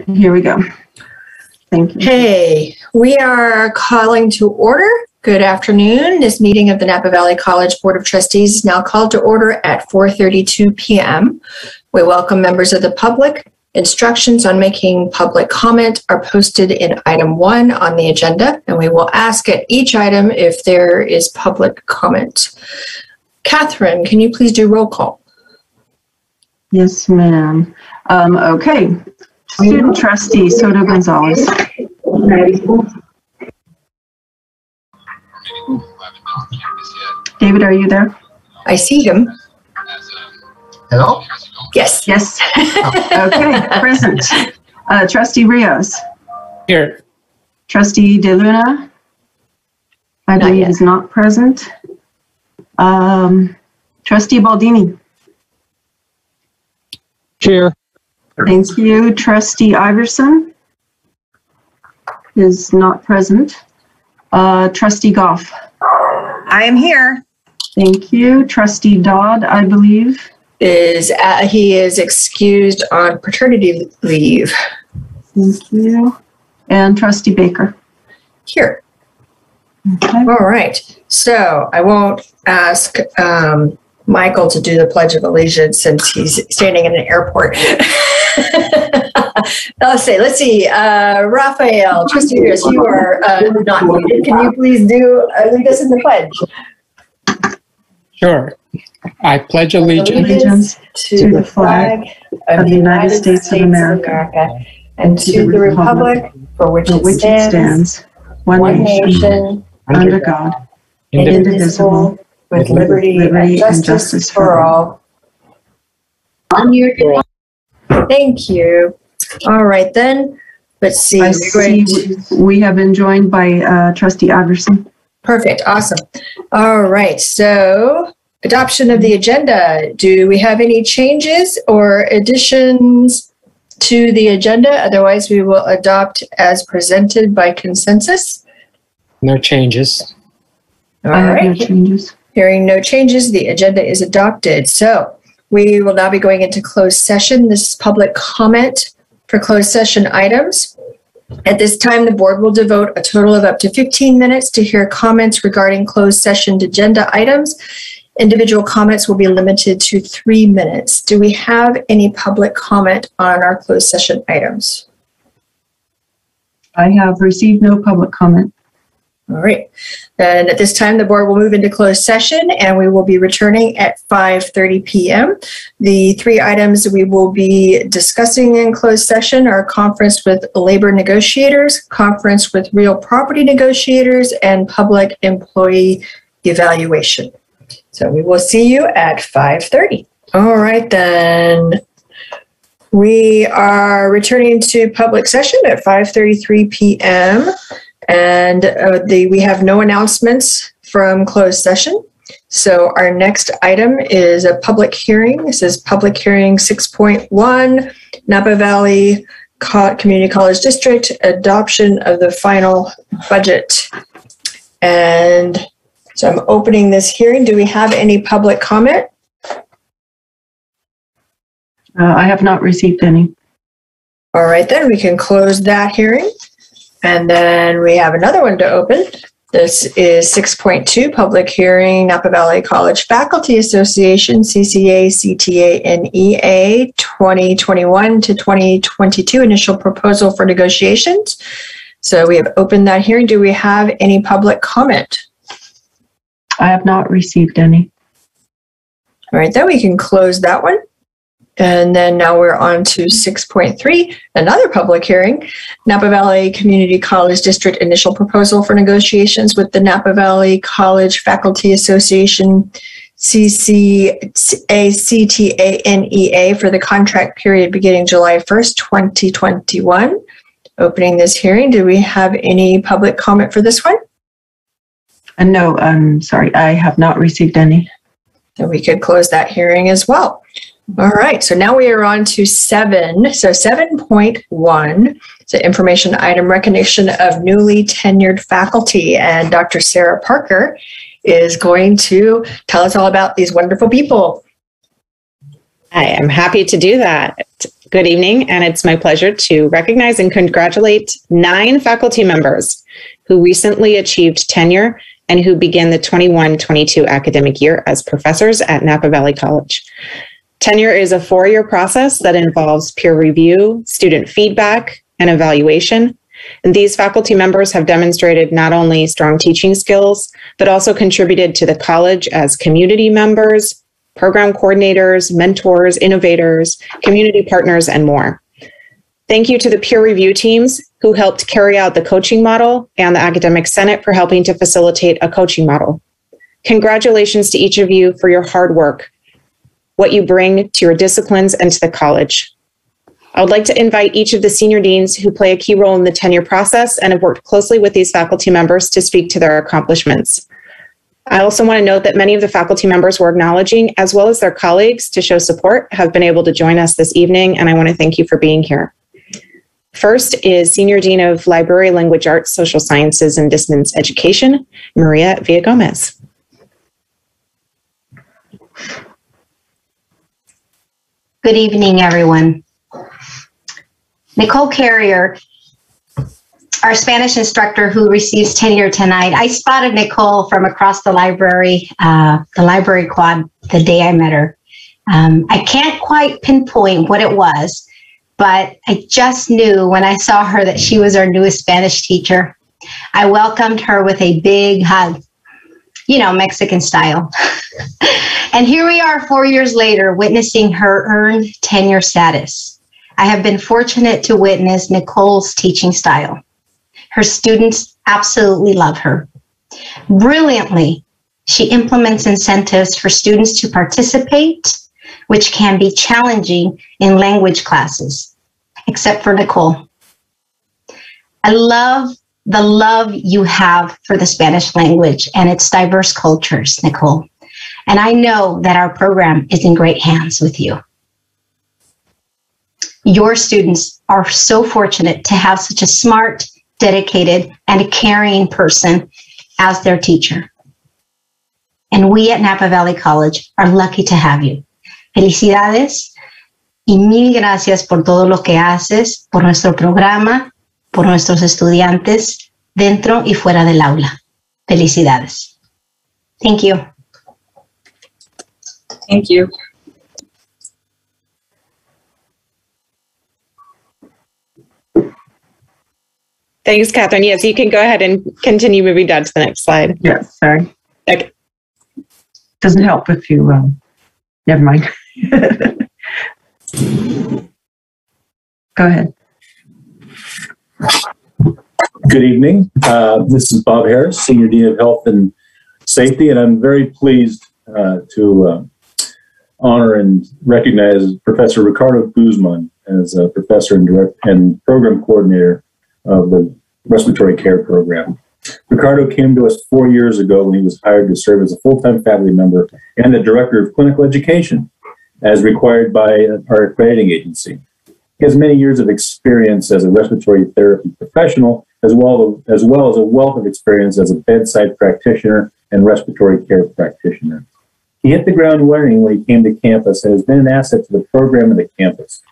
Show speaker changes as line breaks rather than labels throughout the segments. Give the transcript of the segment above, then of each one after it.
Here we go. Thank you.
Hey, we are calling to order. Good afternoon. This meeting of the Napa Valley College Board of Trustees is now called to order at 4:32 p.m. We welcome members of the public. Instructions on making public comment are posted in item 1 on the agenda, and we will ask at each item if there is public comment. Catherine, can you please do roll call?
Yes, ma'am. Okay. Student trustee Soto Gonzalez. David, are you there?
I see him.
Hello?
Yes. Yes. Okay, present. Trustee Rios.
Here.
Trustee De Luna. I believe is not present. Trustee Baldini.
Here.
Thank you. Trustee Iverson is not present. Trustee Goff.
I am here.
Thank you. Trustee Dodd, I believe.
He is excused on paternity leave.
Thank you. And Trustee Baker.
Here.
Okay.
All right. So I won't ask Michael to do the Pledge of Allegiance since he's standing in an airport. Let's see. Raphael, Trustee Rios, you are not muted. Can you please lead us in the pledge?
Sure. I pledge allegiance
to the flag of the United States of America
and to the republic for which it stands, one nation, under God, indivisible, with liberty and justice for all. Thank you. All right, then. Let's see.
I see we have been joined by Trustee Iverson.
Perfect. Awesome. All right. So, adoption of the agenda. Do we have any changes or additions to the agenda? Otherwise, we will adopt as presented by consensus.
No changes.
All right.
No changes.
Hearing no changes, the agenda is adopted. So, we will now be going into closed session. This is public comment for closed session items. At this time, the board will devote a total of up to 15 minutes to hear comments regarding closed session agenda items. Individual comments will be limited to 3 minutes. Do we have any public comment on our closed session items?
I have received no public comment.
All right. And at this time, the board will move into closed session and we will be returning at 5:30 p.m. The 3 items we will be discussing in closed session are conference with labor negotiators, conference with real property negotiators, and public employee evaluation. So we will see you at 5:30. All right, then. We are returning to public session at 5:33 p.m. And we have no announcements from closed session. So our next item is a public hearing. This is public hearing 6.1, Napa Valley Community College District, adoption of the final budget. And so I'm opening this hearing. Do we have any public comment?
I have not received any.
All right, then we can close that hearing. And then we have another one to open. This is 6.2, public hearing, Napa Valley College Faculty Association, CCA, CTA, NEA, 2021 to 2022 initial proposal for negotiations. So we have opened that hearing. Do we have any public comment?
I have not received any.
All right, then we can close that one. And then now we're on to 6.3, another public hearing, Napa Valley Community College District initial proposal for negotiations with the Napa Valley College Faculty Association, CCA, CTA, NEA for the contract period beginning July 1st, 2021. Opening this hearing, do we have any public comment for this one?
No, I'm sorry, I have not received any.
Then we could close that hearing as well. All right, so now we are on to 7. So 7.1, it's an information item, recognition of newly tenured faculty. And Dr. Sarah Parker is going to tell us all about these wonderful people.
I am happy to do that.
Good evening, and it's my pleasure to recognize and congratulate 9 faculty members who recently achieved tenure and who begin the 21-22 academic year as professors at Napa Valley College. Tenure is a 4-year process that involves peer review, student feedback, and evaluation. And these faculty members have demonstrated not only strong teaching skills, but also contributed to the college as community members, program coordinators, mentors, innovators, community partners, and more. Thank you to the peer review teams who helped carry out the coaching model and the Academic Senate for helping to facilitate a coaching model. Congratulations to each of you for your hard work, what you bring to your disciplines and to the college. I would like to invite each of the senior deans who play a key role in the tenure process and have worked closely with these faculty members to speak to their accomplishments. I also want to note that many of the faculty members we're acknowledging, as well as their colleagues to show support, have been able to join us this evening, and I want to thank you for being here. First is Senior Dean of Library, Language Arts, Social Sciences, and Distance Education, Maria Villagomez.
Good evening, everyone. Nicole Carrier, our Spanish instructor who receives tenure tonight. I spotted Nicole from across the library quad the day I met her. I can't quite pinpoint what it was, but I just knew when I saw her that she was our newest Spanish teacher. I welcomed her with a big hug, you know, Mexican style. And here we are 4 years later, witnessing her earned tenure status. I have been fortunate to witness Nicole's teaching style. Her students absolutely love her. Brilliantly, she implements incentives for students to participate, which can be challenging in language classes, except for Nicole. I love the love you have for the Spanish language and its diverse cultures, Nicole. And I know that our program is in great hands with you. Your students are so fortunate to have such a smart, dedicated, and a caring person as their teacher. And we at Napa Valley College are lucky to have you. Felicidades y mil gracias por todo lo que haces, por nuestro programa, por nuestros estudiantes, dentro y fuera del aula. Felicidades. Thank you.
Thank you.
Thanks, Catherine. Yes, you can go ahead and continue moving down to the next slide.
Yes, sorry.
Okay.
Doesn't help if you, never mind. Go ahead.
Good evening. This is Bob Harris, Senior Dean of Health and Safety, and I'm very pleased to honor and recognize Professor Ricardo Guzman as a professor and program coordinator of the respiratory care program. Ricardo came to us 4 years ago when he was hired to serve as a full-time faculty member and the director of clinical education, as required by our accrediting agency. He has many years of experience as a respiratory therapy professional, as well as a wealth of experience as a bedside practitioner and respiratory care practitioner. He hit the ground running when he came to campus and has been an asset to the program and the campus.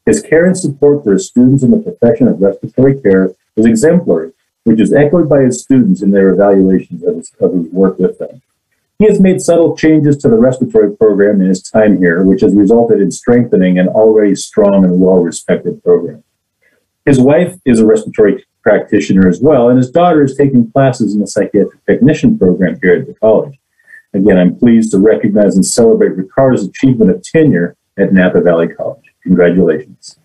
His care and support for his students in the profession of respiratory care is exemplary, which is echoed by his students in their evaluations of his work with them. He has made subtle changes to the respiratory program in his time here, which has resulted in strengthening an already strong and well-respected program. His wife is a respiratory practitioner as well, and his daughter is taking classes in the psychiatric technician program here at the college. Again, I'm pleased to recognize and celebrate Ricardo's achievement of tenure at Napa Valley College. Congratulations.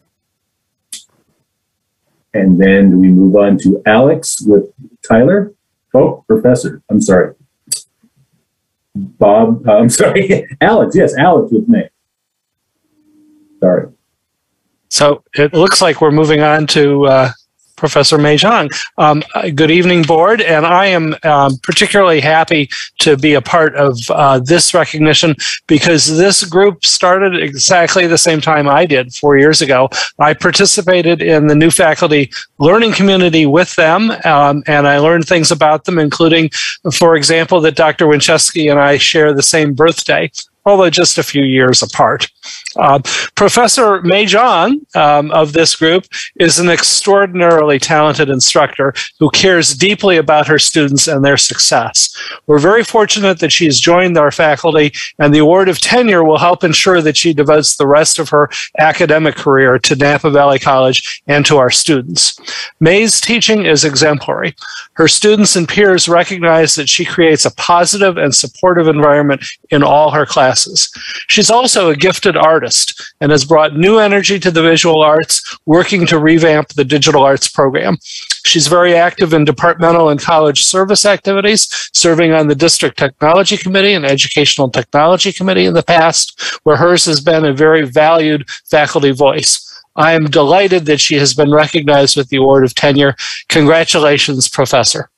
And then do we move on to Alex with Tyler? Oh, Professor, I'm sorry. Bob, I'm sorry. Alex, yes, Alex with me. Sorry.
So it looks like we're moving on to Professor Mei Zhang. Good evening, board, and I am particularly happy to be a part of this recognition because this group started exactly the same time I did 4 years ago. I participated in the new faculty learning community with them, and I learned things about them, including, for example, that Dr. Winchesky and I share the same birthday, although just a few years apart. Professor Mei Zhang of this group is an extraordinarily talented instructor who cares deeply about her students and their success. We're very fortunate that she's joined our faculty, and the award of tenure will help ensure that she devotes the rest of her academic career to Napa Valley College and to our students. Mei's teaching is exemplary. Her students and peers recognize that she creates a positive and supportive environment in all her classes. She's also a gifted artist and has brought new energy to the visual arts, working to revamp the digital arts program. She's very active in departmental and college service activities, serving on the District Technology Committee and Educational Technology Committee in the past, where hers has been a very valued faculty voice. I am delighted that she has been recognized with the award of tenure. Congratulations, Professor.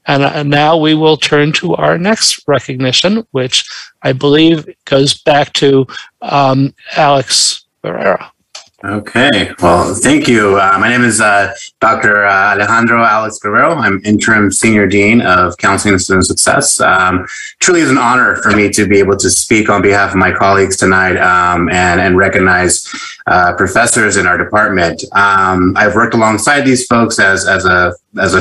And now we will turn to our next recognition, which I believe goes back to Alex Barrera.
Okay, well, thank you. My name is Dr. Alejandro Alex Guerrero. I'm Interim Senior Dean of Counseling and Student Success. Truly is an honor for me to be able to speak on behalf of my colleagues tonight and recognize professors in our department. I've worked alongside these folks as a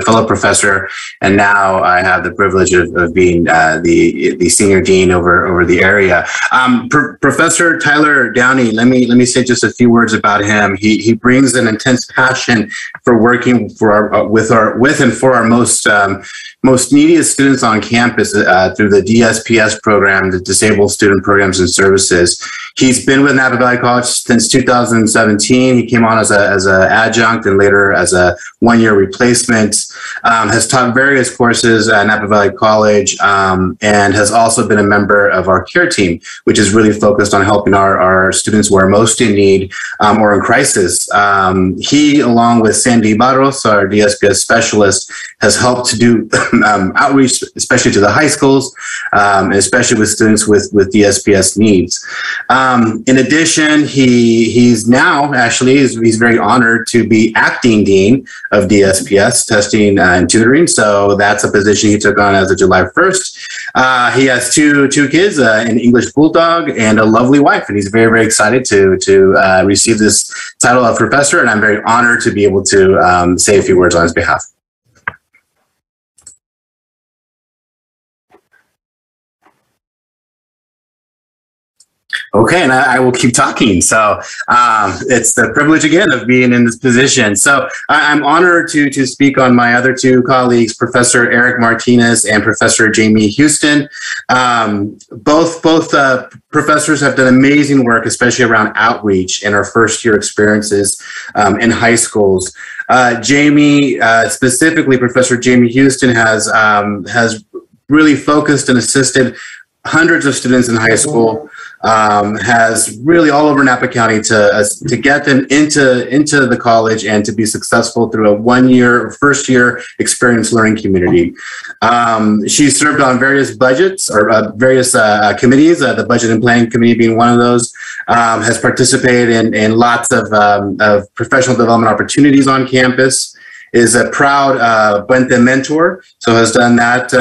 fellow professor, and now I have the privilege of being the senior dean over the area. Professor Tyler Downey, let me say just a few words about him. He brings an intense passion for working with and for our most neediest students on campus through the DSPS program, the Disabled Student Programs and Services. He's been with Napa Valley College since 2017. He came on as an adjunct and later as a one-year replacement. Has taught various courses at Napa Valley College and has also been a member of our care team, which is really focused on helping our students who are most in need or in crisis. He, along with Sandy Barros, our DSPS specialist, has helped to do outreach, especially to the high schools, and especially with students with DSPS needs. In addition, he's now actually, he's very honored to be acting dean of DSPS, testing and tutoring. So that's a position he took on as of July 1st. He has two kids, an English bulldog and a lovely wife, and he's very, very excited to receive this title of professor, and I'm very honored to be able to say a few words on his behalf. Okay, and I will keep talking. So it's the privilege again of being in this position. So I'm honored to speak on my other two colleagues, Professor Eric Martinez and Professor Jamie Houston. Both professors have done amazing work, especially around outreach in our first year experiences in high schools. Jamie, specifically Professor Jamie Houston, has really focused and assisted hundreds of students in high school. Has really all over Napa County to get them into the college and to be successful through a first year experience learning community. She served on various budgets or various committees, the Budget and Planning Committee being one of those, has participated in lots of professional development opportunities on campus, is a proud Puente mentor, so has done that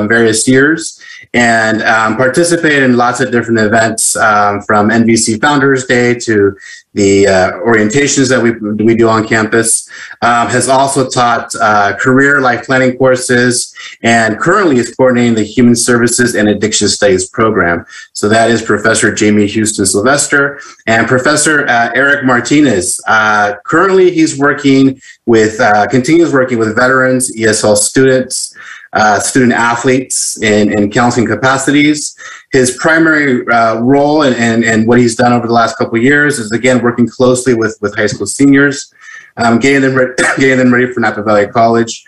various years, and participated in lots of different events from NVC Founders Day to the orientations that we do on campus. Has also taught career life planning courses, and currently is coordinating the Human Services and Addiction Studies program. So that is Professor Jamie Houston Sylvester. And Professor Eric Martinez, currently he's working with, continues working with veterans, ESL students, student athletes in counseling capacities. His primary role and what he's done over the last couple of years is, again, working closely with high school seniors, getting them ready for Napa Valley College,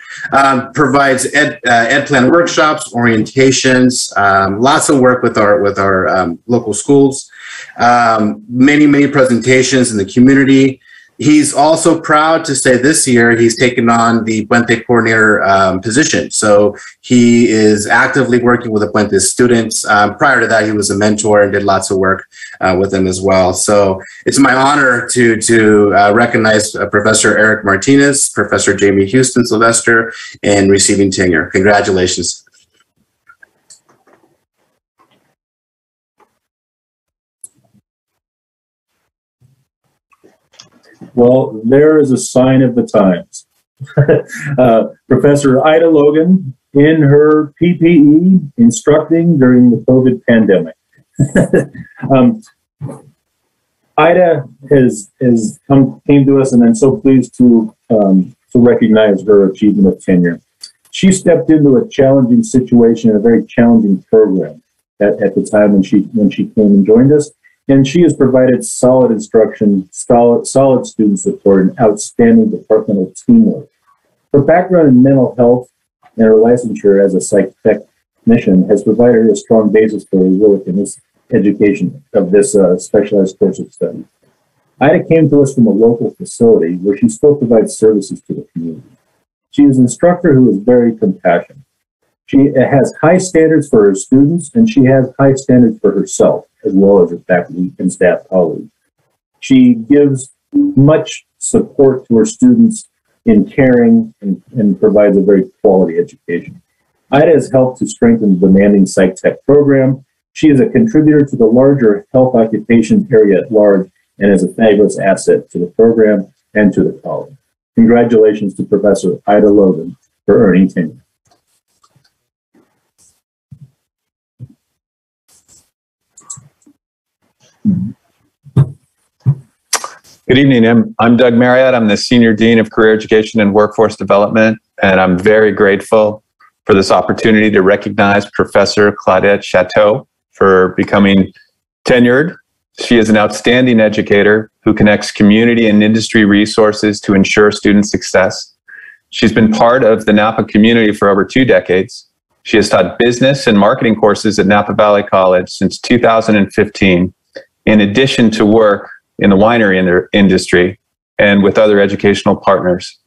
provides ed plan workshops, orientations, lots of work with our local schools, many presentations in the community. He's also proud to say this year he's taken on the Puente coordinator position. So he is actively working with the Puente students. Prior to that, he was a mentor and did lots of work with them as well. So it's my honor to recognize Professor Eric Martinez, Professor Jamie Houston Sylvester, in receiving tenure. Congratulations.
Well, there is a sign of the times. Professor Ida Logan in her PPE instructing during the COVID pandemic. Ida came to us, and I'm so pleased to recognize her achievement of tenure. She stepped into a challenging situation, a very challenging program at the time when she came and joined us, and she has provided solid instruction, solid student support, and outstanding departmental teamwork. Her background in mental health and her licensure as a psych technician has provided her a strong basis for her work in this education of this specialized course of study. Ida came to us from a local facility where she still provides services to the community. She is an instructor who is very compassionate. She has high standards for her students, and she has high standards for herself, as well as her faculty and staff colleagues. She gives much support to her students in caring and provides a very quality education. Ida has helped to strengthen the demanding psych tech program. She is a contributor to the larger health occupation area at large and is a fabulous asset to the program and to the college. Congratulations to Professor Ida Logan for earning tenure.
Good evening. I'm Doug Marriott. I'm the Senior Dean of Career Education and Workforce Development, and I'm very grateful for this opportunity to recognize Professor Claudette Chateau for becoming tenured. She is an outstanding educator who connects community and industry resources to ensure student success. She's been part of the Napa community for over 2 decades. She has taught business and marketing courses at Napa Valley College since 2015, in addition to work in the winery industry and with other educational partners.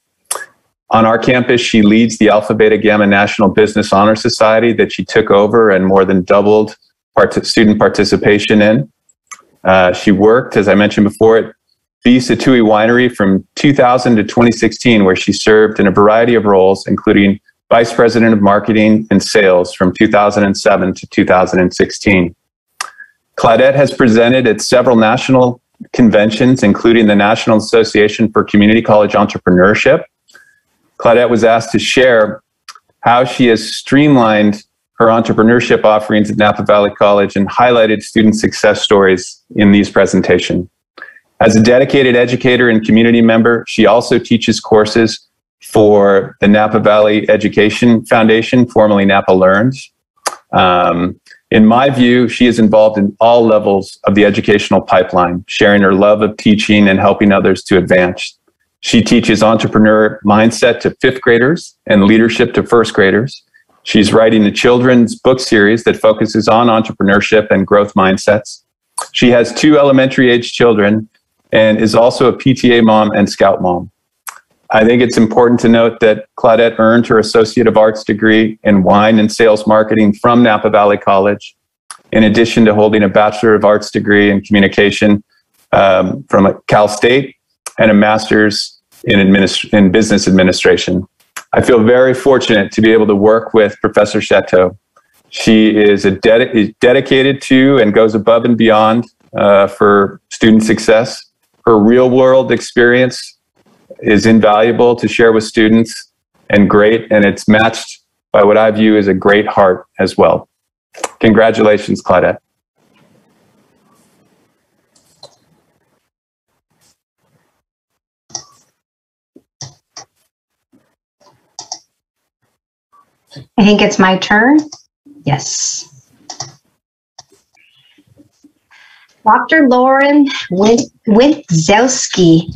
On our campus, she leads the Alpha Beta Gamma National Business Honor Society that she took over and more than doubled student participation in. She worked, as I mentioned before, at Visa Tui Winery from 2000 to 2016, where she served in a variety of roles, including Vice President of Marketing and Sales from 2007 to 2016. Claudette has presented at several national conventions, including the National Association for Community College Entrepreneurship. Claudette was asked to share how she has streamlined her entrepreneurship offerings at Napa Valley College and highlighted student success stories in these presentations. As a dedicated educator and community member, she also teaches courses for the Napa Valley Education Foundation, formerly Napa Learns. In my view, she is involved in all levels of the educational pipeline, sharing her love of teaching and helping others to advance. She teaches entrepreneur mindset to 5th graders and leadership to 1st graders. She's writing a children's book series that focuses on entrepreneurship and growth mindsets. She has 2 elementary age children and is also a PTA mom and scout mom. I think it's important to note that Claudette earned her Associate of Arts degree in wine and sales marketing from Napa Valley College, in addition to holding a Bachelor of Arts degree in communication from Cal State and a master's in business administration. I feel very fortunate to be able to work with Professor Chateau. She is dedicated to and goes above and beyond for student success. Her real-world experience is invaluable to share with students and it's matched by what I view as a great heart as well. Congratulations, Claudette.
I think it's my turn. Yes. Dr. Lauren Wintzowski.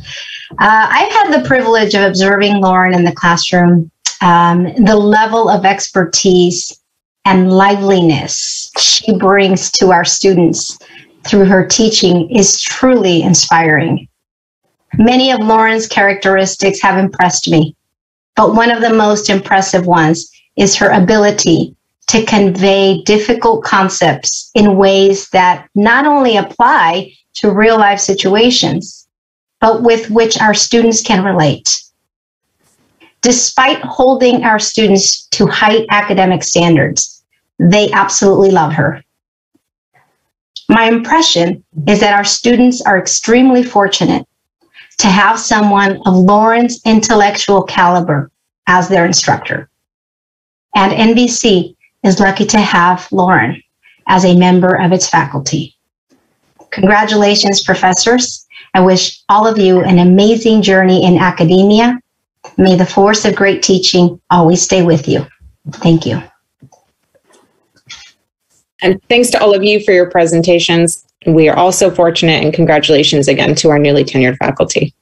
I've had the privilege of observing Lauren in the classroom. The level of expertise and liveliness she brings to our students through her teaching is truly inspiring. Many of Lauren's characteristics have impressed me, but one of the most impressive ones is her ability to convey difficult concepts in ways that not only apply to real life situations, but with which our students can relate. Despite holding our students to high academic standards, they absolutely love her. My impression is that our students are extremely fortunate to have someone of Lauren's intellectual caliber as their instructor. And NVC is lucky to have Lauren as a member of its faculty. Congratulations, professors. I wish all of you an amazing journey in academia. May the force of great teaching always stay with you. Thank you.
And thanks to all of you for your presentations. We are also fortunate, and congratulations again to our newly tenured faculty.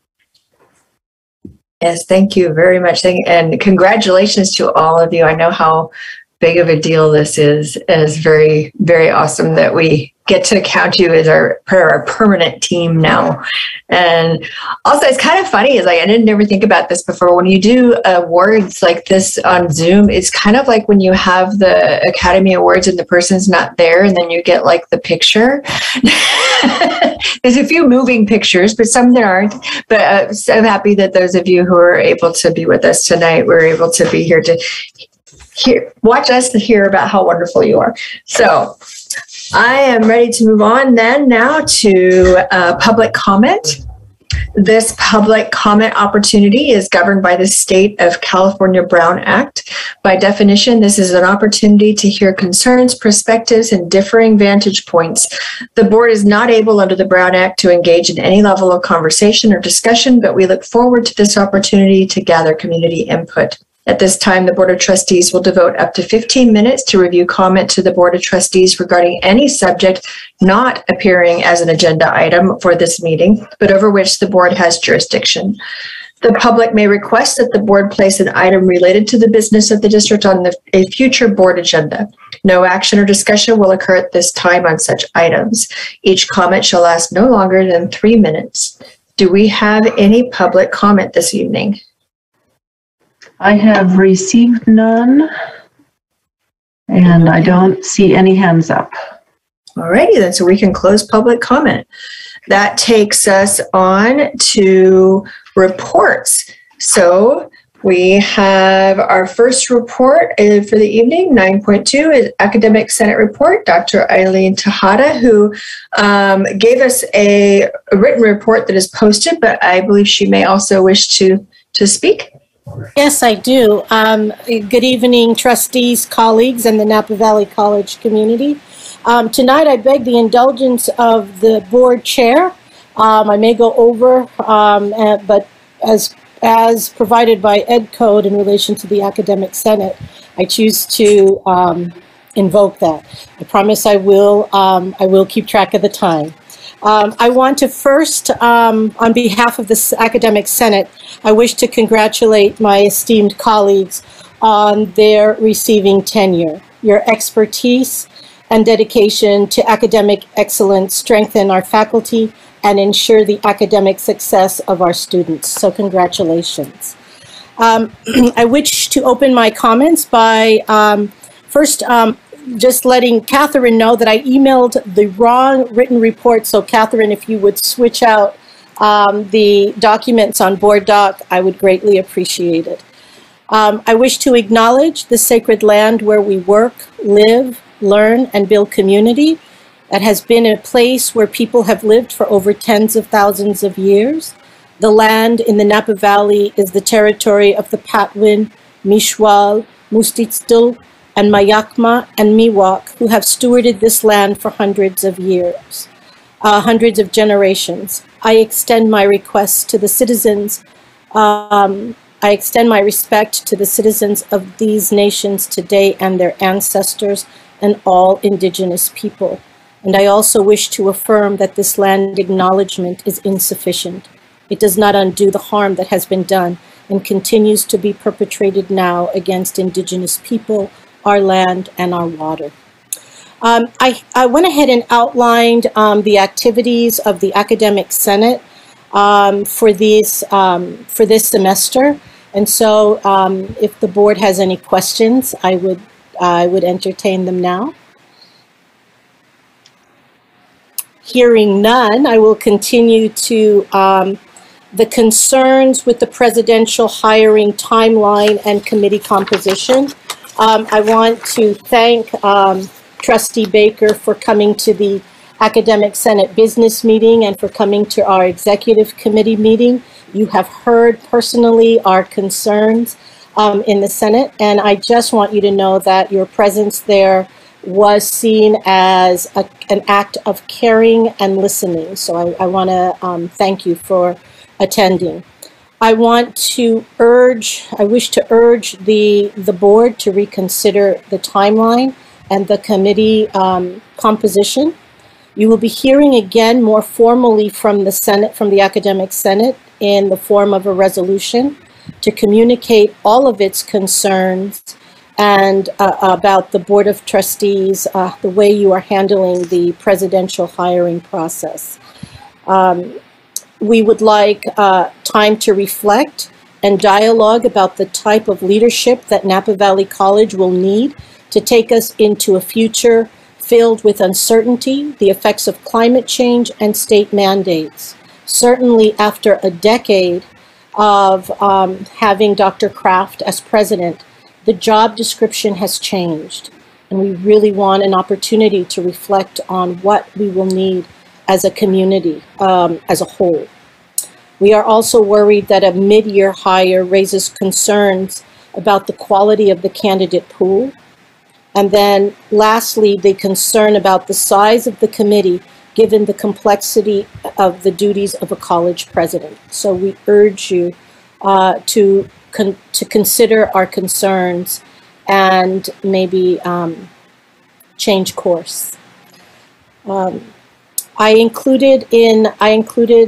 Yes, thank you very much. And congratulations to all of you. I know how big of a deal this is. It is very, very awesome that we get to count you as our permanent team now. And also, it's kind of funny, is like, I didn't ever think about this before. When you do awards like this on Zoom, it's kind of like when you have the Academy Awards and the person's not there, and then you get like the picture. There's a few moving pictures, but some that aren't. But so happy that those of you who are able to be with us tonight were able to be here to watch us to hear about how wonderful you are. So I am ready to move on then now to public comment. This public comment opportunity is governed by the State of California Brown Act. By definition, this is an opportunity to hear concerns, perspectives, and differing vantage points. The board is not able under the Brown Act to engage in any level of conversation or discussion, but we look forward to this opportunity to gather community input. At this time, the Board of Trustees will devote up to 15 minutes to review comment to the Board of Trustees regarding any subject not appearing as an agenda item for this meeting, but over which the board has jurisdiction. The public may request that the board place an item related to the business of the district on a future board agenda. No action or discussion will occur at this time on such items. Each comment shall last no longer than 3 minutes. Do we have any public comment this evening?
I have received none, and I don't see any hands up.
All righty then, so we can close public comment. That takes us on to reports. So we have our first report for the evening, 9.2, is Academic Senate Report. Dr. Eileen Tejada, who gave us a written report that is posted, but I believe she may also wish to speak.
Yes, I do. Good evening, trustees, colleagues, and the Napa Valley College community. Tonight, I beg the indulgence of the board chair. I may go over, but as provided by Ed Code in relation to the Academic Senate, I choose to invoke that. I promise I will keep track of the time. I want to first, on behalf of the Academic Senate, I wish to congratulate my esteemed colleagues on their receiving tenure. Your expertise and dedication to academic excellence strengthen our faculty and ensure the academic success of our students. So congratulations. I wish to open my comments by first just letting Catherine know that I emailed the wrong written report. So Catherine, if you would switch out the documents on Board Doc, I would greatly appreciate it. I wish to acknowledge the sacred land where we work, live, learn, and build community. That has been a place where people have lived for over tens of thousands of years. The land in the Napa Valley is the territory of the Patwin, Mishwal, Mustitzdil, and Mayakma and Miwok, who have stewarded this land for hundreds of years, hundreds of generations. I extend my requests to the citizens. I extend my respect to the citizens of these nations today and their ancestors and all indigenous people. And I also wish to affirm that this land acknowledgement is insufficient. It does not undo the harm that has been done and continues to be perpetrated now against indigenous people, our land, and our water. I went ahead and outlined the activities of the Academic Senate for this semester. And so if the board has any questions, I would entertain them now. Hearing none, I will continue to the concerns with the presidential hiring timeline and committee composition. I want to thank Trustee Baker for coming to the Academic Senate business meeting and for coming to our executive committee meeting. You have heard personally our concerns in the Senate, and I just want you to know that your presence there was seen as an act of caring and listening. So I want to thank you for attending. I wish to urge the board to reconsider the timeline and the committee composition. You will be hearing again more formally from the Senate, from the Academic Senate, in the form of a resolution to communicate all of its concerns and about the Board of Trustees, the way you are handling the presidential hiring process. We would like time to reflect and dialogue about the type of leadership that Napa Valley College will need to take us into a future filled with uncertainty, the effects of climate change, and state mandates. Certainly after a decade of having Dr. Kraft as president, the job description has changed, and we really want an opportunity to reflect on what we will need as a community, as a whole. We are also worried that a mid-year hire raises concerns about the quality of the candidate pool. And then lastly, the concern about the size of the committee given the complexity of the duties of a college president. So we urge you to consider our concerns and maybe change course. I included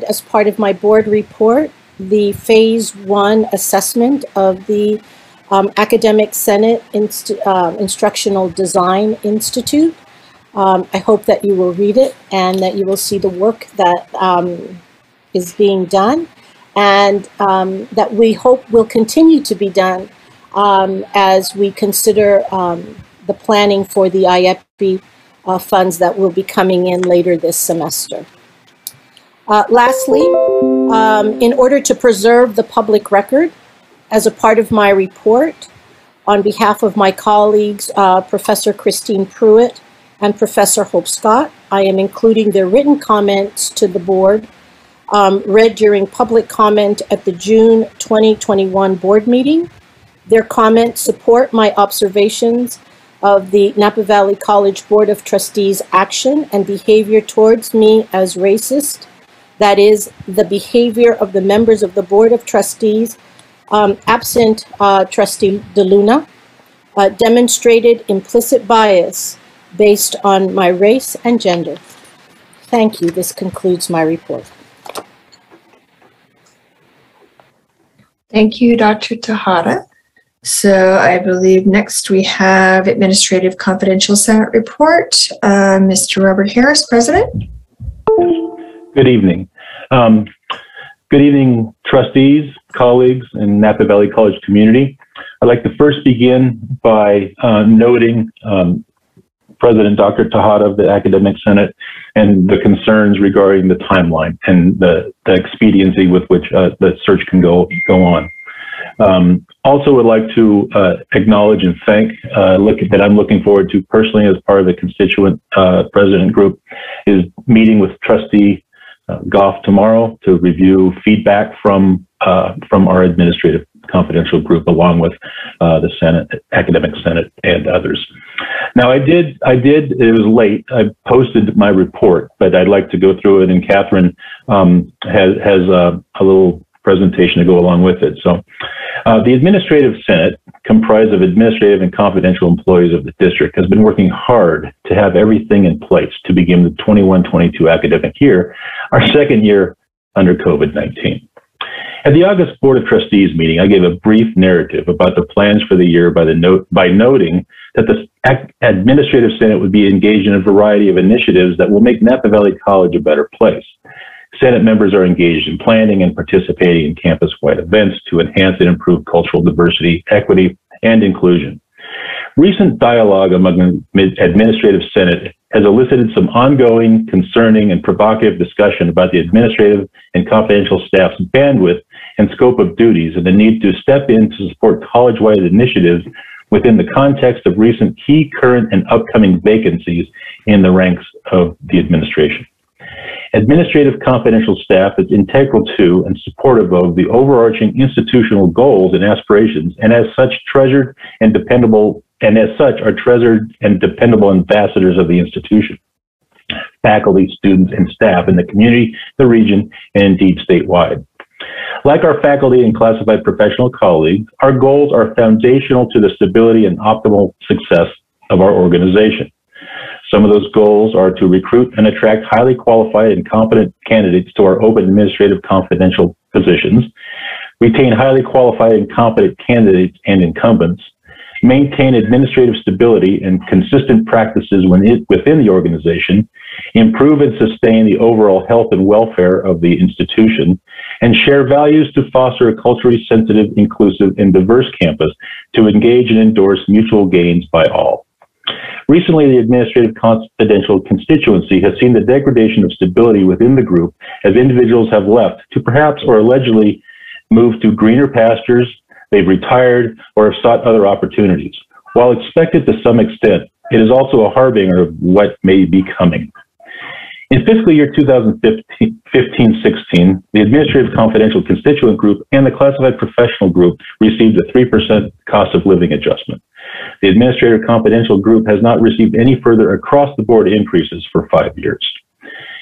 as part of my board report the Phase 1 assessment of the Academic Senate Instructional Design Institute. I hope that you will read it and that you will see the work that is being done, and that we hope will continue to be done as we consider the planning for the IEP funds that will be coming in later this semester. Lastly, in order to preserve the public record, as a part of my report, on behalf of my colleagues, Professor Christine Pruitt and Professor Hope Scott, I am including their written comments to the board, read during public comment at the June 2021 board meeting. Their comments support my observations of the Napa Valley College Board of Trustees' action and behavior towards me as racist. That is, the behavior of the members of the Board of Trustees, absent Trustee DeLuna, demonstrated implicit bias based on my race and gender. Thank you. This concludes my report.
Thank you, Dr. Tejada. So I believe next we have Administrative Confidential Senate Report. Mr. Robert Harris, President.
Good evening. Good evening, trustees, colleagues, and Napa Valley College community. I'd like to first begin by noting President Dr. Tejada of the Academic Senate and the concerns regarding the timeline and the expediency with which the search can go on. Also would like to acknowledge and thank that I'm looking forward to personally as part of the constituent president group is meeting with Trustee Goff tomorrow to review feedback from our administrative confidential group along with the Senate, Academic Senate, and others. Now it was late, I posted my report, but I'd like to go through it, and Catherine has a little presentation to go along with it. So the Administrative Senate, comprised of administrative and confidential employees of the district, has been working hard to have everything in place to begin the 21-22 academic year, our second year under COVID-19. At the August Board of Trustees meeting, I gave a brief narrative about the plans for the year by noting that the Administrative Senate would be engaged in a variety of initiatives that will make Napa Valley College a better place. Senate members are engaged in planning and participating in campus-wide events to enhance and improve cultural diversity, equity, and inclusion. Recent dialogue among the Administrative Senate has elicited some ongoing, concerning, and provocative discussion about the administrative and confidential staff's bandwidth and scope of duties and the need to step in to support college-wide initiatives within the context of recent key, current, and upcoming vacancies in the ranks of the administration. Administrative confidential staff is integral to and supportive of the overarching institutional goals and aspirations, and as such treasured and dependable, and as such are treasured and dependable ambassadors of the institution. Faculty, students, and staff in the community, the region, and indeed statewide. Like our faculty and classified professional colleagues, our goals are foundational to the stability and optimal success of our organization. Some of those goals are to recruit and attract highly qualified and competent candidates to our open administrative confidential positions, retain highly qualified and competent candidates and incumbents, maintain administrative stability and consistent practices within the organization, improve and sustain the overall health and welfare of the institution, and share values to foster a culturally sensitive, inclusive, and diverse campus to engage and endorse mutual gains by all. Recently, the Administrative Confidential constituency has seen the degradation of stability within the group as individuals have left to perhaps or allegedly move to greener pastures, they've retired, or have sought other opportunities. While expected to some extent, it is also a harbinger of what may be coming. In fiscal year 2015-16, the Administrative Confidential Constituent Group and the Classified Professional Group received a 3% cost of living adjustment. The Administrative Confidential Group has not received any further across-the-board increases for 5 years.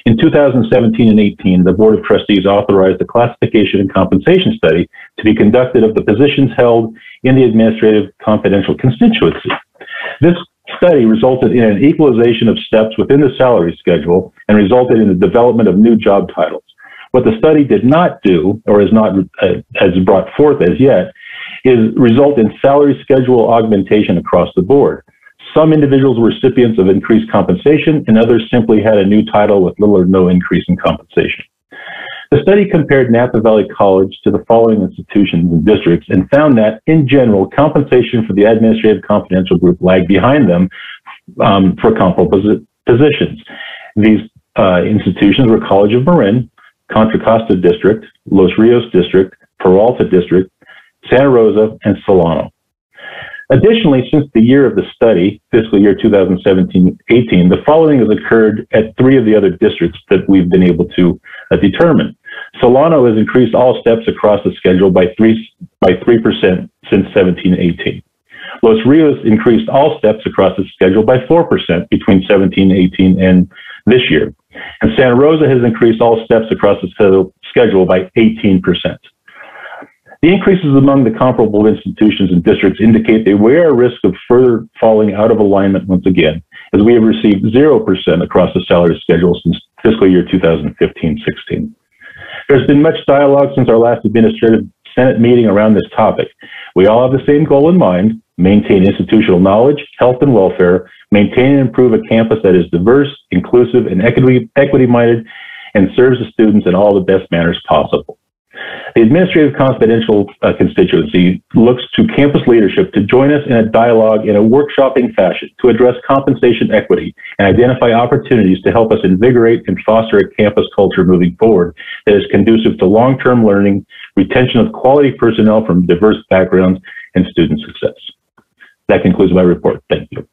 In 2017 and 18, the Board of Trustees authorized a classification and compensation study to be conducted of the positions held in the Administrative Confidential Constituency. This study resulted in an equalization of steps within the salary schedule and resulted in the development of new job titles. What the study did not do, or is not has brought forth as yet, is result in salary schedule augmentation across the board. Some individuals were recipients of increased compensation, and others simply had a new title with little or no increase in compensation. The study compared Napa Valley College to the following institutions and districts and found that, in general, compensation for the Administrative Confidential Group lagged behind them for comparable positions. These institutions were College of Marin, Contra Costa District, Los Rios District, Peralta District, Santa Rosa, and Solano. Additionally, since the year of the study, fiscal year 2017-18, the following has occurred at 3 of the other districts that we've been able to determine. Solano has increased all steps across the schedule by 3% since 17-18. Los Rios increased all steps across the schedule by 4% between 17-18 and this year. And Santa Rosa has increased all steps across the schedule by 18%. The increases among the comparable institutions and districts indicate they wear a risk of further falling out of alignment once again, as we have received 0% across the salary schedule since fiscal year 2015-16. There's been much dialogue since our last Administrative Senate meeting around this topic. We all have the same goal in mind: maintain institutional knowledge, health, and welfare, maintain and improve a campus that is diverse, inclusive, and equity-minded, and serves the students in all the best manners possible. The Administrative Confidential constituency looks to campus leadership to join us in a dialogue in a workshopping fashion to address compensation equity and identify opportunities to help us invigorate and foster a campus culture moving forward that is conducive to long-term learning, retention of quality personnel from diverse backgrounds, and student success. That concludes my report. Thank you.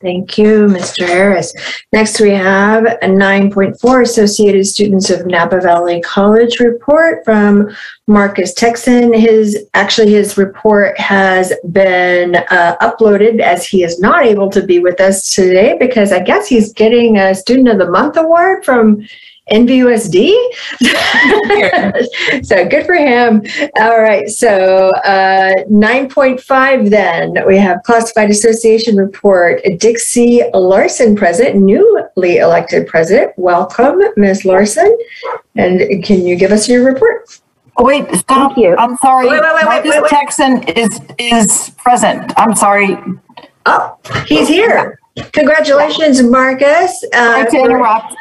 Thank you, Mr. Harris. Next, we have a 9.4 Associated Students of Napa Valley College report from Marcus Texan. His report has been uploaded, as he is not able to be with us today because I guess he's getting a Student of the Month award from NVUSD. So good for him. All right. So 9.5 then we have Classified Association report. Dixie Larson, president, newly elected president. Welcome, Ms. Larson. And can you give us your report?
Oh, wait, stop.
Thank you.
I'm sorry.
Wait.
Marcus Texan is present. I'm sorry.
Oh, he's here. Congratulations, Marcus.
Sorry to interrupt.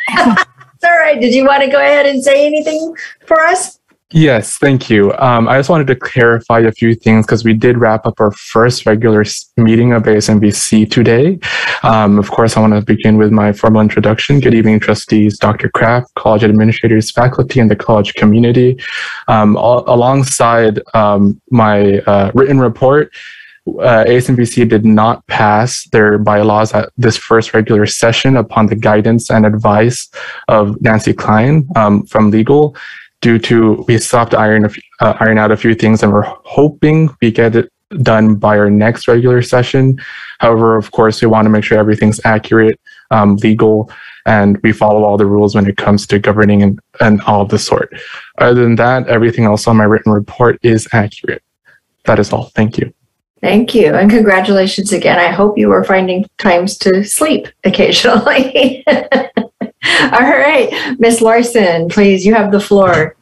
It's all right. Did you want to go ahead and say anything for us?
Yes, thank you. I just wanted to clarify a few things because we did wrap up our first regular meeting of ASNVC today. Of course, I want to begin with my formal introduction. Good evening, trustees, Dr. Kraft, college administrators, faculty, and the college community. Alongside my written report, ASNVC did not pass their bylaws at this first regular session upon the guidance and advice of Nancy Klein from legal. Due to we still have to iron out a few things, and we're hoping we get it done by our next regular session. However, of course, we want to make sure everything's accurate, legal, and we follow all the rules when it comes to governing and all of the sort. Other than that, everything else on my written report is accurate. That is all. Thank you.
Thank you. And congratulations again. I hope you are finding times to sleep occasionally. All right, Ms. Larson, please, you have the floor.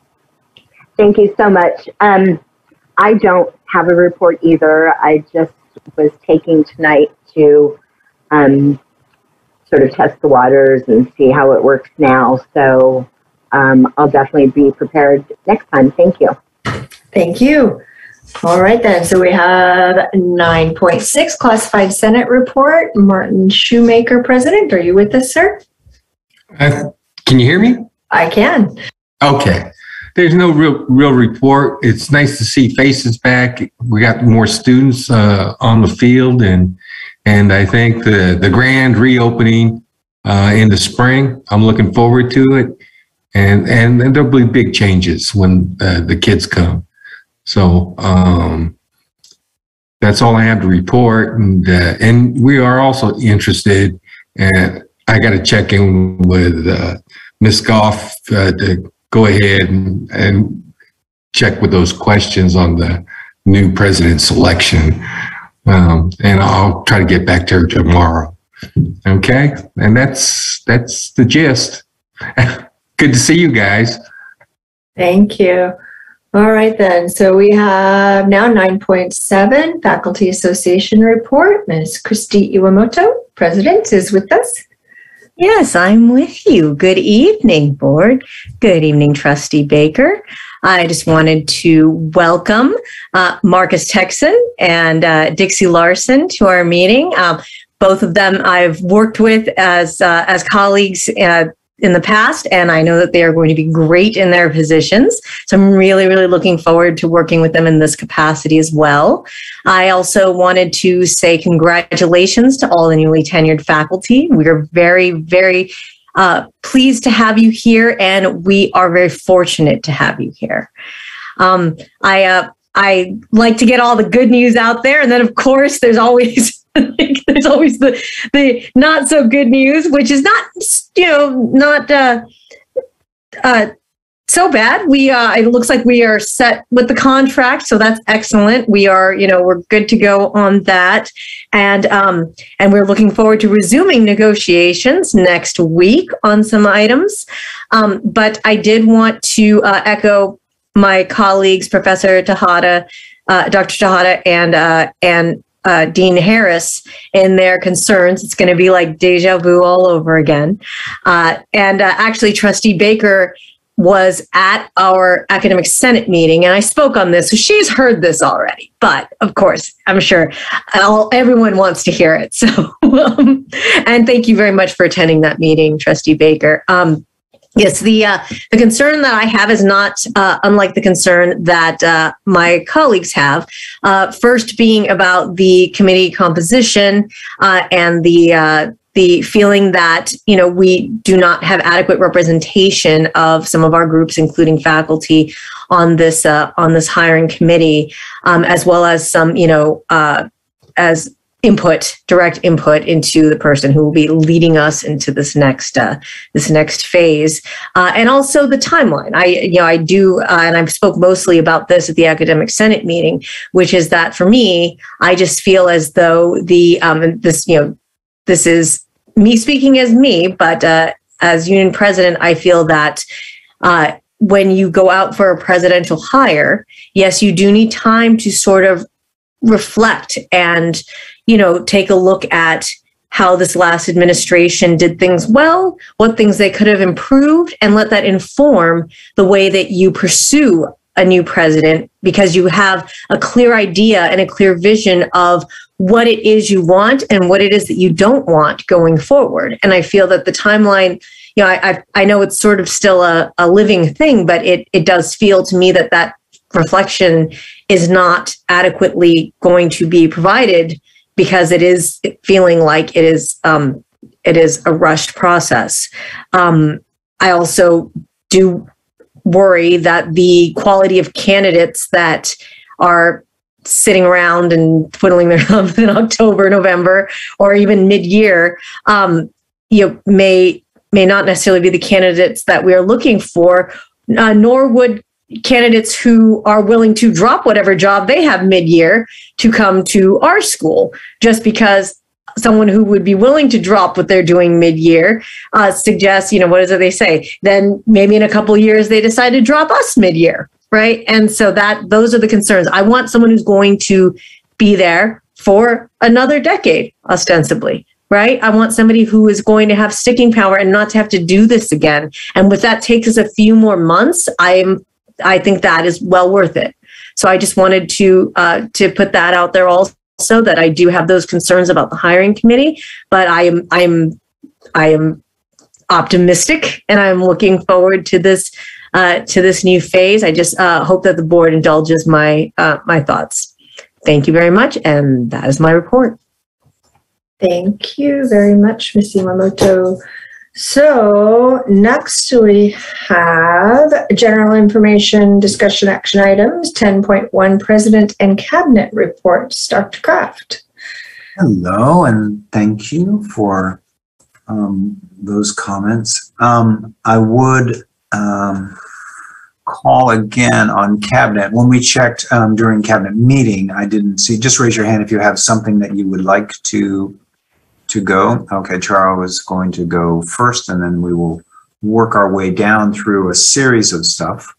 Thank you so much. I don't have a report either. I just was taking tonight to sort of test the waters and see how it works now. So I'll definitely be prepared next time. Thank you.
Thank you. All right, then. So we have 9.6 Classified Senate Report. Martin Shoemaker, President. Are you with us, sir?
Can you hear me?
I can.
Okay. There's no real report. It's nice to see faces back. We got more students on the field, and I think the grand reopening in the spring, I'm looking forward to it. And there'll be big changes when the kids come. So that's all I have to report. And we are also interested, and I got to check in with Ms. Goff to go ahead and check with those questions on the new president selection. And I'll try to get back to her tomorrow. Okay. And that's the gist. Good to see you guys.
Thank you. All right, then. So we have now 9.7 Faculty Association Report. Ms. Christy Iwamoto, President, is with us.
Yes, I'm with you. Good evening, board. Good evening, Trustee Baker. I just wanted to welcome Marcus Texan and Dixie Larson to our meeting. Both of them I've worked with as colleagues in the past, and I know that they are going to be great in their positions. So I'm really, really looking forward to working with them in this capacity as well. I also wanted to say congratulations to all the newly tenured faculty. We are very, very pleased to have you here, and we are very fortunate to have you here. I like to get all the good news out there, and then of course there's always the not so good news, which is not so bad. It looks like we are set with the contract, so that's excellent. We are, we're good to go on that, and we're looking forward to resuming negotiations next week on some items. But I did want to echo my colleagues, Professor Tejada, Dr. Tejada, and Dean Harris in their concerns. It's going to be like deja vu all over again. Actually, Trustee Baker was at our Academic Senate meeting, and I spoke on this, so she's heard this already. But of course, I'm sure everyone wants to hear it. So, and thank you very much for attending that meeting, Trustee Baker. Yes, the concern that I have is not unlike the concern that my colleagues have. First, being about the committee composition and the feeling that we do not have adequate representation of some of our groups, including faculty, on this hiring committee, as well as some as direct input into the person who will be leading us into this next phase, and also the timeline. I do, and I've spoke mostly about this at the Academic Senate meeting, which is that for me, I just feel as though this is me speaking as me, but as union president, I feel that when you go out for a presidential hire, yes, you do need time to sort of reflect and take a look at how this last administration did things well, what things they could have improved, and let that inform the way that you pursue a new president because you have a clear idea and a clear vision of what it is you want and what it is that you don't want going forward. And I feel that the timeline, you know, I know it's sort of still a living thing, but it does feel to me that that reflection is not adequately going to be provided because it is feeling like it is a rushed process. I also do worry that the quality of candidates that are sitting around and twiddling their thumbs in October, November, or even mid-year, may not necessarily be the candidates that we are looking for, nor would candidates who are willing to drop whatever job they have mid-year to come to our school, just because someone who would be willing to drop what they're doing mid-year suggests, what is it they say? Then maybe in a couple of years, they decide to drop us mid-year, right? And so those are the concerns. I want someone who's going to be there for another decade, ostensibly, right? I want somebody who is going to have sticking power and not to have to do this again. And if that takes us a few more months, I think that is well worth it. So I just wanted to put that out there also, that I do have those concerns about the hiring committee, but I am optimistic and I'm looking forward to this new phase. I just hope that the board indulges my thoughts. Thank you very much, and that is my report.
Thank you very much, Ms. Yamamoto. So next we have general information discussion action items, 10.1 President and Cabinet reports. Dr. Kraft.
Hello, and thank you for those comments. I would call again on Cabinet. When we checked during Cabinet meeting, I didn't see, just raise your hand if you have something that you would like to go. Okay, Charles is going to go first, and then we will work our way down through a series of stuff.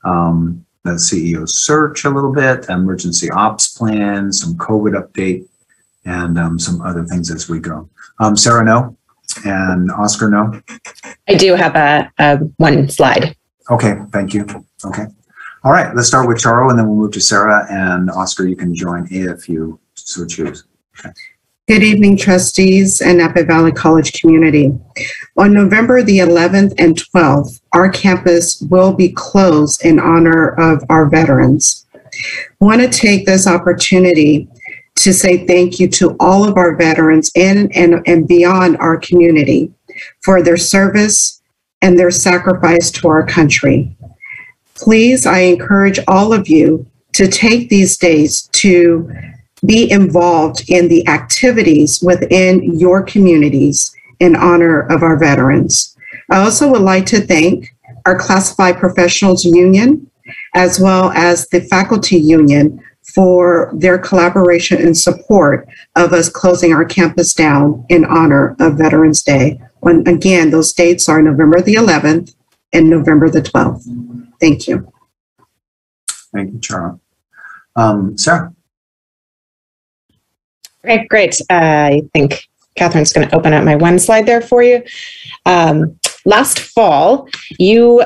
The CEO search a little bit, emergency ops plan, some COVID update, and some other things as we go. Sarah, no? And Oscar, no?
I do have a one slide.
Okay, thank you. Okay. All right, let's start with Charo, and then we'll move to Sarah, and Oscar, you can join if you so choose. Okay.
Good evening, trustees and Napa Valley College community. On November the 11th and 12th, our campus will be closed in honor of our veterans. I want to take this opportunity to say thank you to all of our veterans in and beyond our community for their service and their sacrifice to our country. Please, I encourage all of you to take these days to be involved in the activities within your communities in honor of our veterans. I also would like to thank our Classified Professionals Union, as well as the Faculty Union, for their collaboration and support of us closing our campus down in honor of Veterans Day. When, again, those dates are November the 11th and November the 12th. Thank you.
Thank you, Charo. Sarah.
Okay, great. I think Catherine's going to open up my one slide there for you. Last fall, you,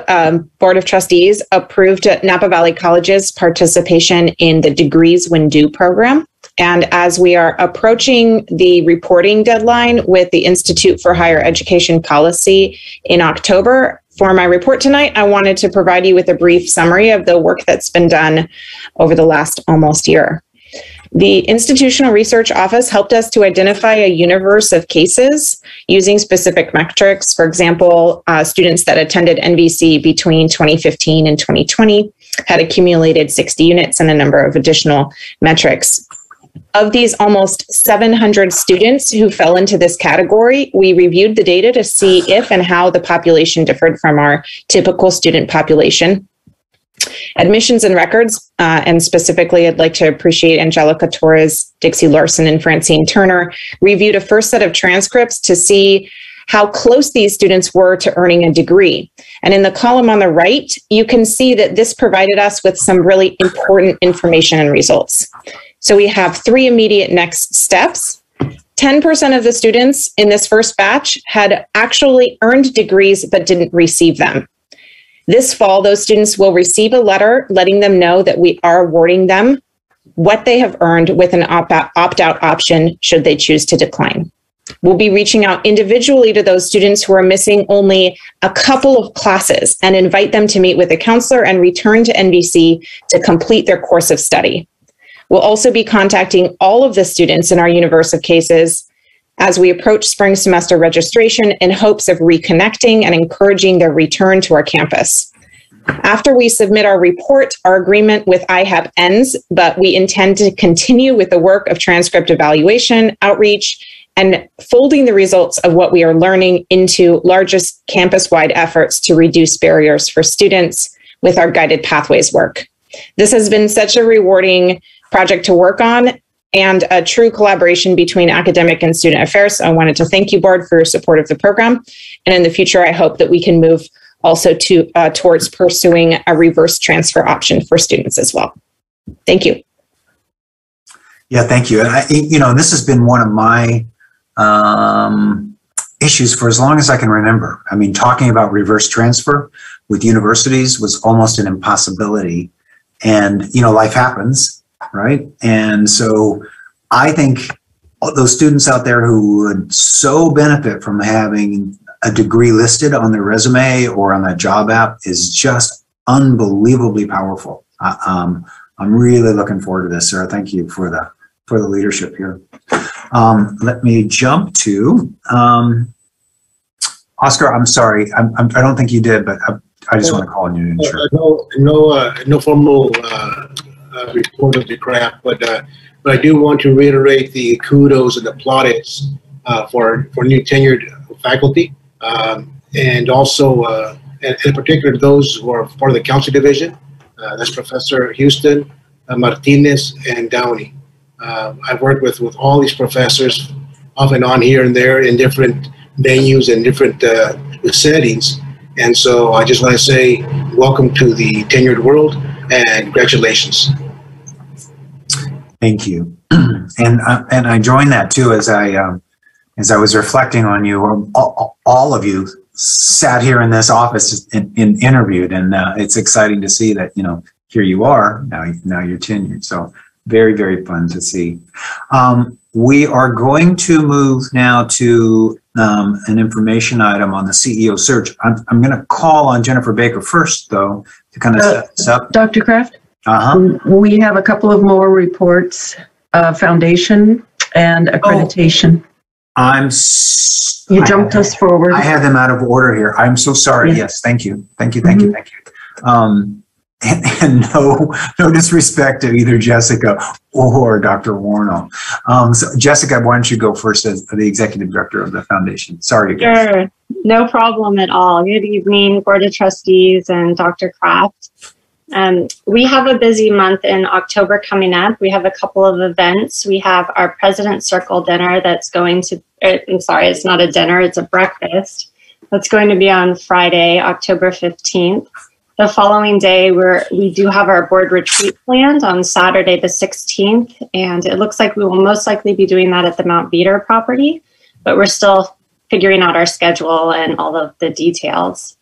Board of Trustees, approved Napa Valley College's participation in the Degrees When Due program. And as we are approaching the reporting deadline with the Institute for Higher Education Policy in October, for my report tonight, I wanted to provide you with a brief summary of the work that's been done over the last almost year. The Institutional Research Office helped us to identify a universe of cases using specific metrics. For example, students that attended NVC between 2015 and 2020 had accumulated 60 units and a number of additional metrics. Of these almost 700 students who fell into this category, we reviewed the data to see if and how the population differed from our typical student population. Admissions and records, and specifically, I'd like to appreciate Angelica Torres, Dixie Larson, and Francine Turner, reviewed a first set of transcripts to see how close these students were to earning a degree. And in the column on the right, you can see that this provided us with some really important information and results. So we have 3 immediate next steps. 10% of the students in this first batch had actually earned degrees but didn't receive them. This fall, those students will receive a letter letting them know that we are awarding them what they have earned with an opt-out option should they choose to decline. We'll be reaching out individually to those students who are missing only a couple of classes and invite them to meet with a counselor and return to NVC to complete their course of study. We'll also be contacting all of the students in our universe of cases as we approach spring semester registration in hopes of reconnecting and encouraging their return to our campus. After we submit our report, our agreement with IHAB ends, but we intend to continue with the work of transcript evaluation, outreach, and folding the results of what we are learning into largest campus-wide efforts to reduce barriers for students with our guided pathways work. This has been such a rewarding project to work on and a true collaboration between academic and student affairs. So I wanted to thank you, Board, for your support of the program. And in the future, I hope that we can move also towards pursuing a reverse transfer option for students as well. Thank you.
Yeah, thank you. And this has been one of my issues for as long as I can remember. I mean, talking about reverse transfer with universities was almost an impossibility. And, life happens, right? And so I think those students out there who would so benefit from having a degree listed on their resume or on that job app is just unbelievably powerful. I'm really looking forward to this, Sarah. Thank you for the leadership here. Let me jump to Oscar. I'm sorry, I don't think you did, but I just want to call on you.
No formal report of the craft, but I do want to reiterate the kudos and the plaudits for new tenured faculty, and also and in particular those who are part of the counseling division. That's Professor Houston, Martinez, and Downey. I've worked with all these professors off and on here and there in different venues and different settings. And so I just want to say welcome to the tenured world and congratulations.
Thank you. And I joined that too as I was reflecting on you. All of you sat here in this office and interviewed, and it's exciting to see that here you are now you're tenured. So very, very fun to see. We are going to move now to an information item on the CEO search. I'm going to call on Jennifer Baker first, though, to kind of set this up.
Dr. Kraft? We have a couple of more reports, foundation and accreditation. You jumped us forward.
I had them out of order here. I'm so sorry. Yeah. Yes, thank you. Thank you. And no disrespect to either Jessica or Dr. Warnell. So Jessica, why don't you go first as the executive director of the foundation? Sorry.
Sure, no problem at all. Good evening, Board of Trustees and Dr. Kraft. We have a busy month in October coming up. We have a couple of events. We have our President's Circle dinner that's going to, I'm sorry, it's not a dinner, it's a breakfast. That's going to be on Friday, October 15th. The following day, we do have our board retreat planned on Saturday the 16th, and it looks like we will most likely be doing that at the Mount Veeder property, but we're still figuring out our schedule and all of the details.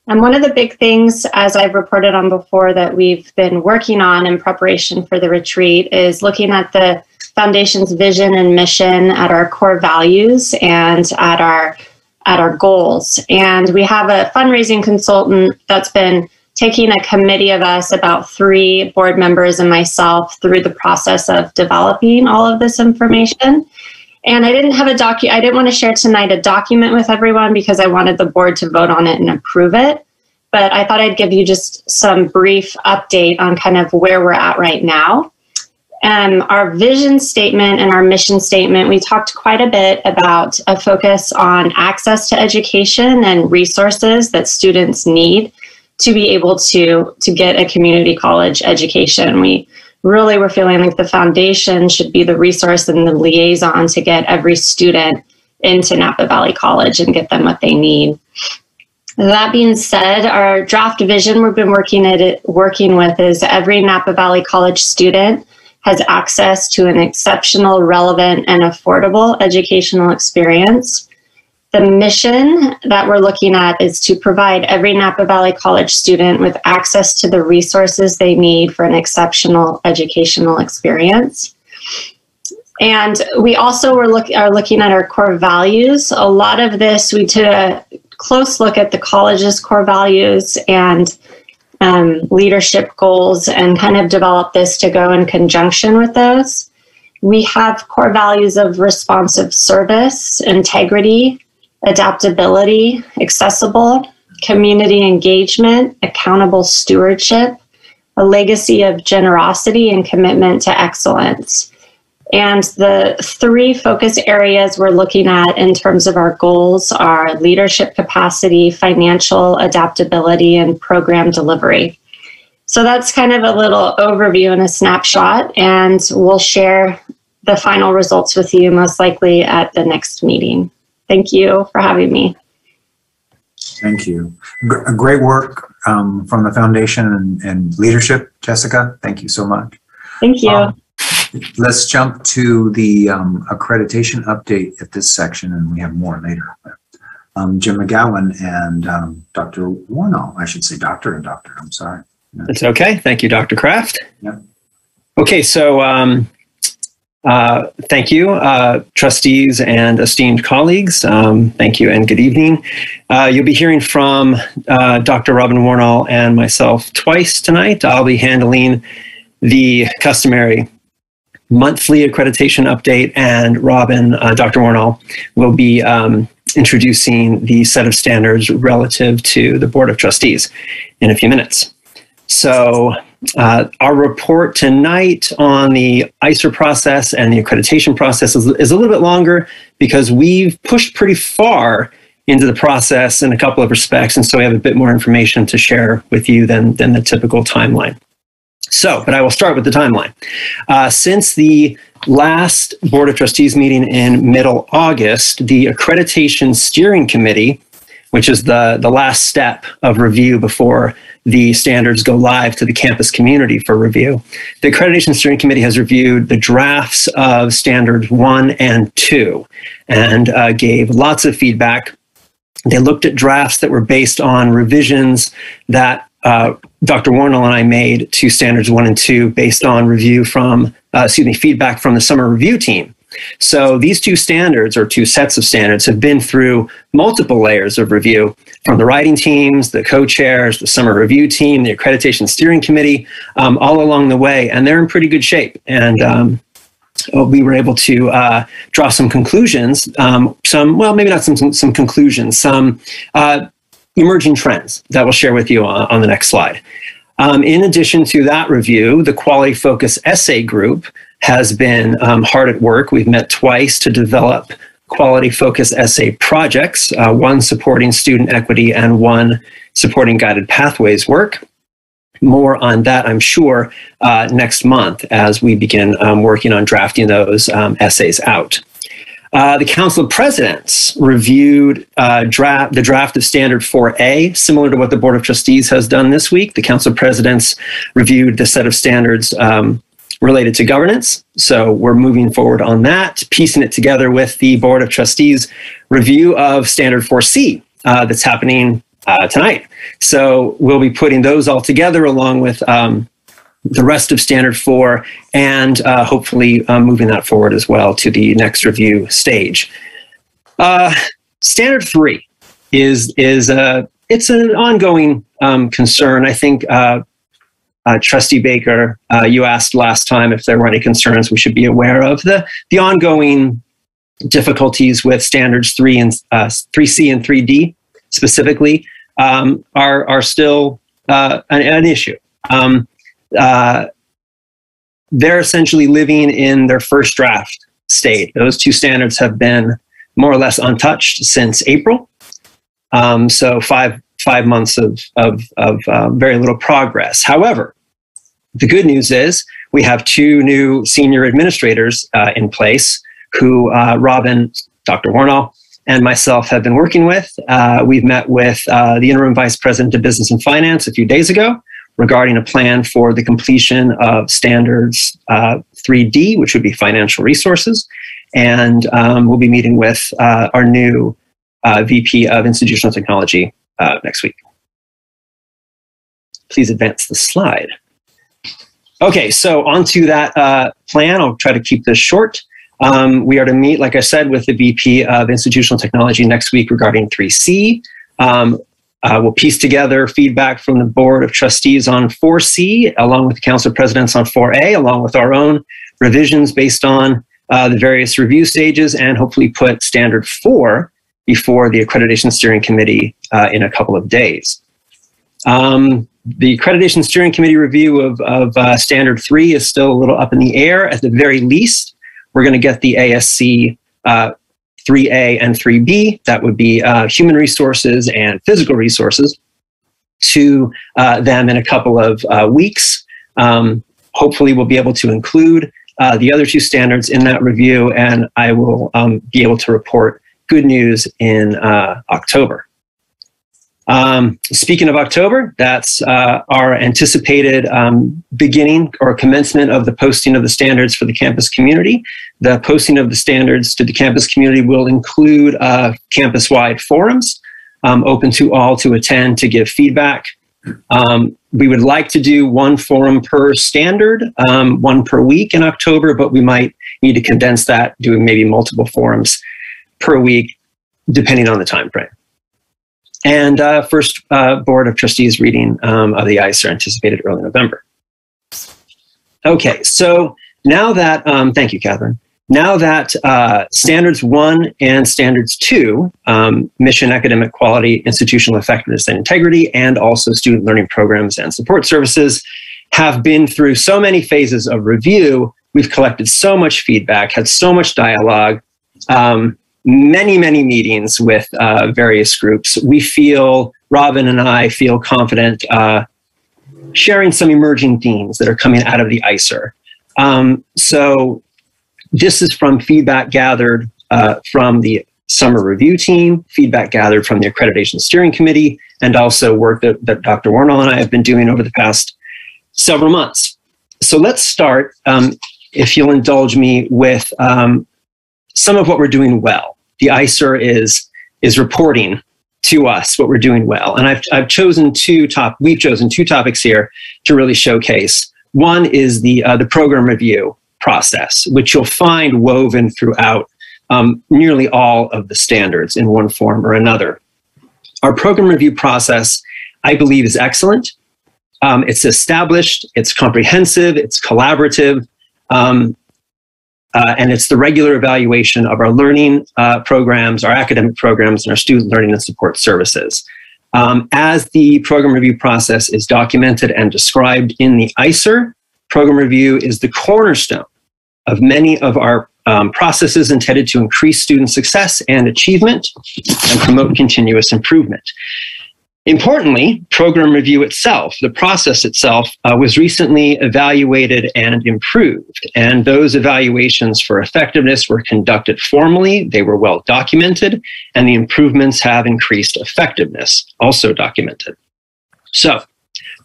And one of the big things, as I've reported on before, that we've been working on in preparation for the retreat is looking at the foundation's vision and mission, at our core values, and at our goals. And we have a fundraising consultant that's been taking a committee of us, about 3 board members and myself, through the process of developing all of this information. And I didn't have I didn't want to share tonight a document with everyone because I wanted the board to vote on it and approve it. But I thought I'd give you just some brief update on kind of where we're at right now. Our vision statement and our mission statement, we talked quite a bit about a focus on access to education and resources that students need to be able to get a community college education. We really were feeling like the foundation should be the resource and the liaison to get every student into Napa Valley College and get them what they need. That being said, our draft vision we've been working with is every Napa Valley College student has access to an exceptional, relevant, and affordable educational experience. The mission that we're looking at is to provide every Napa Valley College student with access to the resources they need for an exceptional educational experience. And we also are looking at our core values. A lot of this, we did a close look at the college's core values and leadership goals and kind of developed this to go in conjunction with those. We have core values of responsive service, integrity, adaptability, accessible, community engagement, accountable stewardship, a legacy of generosity and commitment to excellence. And the three focus areas we're looking at in terms of our goals are leadership capacity, financial adaptability, and program delivery. So that's kind of a little overview and a snapshot, and we'll share the final results with you most likely at the next meeting. Thank you for having me.
Thank you. Great work from the foundation and leadership, Jessica. Thank you so much.
Thank you.
Let's jump to the accreditation update at this section, and we have more later. Jim McGowan and Dr. Warnall, I should say doctor and doctor, I'm sorry.
That's okay. Thank you, Dr. Kraft.
Yep.
Okay, so thank you, trustees and esteemed colleagues. Thank you and good evening. You'll be hearing from Dr. Robin Warnall and myself twice tonight. I'll be handling the customary monthly accreditation update, and Robin, Dr. Warnall, will be introducing the set of standards relative to the Board of Trustees in a few minutes. So our report tonight on the ICER process and the accreditation process is a little bit longer because we've pushed pretty far into the process in a couple of respects, and so we have a bit more information to share with you than the typical timeline. So, but I will start with the timeline. Since the last Board of Trustees meeting in middle August, the Accreditation Steering Committee, which is the last step of review before the standards go live to the campus community for review, the Accreditation Steering Committee has reviewed the drafts of Standards 1 and 2 and gave lots of feedback. They looked at drafts that were based on revisions that Dr. Warnall and I made to Standards 1 and 2 based on review from, feedback from the summer review team. So these two standards, or two sets of standards, have been through multiple layers of review from the writing teams, the co-chairs, the summer review team, the Accreditation Steering Committee, all along the way, and they're in pretty good shape. And we were able to draw some conclusions, maybe not some conclusions, some emerging trends that we'll share with you on the next slide. In addition to that review, the Quality Focus Essay Group has been hard at work. We've met twice to develop Quality Focus Essay projects, one supporting student equity and one supporting guided pathways work. More on that, I'm sure, next month as we begin working on drafting those essays out. The Council of Presidents reviewed the draft of Standard 4A, similar to what the Board of Trustees has done this week. The Council of Presidents reviewed the set of standards related to governance. So we're moving forward on that, piecing it together with the Board of Trustees review of Standard 4C that's happening tonight. So we'll be putting those all together along with the rest of Standard 4 and hopefully moving that forward as well to the next review stage. Standard 3 is it's an ongoing concern. I think Trustee Baker, you asked last time if there were any concerns we should be aware of. The ongoing difficulties with Standards 3 and 3C and 3D specifically are still an issue. They're essentially living in their first draft state. Those two standards have been more or less untouched since April. So five months of very little progress. However, the good news is we have two new senior administrators in place who Robin, Dr. Warnall, and myself have been working with. We've met with the interim vice president of business and finance a few days ago regarding a plan for the completion of Standards 3D, which would be financial resources. And we'll be meeting with our new VP of Institutional Technology next week. Please advance the slide. Okay, so onto that plan. I'll try to keep this short. We are to meet, like I said, with the VP of Institutional Technology next week regarding 3C. We'll piece together feedback from the Board of Trustees on 4C, along with the Council of Presidents on 4A, along with our own revisions based on the various review stages, and hopefully put Standard 4 before the Accreditation Steering Committee in a couple of days. The Accreditation Steering Committee review of Standard 3 is still a little up in the air. At the very least, we're going to get the ASC 3A and 3B, that would be human resources and physical resources, to them in a couple of weeks. Hopefully we'll be able to include the other two standards in that review, and I will be able to report good news in October. Speaking of October, that's our anticipated beginning or commencement of the posting of the standards for the campus community. The posting of the standards to the campus community will include campus-wide forums, open to all to attend to give feedback. We would like to do one forum per standard, one per week in October, but we might need to condense that, doing maybe multiple forums per week, depending on the time frame. And first Board of Trustees reading of the ICE are anticipated early November. Okay, so now that, thank you, Catherine. Now that Standards 1 and Standards 2, Mission, Academic Quality, Institutional Effectiveness and Integrity, and also Student Learning Programs and Support Services, have been through so many phases of review, we've collected so much feedback, had so much dialogue, many meetings with various groups. We feel, Robin and I feel confident sharing some emerging themes that are coming out of the ICER. So this is from feedback gathered from the summer review team, feedback gathered from the Accreditation Steering Committee, and also work that Dr. Warnall and I have been doing over the past several months. So let's start, if you'll indulge me, with some of what we're doing well. The ICER is reporting to us what we're doing well. And we've chosen two topics here to really showcase. One is the program review process, which you'll find woven throughout nearly all of the standards in one form or another. Our program review process, I believe, is excellent. It's established, it's comprehensive, it's collaborative, and it's the regular evaluation of our learning programs, our academic programs, and our student learning and support services. As the program review process is documented and described in the ICER, program review is the cornerstone of many of our processes intended to increase student success and achievement and promote continuous improvement. Importantly, program review itself, the process itself, was recently evaluated and improved. And those evaluations for effectiveness were conducted formally, they were well documented, and the improvements have increased effectiveness, also documented. So,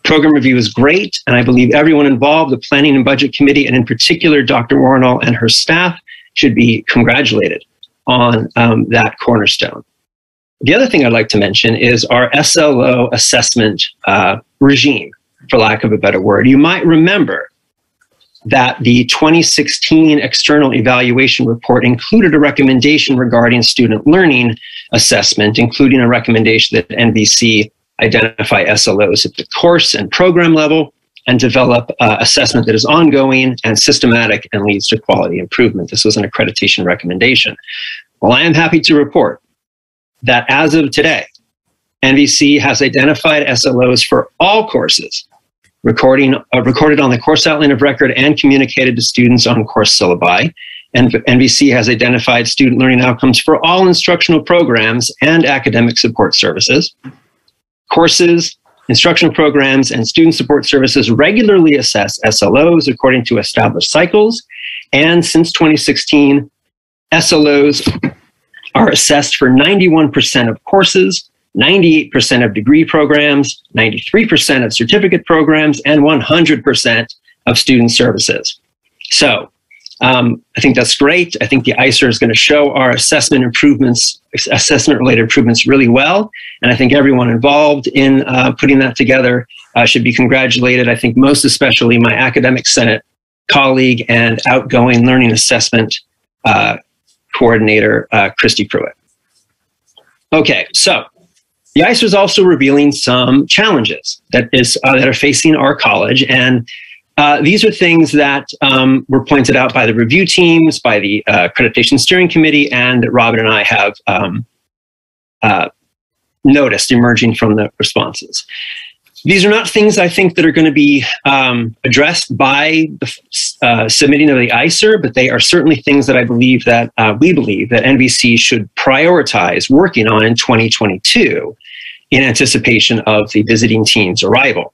program review is great, and I believe everyone involved, the Planning and Budget Committee, and in particular, Dr. Warnall and her staff, should be congratulated on that cornerstone. The other thing I'd like to mention is our SLO assessment regime, for lack of a better word. You might remember that the 2016 external evaluation report included a recommendation regarding student learning assessment, including a recommendation that NVC identify SLOs at the course and program level and develop assessment that is ongoing and systematic and leads to quality improvement. This was an accreditation recommendation. Well, I am happy to report that as of today, NVC has identified SLOs for all courses, recorded on the course outline of record and communicated to students on course syllabi. And NVC has identified student learning outcomes for all instructional programs and academic support services. Courses, instructional programs, and student support services regularly assess SLOs according to established cycles. And since 2016, SLOs are assessed for 91% of courses, 98% of degree programs, 93% of certificate programs, and 100% of student services. So I think that's great. I think the ICER is going to show our assessment related improvements really well. And I think everyone involved in putting that together should be congratulated. I think most especially my academic senate colleague and outgoing learning assessment coordinator, Christy Pruitt. Okay, so the ICER is also revealing some challenges that are facing our college. And these are things that were pointed out by the review teams, by the accreditation steering committee, and that Robin and I have noticed emerging from the responses. These are not things I think that are going to be addressed by the submitting of the ICER, but they are certainly things that we believe that NVC should prioritize working on in 2022 in anticipation of the visiting team's arrival.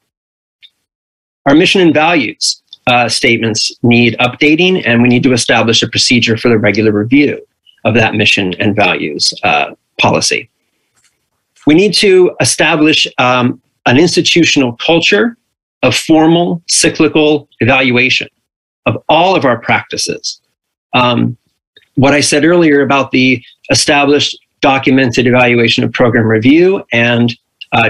Our mission and values statements need updating, and we need to establish a procedure for the regular review of that mission and values policy. We need to establish an institutional culture of formal cyclical evaluation of all of our practices. What I said earlier about the established documented evaluation of program review and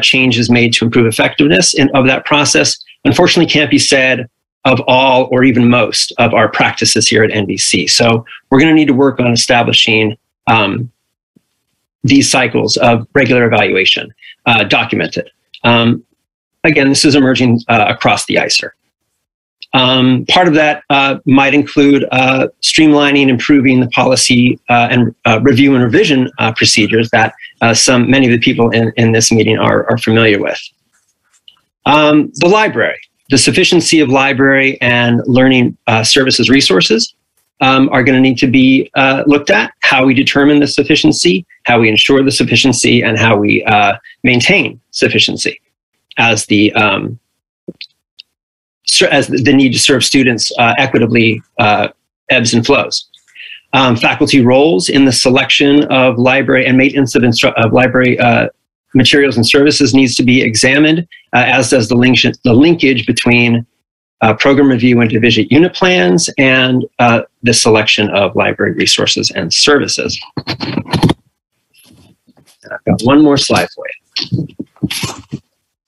changes made to improve effectiveness of that process, unfortunately can't be said of all or even most of our practices here at NVC. So we're going to need to work on establishing these cycles of regular evaluation documented. Again, this is emerging across the ICER. Part of that might include streamlining, improving the policy and review and revision procedures that many of the people in this meeting are familiar with. The library, the sufficiency of library and learning services resources are going to need to be looked at, how we determine the sufficiency, how we ensure the sufficiency, and how we maintain sufficiency as the need to serve students equitably ebbs and flows. Faculty roles in the selection of library and maintenance of library materials and services needs to be examined, as does the linkage between program review and division unit plans and the selection of library resources and services. And I've got one more slide for you.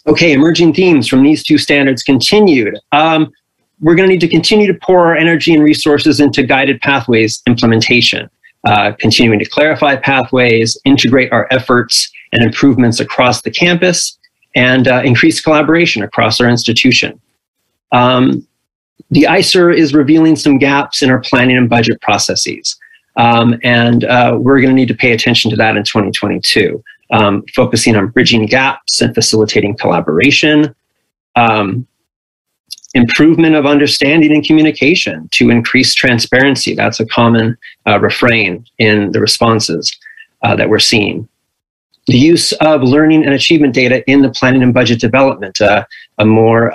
Okay, emerging themes from these two standards continued. We're going to need to continue to pour our energy and resources into guided pathways implementation, continuing to clarify pathways, integrate our efforts and improvements across the campus, and increase collaboration across our institution. The ICER is revealing some gaps in our planning and budget processes, and we're going to need to pay attention to that in 2022. Focusing on bridging gaps and facilitating collaboration, improvement of understanding and communication to increase transparency. That's a common refrain in the responses that we're seeing. The use of learning and achievement data in the planning and budget development, a more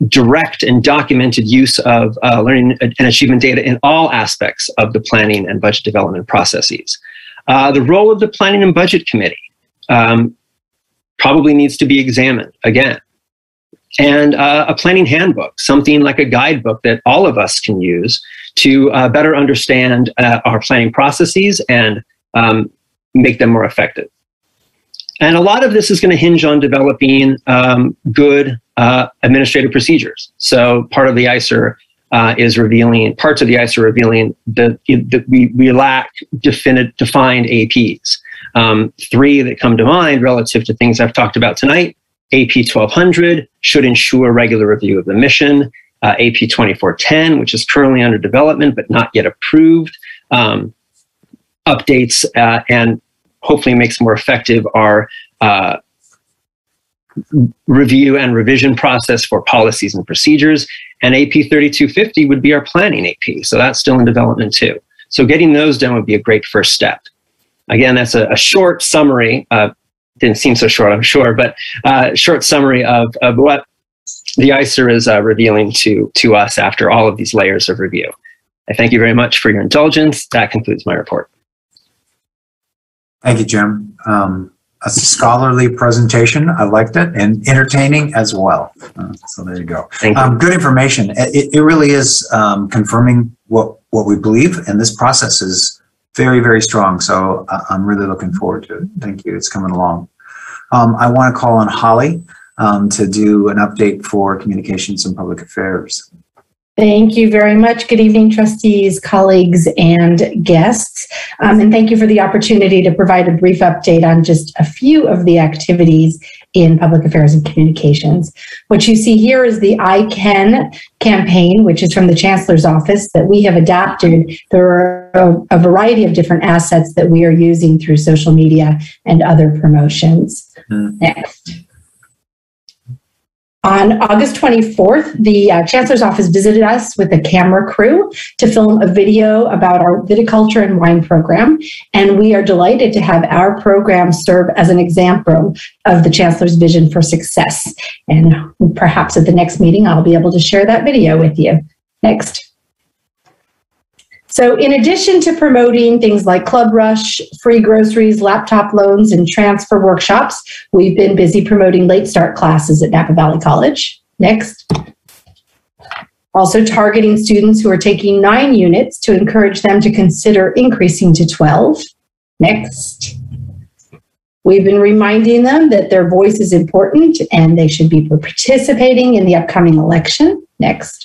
direct and documented use of learning and achievement data in all aspects of the planning and budget development processes. The role of the Planning and Budget Committee probably needs to be examined again. And a planning handbook, something like a guidebook that all of us can use to better understand our planning processes and make them more effective. And a lot of this is going to hinge on developing good administrative procedures. So part of the ICER is revealing, parts of the ICER revealing that we lack defined APs. Three that come to mind relative to things I've talked about tonight: AP 1200 should ensure regular review of the mission. AP 2410, which is currently under development but not yet approved, updates and hopefully makes more effective our review and revision process for policies and procedures. And AP 3250 would be our planning AP. So that's still in development too. So getting those done would be a great first step. Again, that's a short summary. Didn't seem so short, I'm sure, but short summary of what the ICER is revealing to us after all of these layers of review. I thank you very much for your indulgence. That concludes my report.
Thank you, Jim. a scholarly presentation. I liked it, and entertaining as well. So there you go. Good information. It really is confirming what we believe, and this process is very, very strong. So I'm really looking forward to it. Thank you. It's coming along. I want to call on Holly to do an update for communications and public affairs.
Thank you very much. Good evening, trustees, colleagues, and guests. And thank you for the opportunity to provide a brief update on just a few of the activities in public affairs and communications. What you see here is the I Can campaign, which is from the Chancellor's office that we have adapted. There are a variety of different assets that we are using through social media and other promotions. Next. On August 24th, the Chancellor's office visited us with a camera crew to film a video about our viticulture and wine program. And we are delighted to have our program serve as an example of the Chancellor's vision for success. And perhaps at the next meeting, I'll be able to share that video with you. Next. So in addition to promoting things like Club Rush, free groceries, laptop loans, and transfer workshops, we've been busy promoting late start classes at Napa Valley College. Next. Also targeting students who are taking 9 units to encourage them to consider increasing to 12. Next. We've been reminding them that their voice is important and they should be participating in the upcoming election. Next.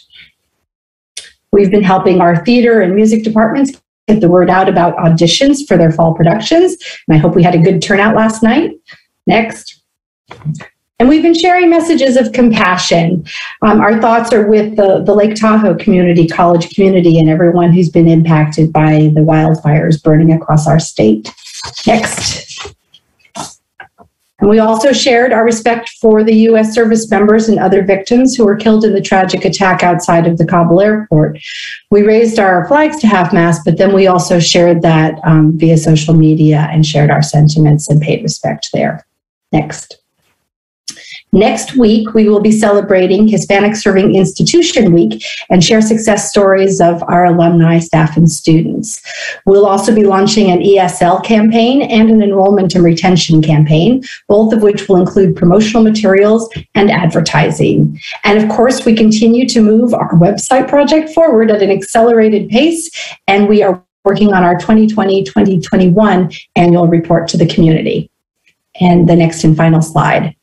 We've been helping our theater and music departments get the word out about auditions for their fall productions. And I hope we had a good turnout last night. Next. And we've been sharing messages of compassion. Our thoughts are with the Lake Tahoe community, college community, and everyone who's been impacted by the wildfires burning across our state. Next. And we also shared our respect for the U.S. service members and other victims who were killed in the tragic attack outside of the Kabul airport. We raised our flags to half-mast, but then we also shared that via social media and shared our sentiments and paid respect there. Next. Next week, we will be celebrating Hispanic Serving Institution Week and share success stories of our alumni, staff, and students. We'll also be launching an ESL campaign and an enrollment and retention campaign, both of which will include promotional materials and advertising. And of course, we continue to move our website project forward at an accelerated pace, and we are working on our 2020-2021 annual report to the community. And the next and final slide.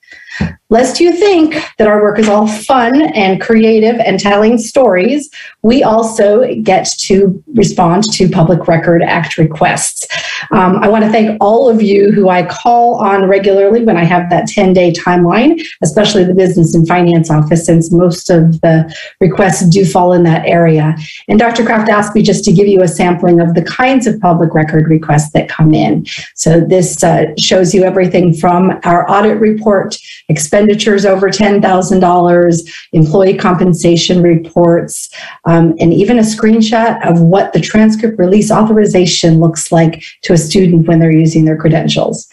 Lest you think that our work is all fun and creative and telling stories, we also get to respond to Public Record Act requests. I want to thank all of you who I call on regularly when I have that 10-day timeline, especially the Business and Finance Office, since most of the requests do fall in that area. And Dr. Kraft asked me just to give you a sampling of the kinds of public record requests that come in. So this shows you everything from our audit report, expenditures over $10,000, employee compensation reports, and even a screenshot of what the transcript release authorization looks like to a student when they're using their credentials.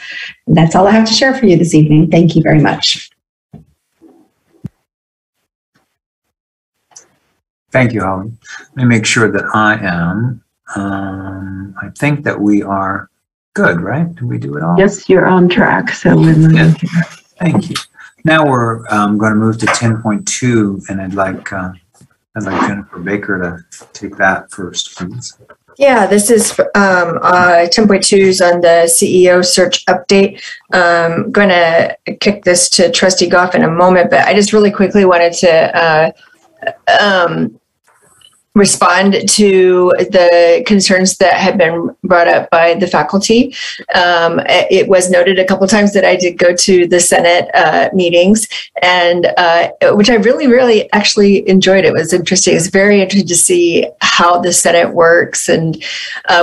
And that's all I have to share for you this evening. Thank you very much.
Thank you, Holly. Let me make sure that I am. I think that we are good, right? Did we do it all?
Yes, you're on track. So we're moving here.
Thank you. Now we're going to move to 10.2, and I'd like Jennifer Baker to take that first, please.
Yeah, this is 10.2s on the CEO search update. I'm going to kick this to Trustee Goff in a moment, but I just really quickly wanted to respond to the concerns that had been brought up by the faculty. It was noted a couple times that I did go to the Senate meetings, and which I really actually enjoyed. It was interesting. It's very interesting to see how the Senate works, and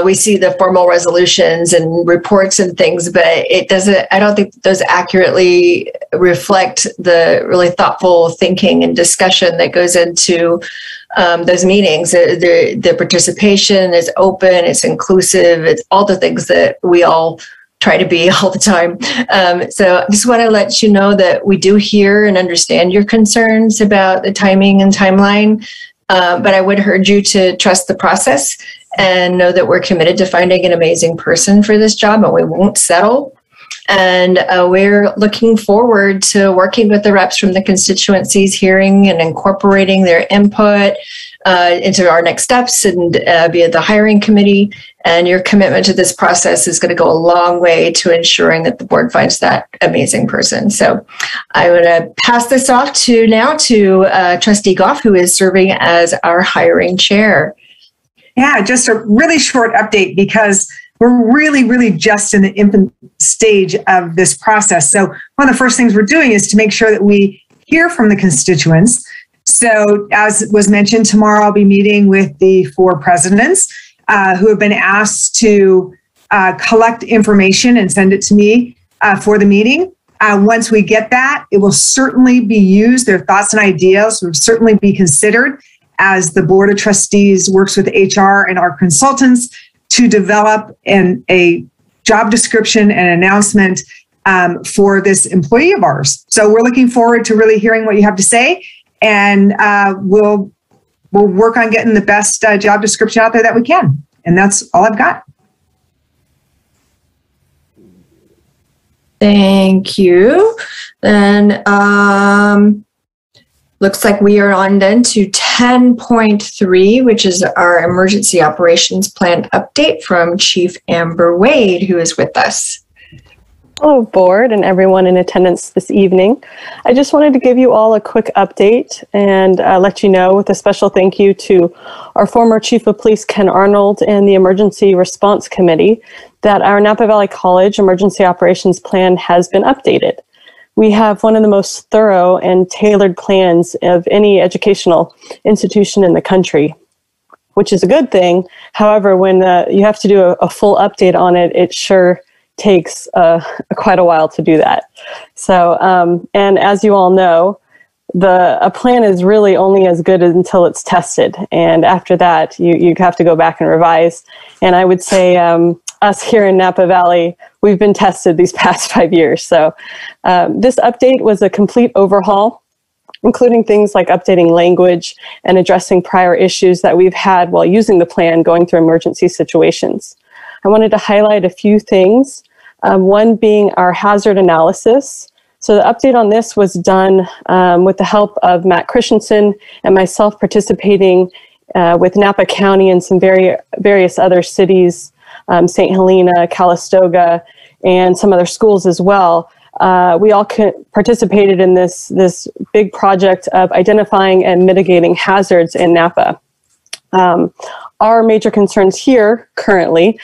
we see the formal resolutions and reports and things, but it doesn't. I don't think those accurately reflect the really thoughtful thinking and discussion that goes into those meetings. The participation is open, it's inclusive, it's all the things that we all try to be all the time. So I just want to let you know that we do hear and understand your concerns about the timing and timeline, but I would urge you to trust the process and know that we're committed to finding an amazing person for this job, and we won't settle. And we're looking forward to working with the reps from the constituencies, hearing and incorporating their input into our next steps and via the hiring committee. And your commitment to this process is going to go a long way to ensuring that the board finds that amazing person. So I'm going to pass this off to Trustee Goff, who is serving as our hiring chair.
Yeah, just a really short update because we're really just in the infant stage of this process. So one of the first things we're doing is to make sure that we hear from the constituents. So as was mentioned, tomorrow I'll be meeting with the 4 presidents who have been asked to collect information and send it to me for the meeting. Once we get that, it will certainly be used. Their thoughts and ideas will certainly be considered as the Board of Trustees works with HR and our consultants to develop a job description and announcement for this employee of ours. So we're looking forward to really hearing what you have to say, and we'll work on getting the best job description out there that we can. And that's all I've got.
Thank you. Then looks like we are on then to 10.3, which is our emergency operations plan update from Chief Amber Wade, who is with us.
Hello, board and everyone in attendance this evening. I just wanted to give you all a quick update and let you know, with a special thank you to our former Chief of Police, Ken Arnold, and the Emergency Response Committee, that our Napa Valley College Emergency Operations Plan has been updated. We have one of the most thorough and tailored plans of any educational institution in the country, which is a good thing. However, when you have to do a full update on it, it sure takes quite a while to do that. So, and as you all know, a plan is really only as good until it's tested. And after that, you have to go back and revise. And I would say us here in Napa Valley, we've been tested these past 5 years. So this update was a complete overhaul, including things like updating language and addressing prior issues that we've had while using the plan going through emergency situations. I wanted to highlight a few things, one being our hazard analysis. So the update on this was done with the help of Matt Christensen and myself participating with Napa County and some various other cities, St. Helena, Calistoga, and some other schools as well. We all participated in this big project of identifying and mitigating hazards in Napa. Our major concerns here currently,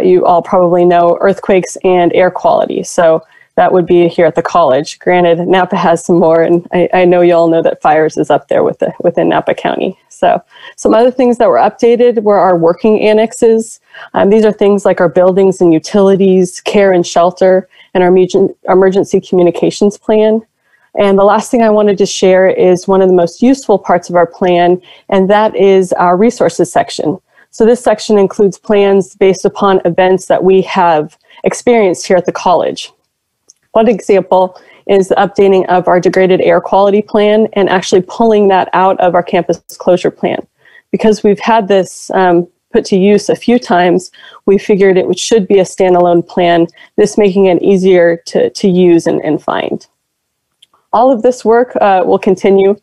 you all probably know, earthquakes and air quality. So that would be here at the college. Granted, Napa has some more, and I know you all know that fires is up there within Napa County. So some other things that were updated were our working annexes. These are things like our buildings and utilities, care and shelter, and our emergency communications plan. And the last thing I wanted to share is one of the most useful parts of our plan, and that is our resources section. So this section includes plans based upon events that we have experienced here at the college. One example is the updating of our degraded air quality plan and actually pulling that out of our campus closure plan. Because we've had this put to use a few times, we figured it should be a standalone plan, this making it easier to use and find. All of this work will continue.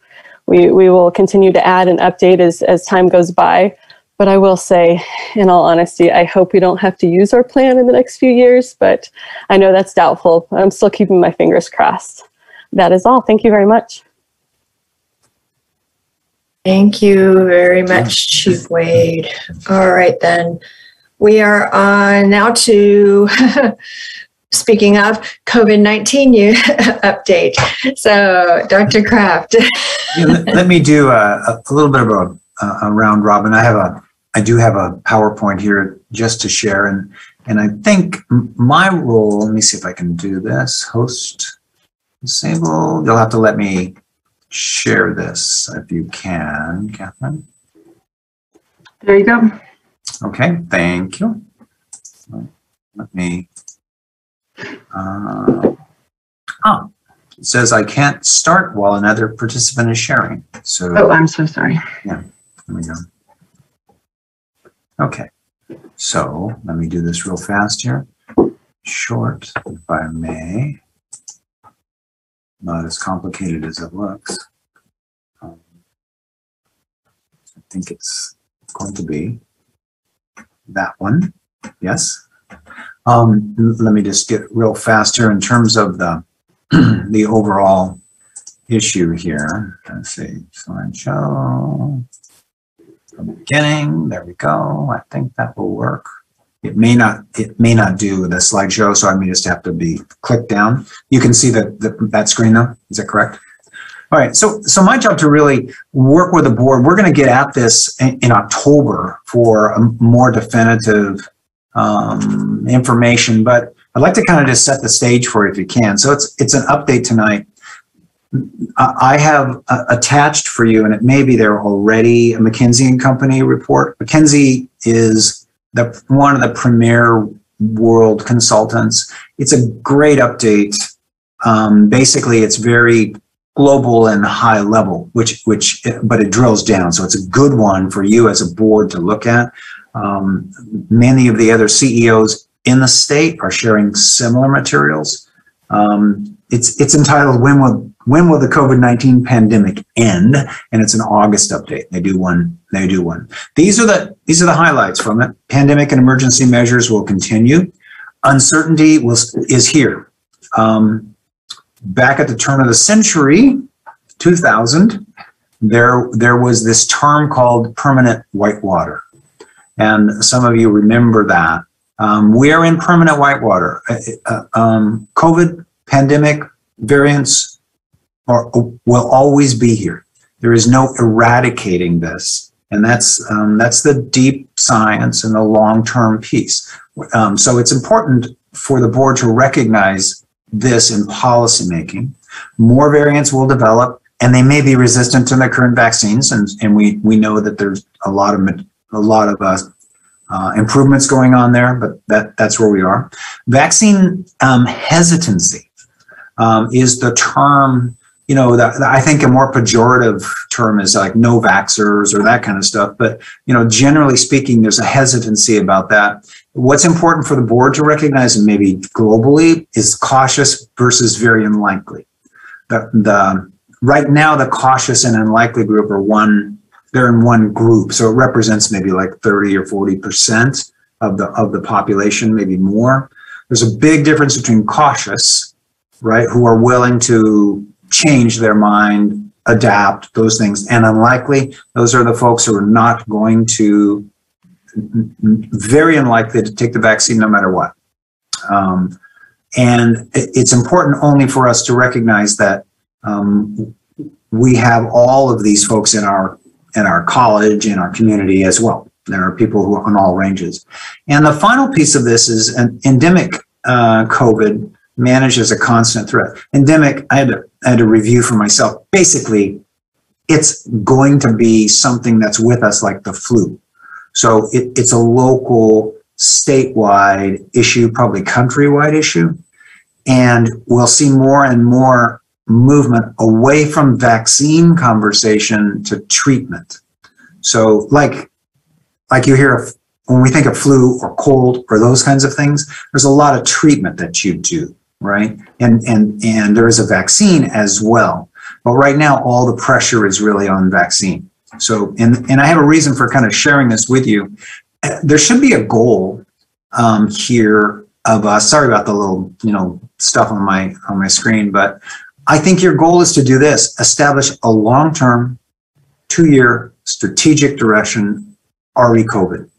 We will continue to add and update as time goes by. But I will say, in all honesty, I hope we don't have to use our plan in the next few years, but I know that's doubtful. I'm still keeping my fingers crossed. That is all. Thank you very much.
Thank you very much, Chief Wade. All right, then. We are on now to, speaking of COVID-19 update. So, Dr. Kraft.
Let me do a little bit of a round robin. I do have a PowerPoint here just to share, and I think my role, let me see if I can do this, host, disable, you'll have to let me share this if you can, Catherine.
There you go.
Okay, thank you. Let me, it says I can't start while another participant is sharing. So,
oh, I'm so sorry.
Yeah, there we go. Okay, so let me do this real fast here. short, if I may. Not as complicated as it looks. I think it's going to be that one. Yes. Let me just get real fast here in terms of the the overall issue here. Let's see, slideshow from the beginning. There we go. I think that will work. It may not do the slideshow, so I may just have to be clicked down. You can see that screen though. Is that correct? All right. So my job to really work with the board. We're going to get at this in October for a more definitive information, but I'd like to kind of just set the stage for it if you can. So it's an update tonight. I have attached for you, and it may be there already, a McKinsey & Company report. McKinsey is one of the premier world consultants. It's a great update. Basically, it's very global and high level, but it drills down. So it's a good one for you as a board to look at. Many of the other CEOs in the state are sharing similar materials. It's entitled "When Will the COVID-19 Pandemic End?" and it's an August update. They do one. These are the highlights from it. Pandemic and emergency measures will continue. Uncertainty is here. Back at the turn of the century, 2000, there was this term called permanent whitewater, and some of you remember that. We are in permanent whitewater. COVID, pandemic, variants will always be here. There is no eradicating this, and that's the deep science and the long-term piece. So it's important for the board to recognize this in policymaking. More variants will develop, and they may be resistant to the current vaccines, and we know that there's a lot of improvements going on there, but that's where we are. Vaccine hesitancy is the term, I think a more pejorative term is like no vaxxers or that kind of stuff. But, generally speaking, there's a hesitancy about that. What's important for the board to recognize, and maybe globally, is cautious versus very unlikely. Right now, the cautious and unlikely group they're in one group. So it represents maybe like 30 or 40% of the population, maybe more. There's a big difference between cautious, right, who are willing to change their mind, adapt, those things, and unlikely. Those are the folks who are not going to, very unlikely to take the vaccine no matter what. And it's important only for us to recognize that we have all of these folks in our college, in our community as well. There are people who are on all ranges. And the final piece of this is an endemic COVID managed as a constant threat. Endemic, I had to review for myself. Basically, it's going to be something that's with us like the flu. So it's a local, statewide issue, probably countrywide issue. And we'll see more and more movement away from vaccine conversation to treatment. So like you hear when we think of flu or cold or those kinds of things, there's a lot of treatment that you do, right? And there is a vaccine as well. But right now, all the pressure is really on vaccine. So, and I have a reason for kind of sharing this with you. There should be a goal here of, sorry about the little, stuff on my screen, but I think your goal is to do this: establish a long-term, 2-year strategic direction, RE COVID.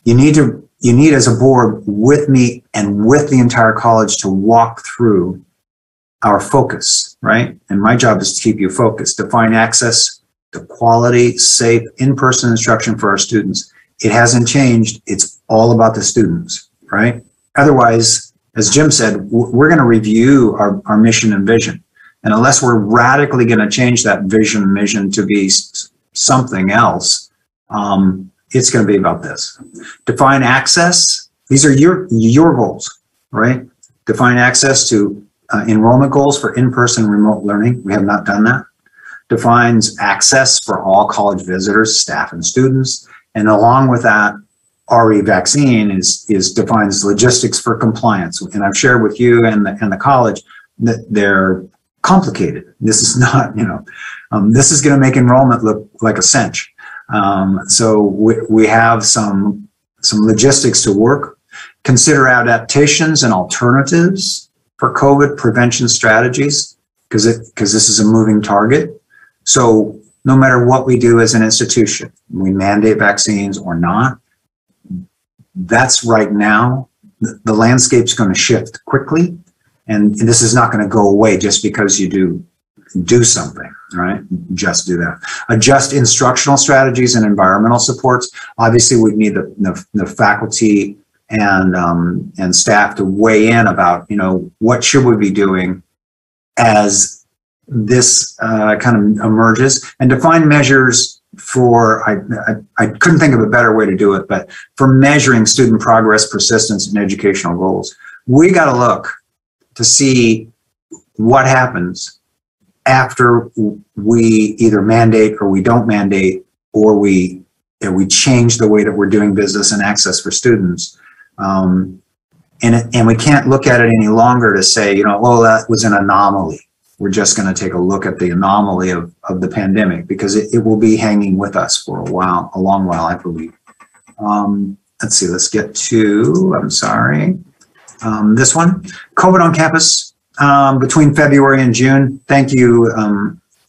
You need as a board with me and with the entire college to walk through our focus, right? And my job is to keep you focused, define access to quality, safe, in-person instruction for our students. It hasn't changed. It's all about the students, right? Otherwise, as Jim said, we're going to review our mission and vision. And unless we're radically going to change that vision and mission to be something else, it's going to be about this. Define access. These are your goals, right? Define access to enrollment goals for in-person remote learning. We have not done that. Defines access for all college visitors, staff, and students. And along with that, RE vaccine is defined as logistics for compliance. And I've shared with you and the college that they're complicated. This is not, this is going to make enrollment look like a cinch. So we have some logistics to work. Consider adaptations and alternatives for COVID prevention strategies, because this is a moving target. So no matter what we do as an institution, we mandate vaccines or not, that's right now, the landscape's going to shift quickly. And this is not going to go away just because you do something, right? Just do that. Adjust instructional strategies and environmental supports. Obviously, we need the faculty and staff to weigh in about, what should we be doing as this kind of emerges, and define measures for, I couldn't think of a better way to do it, but for measuring student progress, persistence, and educational goals. We got to look to see what happens after we either mandate or we don't mandate, or we change the way that we're doing business and access for students. And we can't look at it any longer to say, that was an anomaly. We're just going to take a look at the anomaly of the pandemic, because it will be hanging with us for a long while, I believe. Let's see, let's get to, this one, COVID on campus between February and June. Thank you,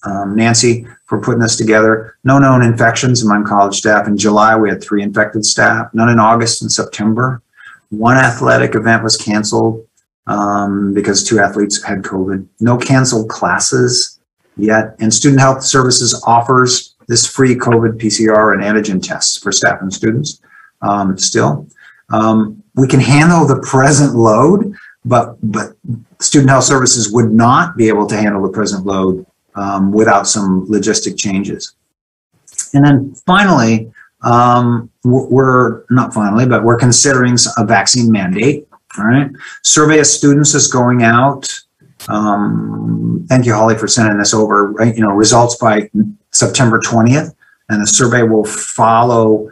Nancy, for putting this together. No known infections among college staff. In July, we had 3 infected staff, none in August and September. 1 athletic event was canceled because 2 athletes had COVID. No canceled classes yet. And Student Health Services offers this free COVID PCR and antigen tests for staff and students still. We can handle the present load, but Student Health Services would not be able to handle the present load without some logistic changes. And then finally, we're considering a vaccine mandate. All right. Survey of students is going out. Thank you, Holly, for sending this over. Right. Results by September 20th, and the survey will follow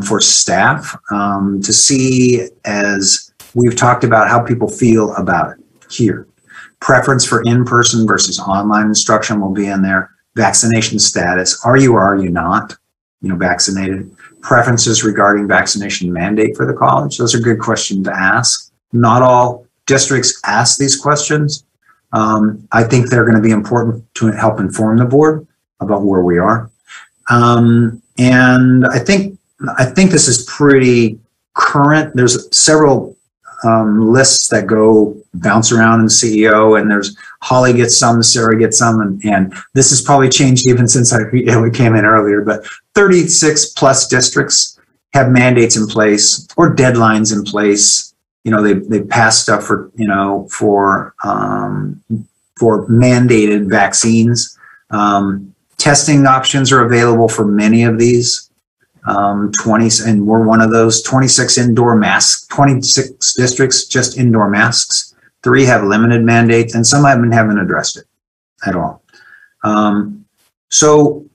for staff to see, as we've talked about, how people feel about it here. Preference for in-person versus online instruction will be in there. Vaccination status. Are you or are you not, vaccinated? Preferences regarding vaccination mandate for the college. Those are good questions to ask. Not all districts ask these questions. I think they're going to be important to help inform the board about where we are. And I think this is pretty current. There's several lists that bounce around in CEO, and there's Holly gets some, Sarah gets some, and this has probably changed even since we came in earlier, but 36 plus districts have mandates in place or deadlines in place. They pass stuff for mandated vaccines. Testing options are available for many of these. 20, and we're one of those. 26 indoor masks, 26 districts, just indoor masks. 3 have limited mandates, and some haven't addressed it at all. So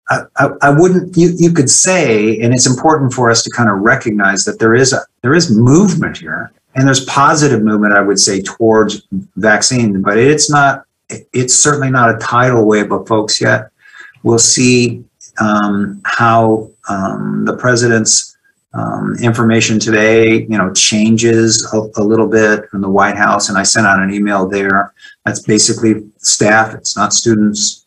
I wouldn't, you could say, and it's important for us to kind of recognize that there is movement here, and there's positive movement, I would say, towards vaccine, but it's certainly not a tidal wave of folks yet. We'll see how the president's information today, changes a little bit from the White House, and I sent out an email there. That's basically staff, it's not students.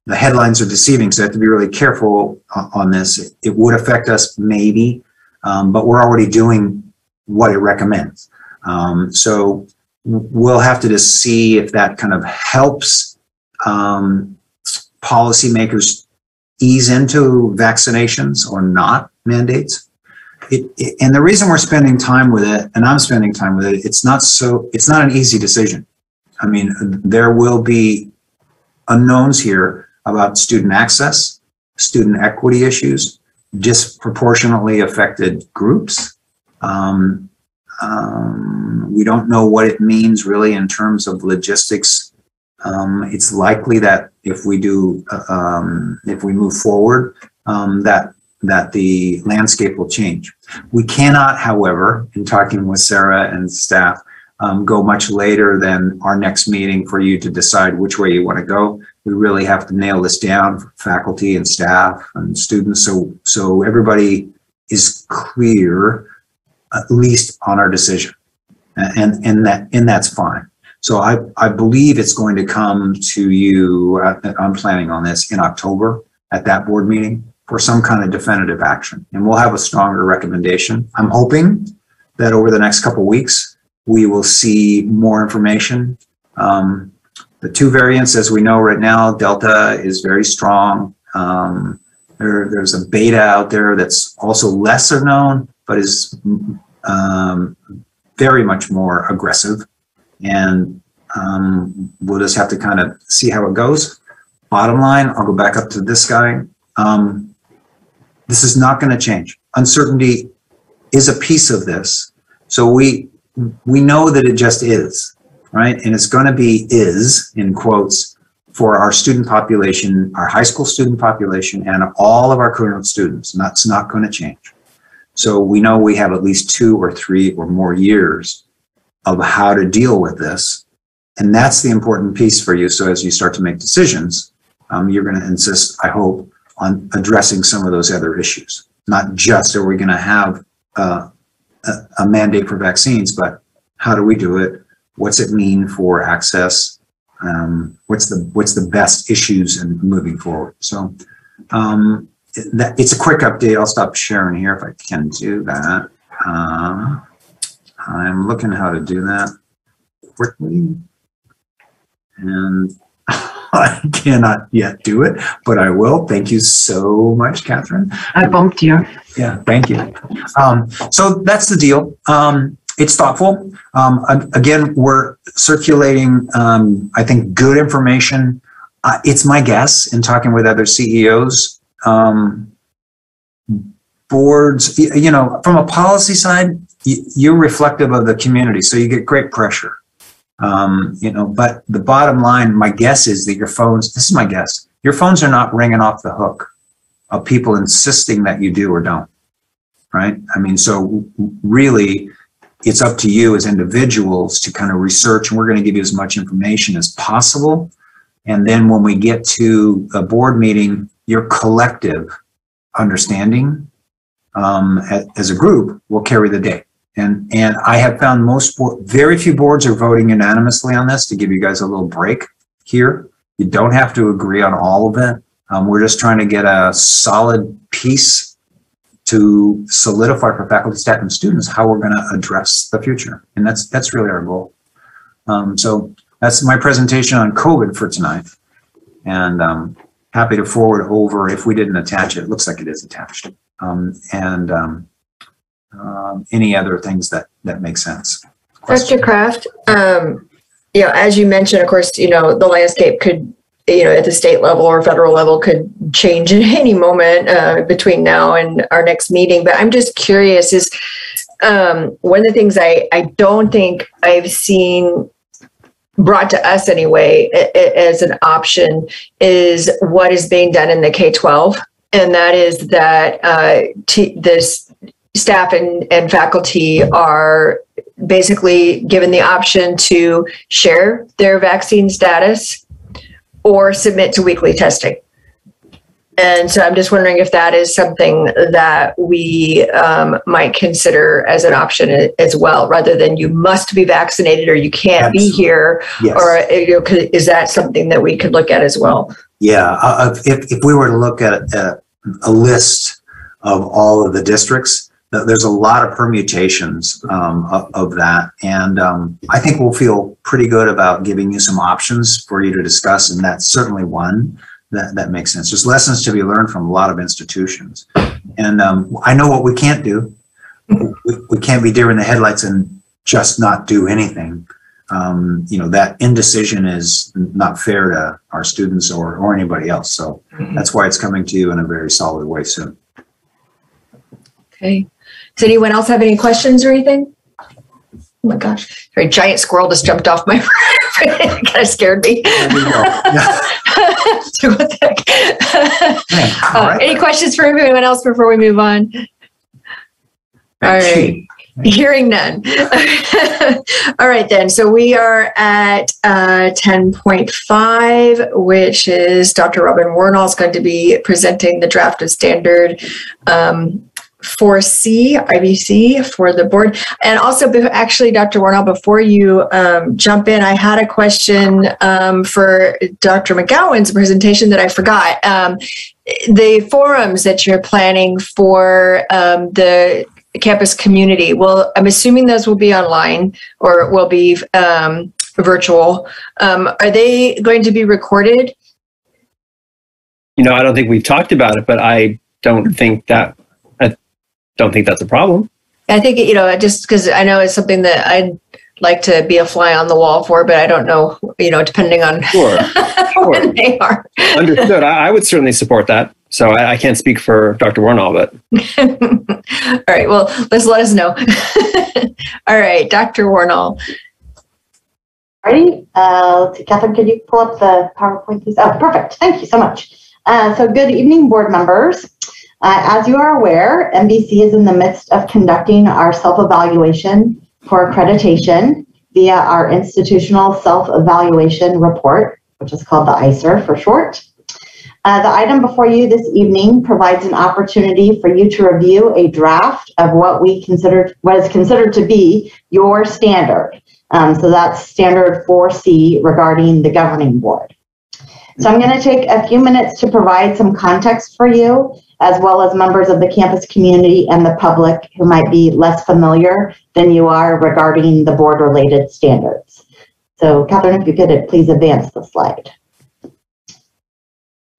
The headlines are deceiving, so I have to be really careful on this. It would affect us maybe, but we're already doing what it recommends. So we'll have to just see if that kind of helps policymakers ease into vaccinations or not mandates. And the reason we're spending time with it, and I'm spending time with it, it's not an easy decision. I mean, there will be unknowns here about student access, student equity issues, disproportionately affected groups. We don't know what it means really in terms of logistics. It's likely that if we move forward, that that the landscape will change. We cannot, however, in talking with Sarah and staff, go much later than our next meeting for you to decide which way you want to go. We really have to nail this down for faculty and staff and students, so everybody is clear, at least on our decision, and that's fine. So I believe it's going to come to you. I'm planning on this in October at that board meeting for some kind of definitive action, and we'll have a stronger recommendation. I'm hoping that over the next couple of weeks we will see more information. The two variants, as we know right now, Delta is very strong. There's a beta out there that's also lesser known, but is very much more aggressive. And we'll just have to kind of see how it goes. Bottom line, I'll go back up to this guy. This is not going to change. Uncertainty is a piece of this. So we know that it just is, right? And it's going to be is, in quotes, for our student population, our high school student population, and all of our current students. And that's not going to change. So we know we have at least 2 or 3 or more years of how to deal with this. And that's the important piece for you. So as you start to make decisions, you're going to insist, I hope, on addressing some of those other issues. Not just are we going to have a mandate for vaccines, but how do we do it? What's it mean for access? What's the best issues and moving forward? So it's a quick update. I'll stop sharing here if I can do that. I'm looking how to do that quickly, and I cannot yet do it, but I will. Thank you so much, Catherine.
I bumped you.
Yeah, thank you. So that's the deal. It's thoughtful. Again, we're circulating, I think, good information. It's my guess in talking with other CEOs, boards, from a policy side, you're reflective of the community, so you get great pressure. But the bottom line, my guess is that your phones, this is my guess, your phones are not ringing off the hook of people insisting that you do or don't, right? I mean, so really, it's up to you as individuals to kind of research, and we're going to give you as much information as possible. And then when we get to a board meeting, your collective understanding as a group will carry the day. And I have found very few boards are voting unanimously on this, to give you guys a little break here. You don't have to agree on all of it. We're just trying to get a solid piece to solidify for faculty, staff, and students how we're going to address the future. And that's really our goal. So that's my presentation on COVID for tonight. And happy to forward over, if we didn't attach it, it looks like it is attached. Any other things that make sense.
Dr. Kraft, as you mentioned, of course, the landscape could, at the state level or federal level could change at any moment between now and our next meeting. But I'm just curious, is one of the things I don't think I've seen brought to us anyway as an option is what is being done in the K-12. And that is that this staff and faculty are basically given the option to share their vaccine status or submit to weekly testing. And so I'm just wondering if that is something that we might consider as an option as well, rather than you must be vaccinated or you can't Absolutely. Be here. Yes. Or is that something that we could look at as well?
Yeah, if we were to look at a list of all of the districts, there's a lot of permutations of that. And I think we'll feel pretty good about giving you some options for you to discuss. And that's certainly one that makes sense. There's lessons to be learned from a lot of institutions. And I know what we can't do. We can't be deer in the headlights and just not do anything. That indecision is not fair to our students or anybody else. So that's why it's coming to you in a very solid way soon.
Okay. Does anyone else have any questions or anything? Oh my gosh, a giant squirrel just jumped off my it kind of scared me.
There you go. Yeah.
So what the heck?
Okay. All right.
Any questions for anyone else before we move on? All right. Hearing none. All right, then. So we are at 10.5, which is Dr. Robin Warnall is going to be presenting the draft of standard 4C, IBC for the board. And also, actually, Dr. Warnall, before you jump in, I had a question for Dr. McGowan's presentation that I forgot. The forums that you're planning for the campus community, well, I'm assuming those will be online or will be virtual. Are they going to be recorded?
I don't think we've talked about it, but I don't think that's a problem.
I think, just because I know it's something that I'd like to be a fly on the wall for, but I don't know, depending on when they are.
Understood. I would certainly support that. So I can't speak for Dr. Warnall, but.
All right. Well, let us know. All right. Dr. Warnall.
Ready? Let's see, Catherine, could you pull up the PowerPoint, please? Oh, perfect. Thank you so much. So good evening, board members. As you are aware, NVC is in the midst of conducting our self-evaluation for accreditation via our institutional self-evaluation report, which is called the ICER for short. The item before you this evening provides an opportunity for you to review a draft of what is considered to be your standard. So that's standard 4C regarding the governing board. So I'm going to take a few minutes to provide some context for you, as well as members of the campus community and the public who might be less familiar than you are regarding the board-related standards. So Catherine, if you could please advance the slide.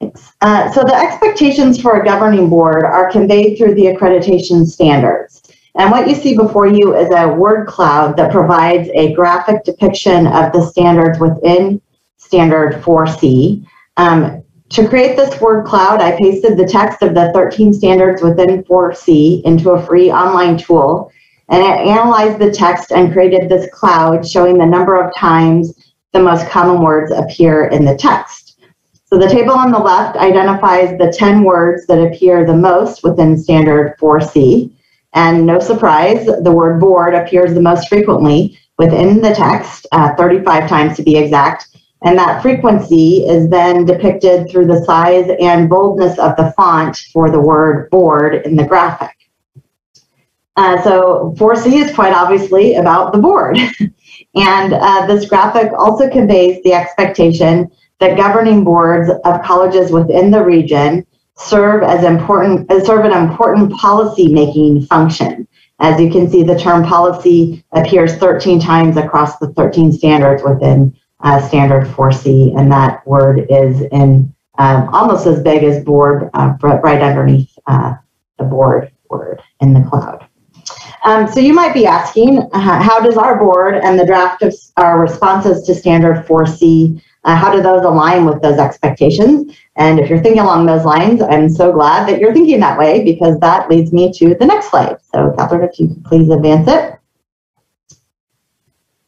So the expectations for a governing board are conveyed through the accreditation standards. And what you see before you is a word cloud that provides a graphic depiction of the standards within standard 4C. To create this word cloud, I pasted the text of the 13 standards within 4C into a free online tool, and it analyzed the text and created this cloud showing the number of times the most common words appear in the text. So the table on the left identifies the 10 words that appear the most within standard 4C. And no surprise, the word board appears the most frequently within the text, 35 times to be exact. And that frequency is then depicted through the size and boldness of the font for the word board in the graphic. So 4C is quite obviously about the board. And this graphic also conveys the expectation that governing boards of colleges within the region serve an important policy-making function. As you can see, the term policy appears 13 times across the 13 standards within standard 4C, and that word is in almost as big as board, right underneath the board word in the cloud. So you might be asking, how does our board and the draft of our responses to standard 4C, how do those align with those expectations? And if you're thinking along those lines, I'm so glad that you're thinking that way, because that leads me to the next slide. So Catherine, if you could please advance it.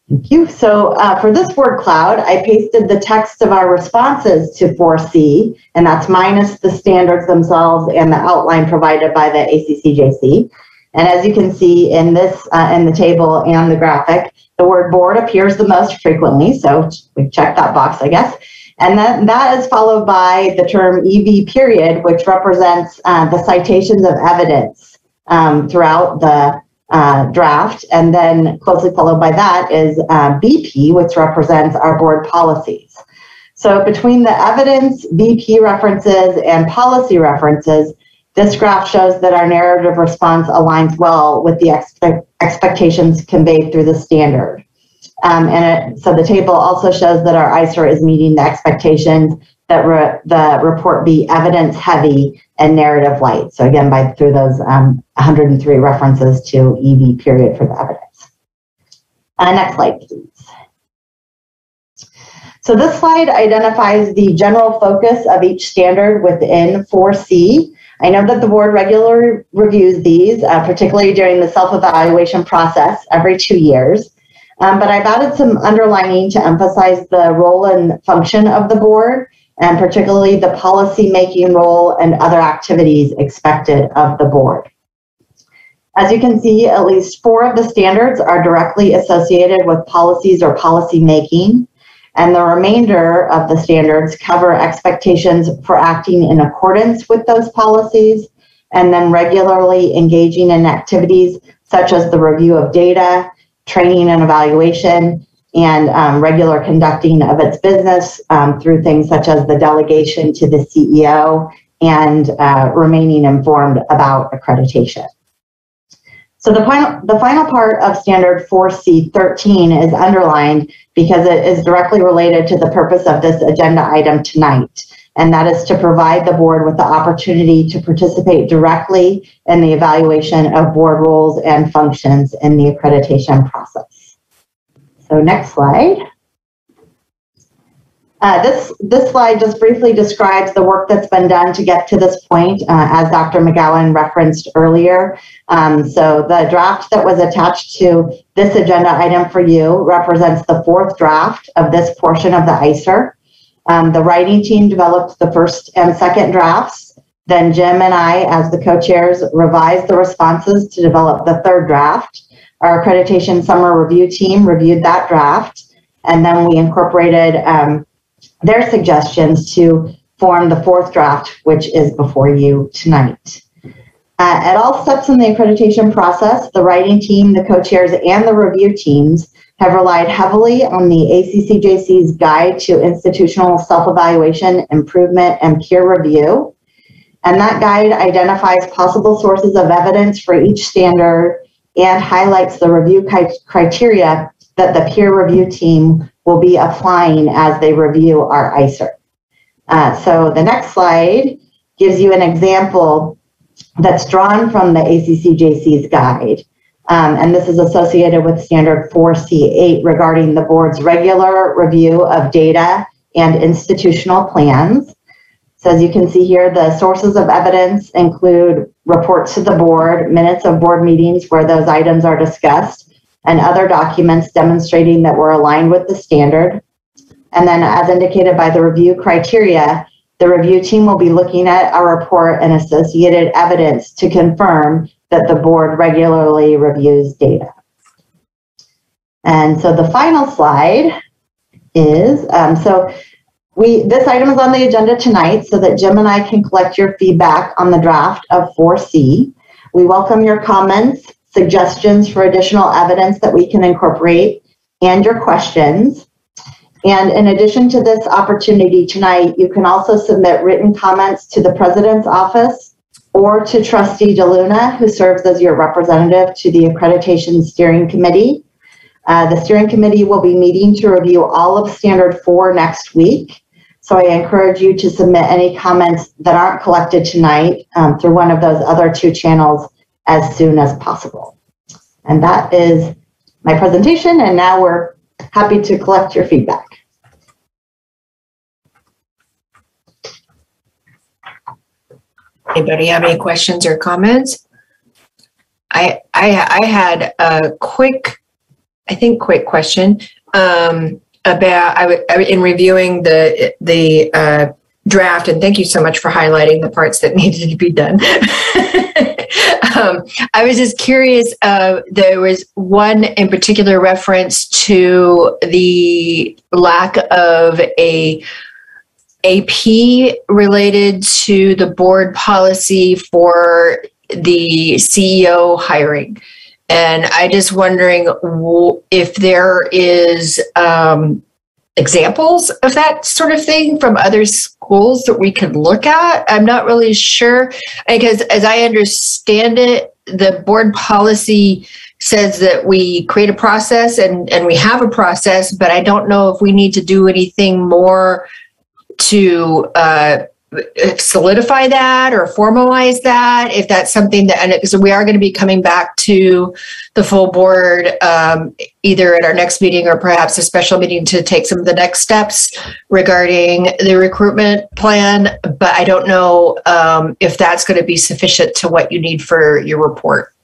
Thank you. So for this word cloud, I pasted the text of our responses to 4C, and that's minus the standards themselves and the outline provided by the ACCJC. And as you can see in this, in the table and the graphic, the word board appears the most frequently. So we checked that box, I guess. And then that is followed by the term EV period, which represents the citations of evidence throughout the draft. And then closely followed by that is BP, which represents our board policies. So between the evidence, BP references, and policy references, this graph shows that our narrative response aligns well with the expectations conveyed through the standard. So the table also shows that our ICER is meeting the expectations that the report be evidence heavy and narrative light. So again, through those 103 references to EV period for the evidence. Next slide, please. So this slide identifies the general focus of each standard within 4C. I know that the board regularly reviews these, particularly during the self-evaluation process every 2 years. But I've added some underlining to emphasize the role and function of the board and particularly the policy-making role and other activities expected of the board. As you can see, at least 4 of the standards are directly associated with policies or policy making, and the remainder of the standards cover expectations for acting in accordance with those policies, and then regularly engaging in activities such as the review of data, training and evaluation, and regular conducting of its business through things such as the delegation to the CEO and remaining informed about accreditation. So the final part of Standard 4C13 is underlined because it is directly related to the purpose of this agenda item tonight, and that is to provide the board with the opportunity to participate directly in the evaluation of board roles and functions in the accreditation process. So next slide. This slide just briefly describes the work that's been done to get to this point, as Dr. McGowan referenced earlier. So the draft that was attached to this agenda item for you represents the 4th draft of this portion of the ICER. The writing team developed the 1st and 2nd drafts. Then Jim and I, as the co-chairs, revised the responses to develop the 3rd draft. Our accreditation summer review team reviewed that draft, and then we incorporated their suggestions to form the 4th draft, which is before you tonight. At all steps in the accreditation process, the writing team, the co-chairs, and the review teams have relied heavily on the ACCJC's Guide to Institutional Self-Evaluation, Improvement, and Peer Review. And that guide identifies possible sources of evidence for each standard and highlights the review criteria that the peer review team will be applying as they review our ICER. So the next slide gives you an example that's drawn from the ACCJC's guide. And this is associated with Standard 4C8 regarding the board's regular review of data and institutional plans. So as you can see here, the sources of evidence include reports to the board, minutes of board meetings where those items are discussed, and other documents demonstrating that we're aligned with the standard. And then as indicated by the review criteria, the review team will be looking at our report and associated evidence to confirm that the board regularly reviews data. And so the final slide is, this item is on the agenda tonight so that Jim and I can collect your feedback on the draft of 4C. We welcome your comments, suggestions for additional evidence that we can incorporate, and your questions. And in addition to this opportunity tonight, you can also submit written comments to the President's office or to Trustee DeLuna, who serves as your representative to the Accreditation Steering Committee. The Steering Committee will be meeting to review all of Standard 4 next week. So I encourage you to submit any comments that aren't collected tonight through one of those other 2 channels as soon as possible. And that is my presentation, and now we're happy to collect your feedback.
Anybody have any questions or comments? I had a quick question about in reviewing the draft, and thank you so much for highlighting the parts that needed to be done. I was just curious, there was one in particular reference to the lack of a AP related to the board policy for the CEO hiring. And I just wondering if there is examples of that sort of thing from other schools that we could look at. I'm not really sure, because as I understand it, the board policy says that we create a process and we have a process, but I don't know if we need to do anything more to solidify that or formalize that, if that's something that, and because we are going to be coming back to the full board either at our next meeting or perhaps a special meeting to take some of the next steps regarding the recruitment plan, but I don't know if that's going to be sufficient to what you need for your report.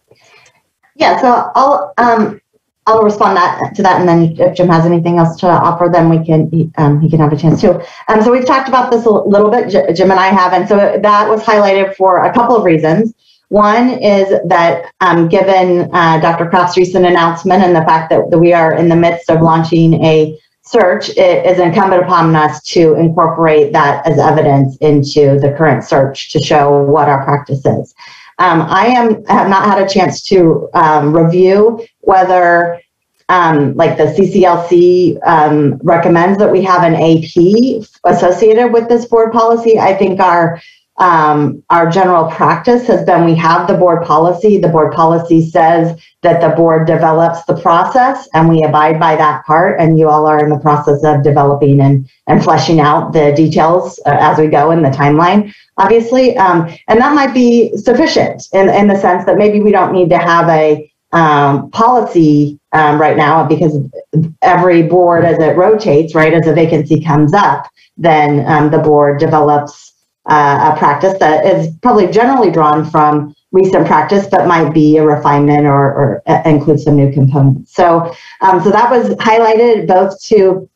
Yeah, so I'll I'll respond to that, and then if Jim has anything else to offer, then he can have a chance too. So we've talked about this a little bit, Jim and I have, and so that was highlighted for a couple of reasons. One is that given Dr. Kraft's recent announcement and the fact that we are in the midst of launching a search, it is incumbent upon us to incorporate that as evidence into the current search to show what our practice is. I have not had a chance to review whether like the CCLC recommends that we have an AP associated with this board policy. I think our general practice has been we have the board policy. The board policy says that the board develops the process, and we abide by that part. And you all are in the process of developing and fleshing out the details as we go in the timeline, obviously. And that might be sufficient in the sense that maybe we don't need to have a policy right now, because every board, as it rotates, right, as a vacancy comes up, then the board develops a practice that is probably generally drawn from recent practice, but might be a refinement or include some new components. So that was highlighted both to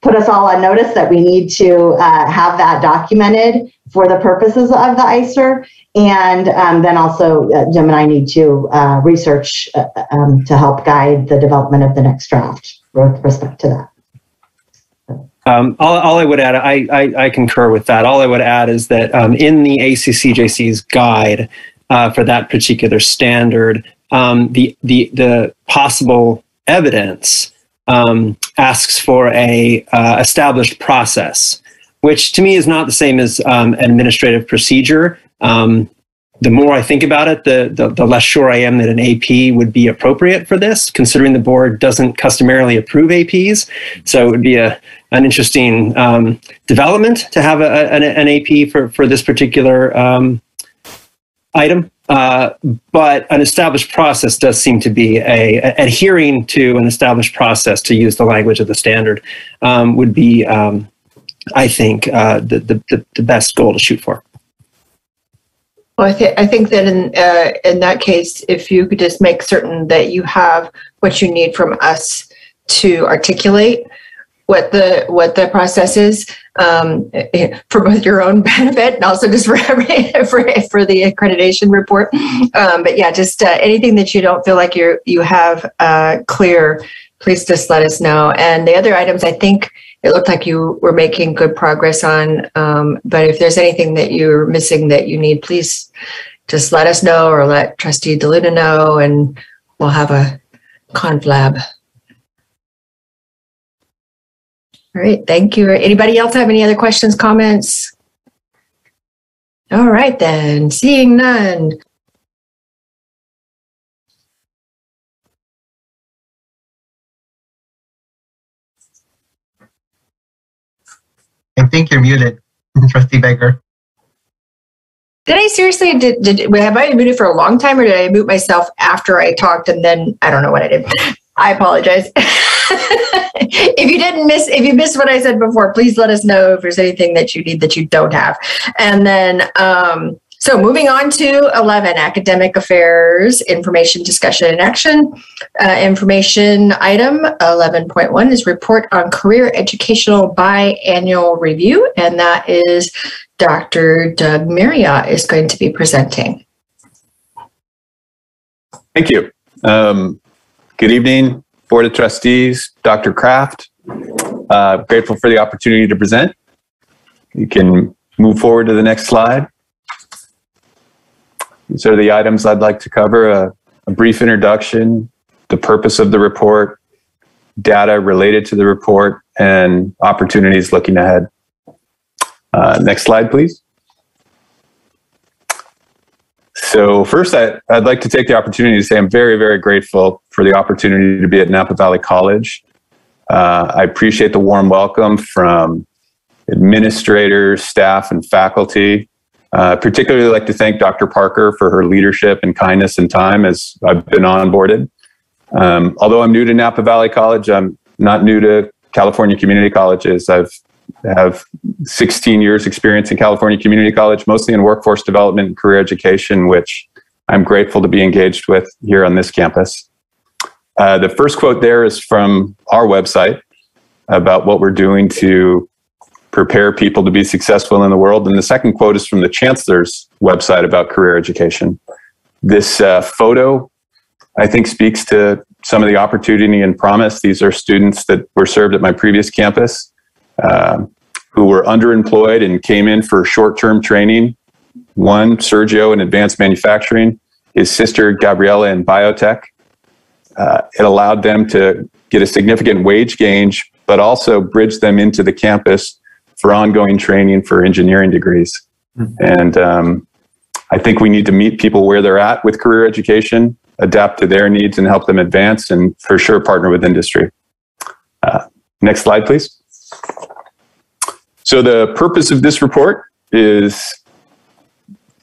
put us all on notice that we need to have that documented for the purposes of the ICER, and then also Jim and I need to research to help guide the development of the next draft with respect to that.
All I would add, I concur with that. All I would add is that in the ACCJC's guide for that particular standard, the possible evidence asks for a established process, which to me is not the same as administrative procedure. The more I think about it, the less sure I am that an AP would be appropriate for this, considering the board doesn't customarily approve APs. So it would be an interesting development to have an AP for this particular item. But an established process does seem to be adhering to an established process, to use the language of the standard, would be, I think, the best goal to shoot for.
Well, I think that in that case, if you could just make certain that you have what you need from us to articulate what the process is, for both your own benefit and also just for the accreditation report. But yeah, just anything that you don't feel like you have clear, please just let us know. And the other items, I think it looked like you were making good progress on, but if there's anything that you're missing that you need, please just let us know or let Trustee DeLuna know, and we'll have a conflab. All right, thank you. Anybody else have any other questions, comments? All right then, seeing none.
I think you're muted, Trustee Baker.
Did I seriously, have I been muted for a long time, or did I mute myself after I talked and then I don't know what I did? I apologize. If you missed what I said before, please let us know if there's anything that you need that you don't have. And then, so moving on to 11, academic affairs, information, discussion, and action. Information item 11.1 is report on career educational biannual review. And that is Dr. Doug Marriott is going to be presenting.
Thank you. Good evening, Board of Trustees, Dr. Kraft. Grateful for the opportunity to present. You can move forward to the next slide. These are the items I'd like to cover: a brief introduction, the purpose of the report, data related to the report, and opportunities looking ahead. Next slide, please. So first, I'd like to take the opportunity to say I'm very, very grateful for the opportunity to be at Napa Valley College. I appreciate the warm welcome from administrators, staff, and faculty. Particularly like to thank Dr. Parker for her leadership and kindness and time as I've been onboarded. Although I'm new to Napa Valley College, I'm not new to California community colleges. I have 16 years experience in California Community College, mostly in workforce development and career education, which I'm grateful to be engaged with here on this campus. The first quote there is from our website about what we're doing to prepare people to be successful in the world. And the second quote is from the Chancellor's website about career education. This photo, I think, speaks to some of the opportunity and promise. These are students that were served at my previous campus who were underemployed and came in for short-term training. One, Sergio, in advanced manufacturing, his sister, Gabriella, in biotech. It allowed them to get a significant wage gain, but also bridge them into the campus for ongoing training for engineering degrees. And I think we need to meet people where they're at with career education, adapt to their needs and help them advance, and for sure partner with industry. Next slide, please. So the purpose of this report is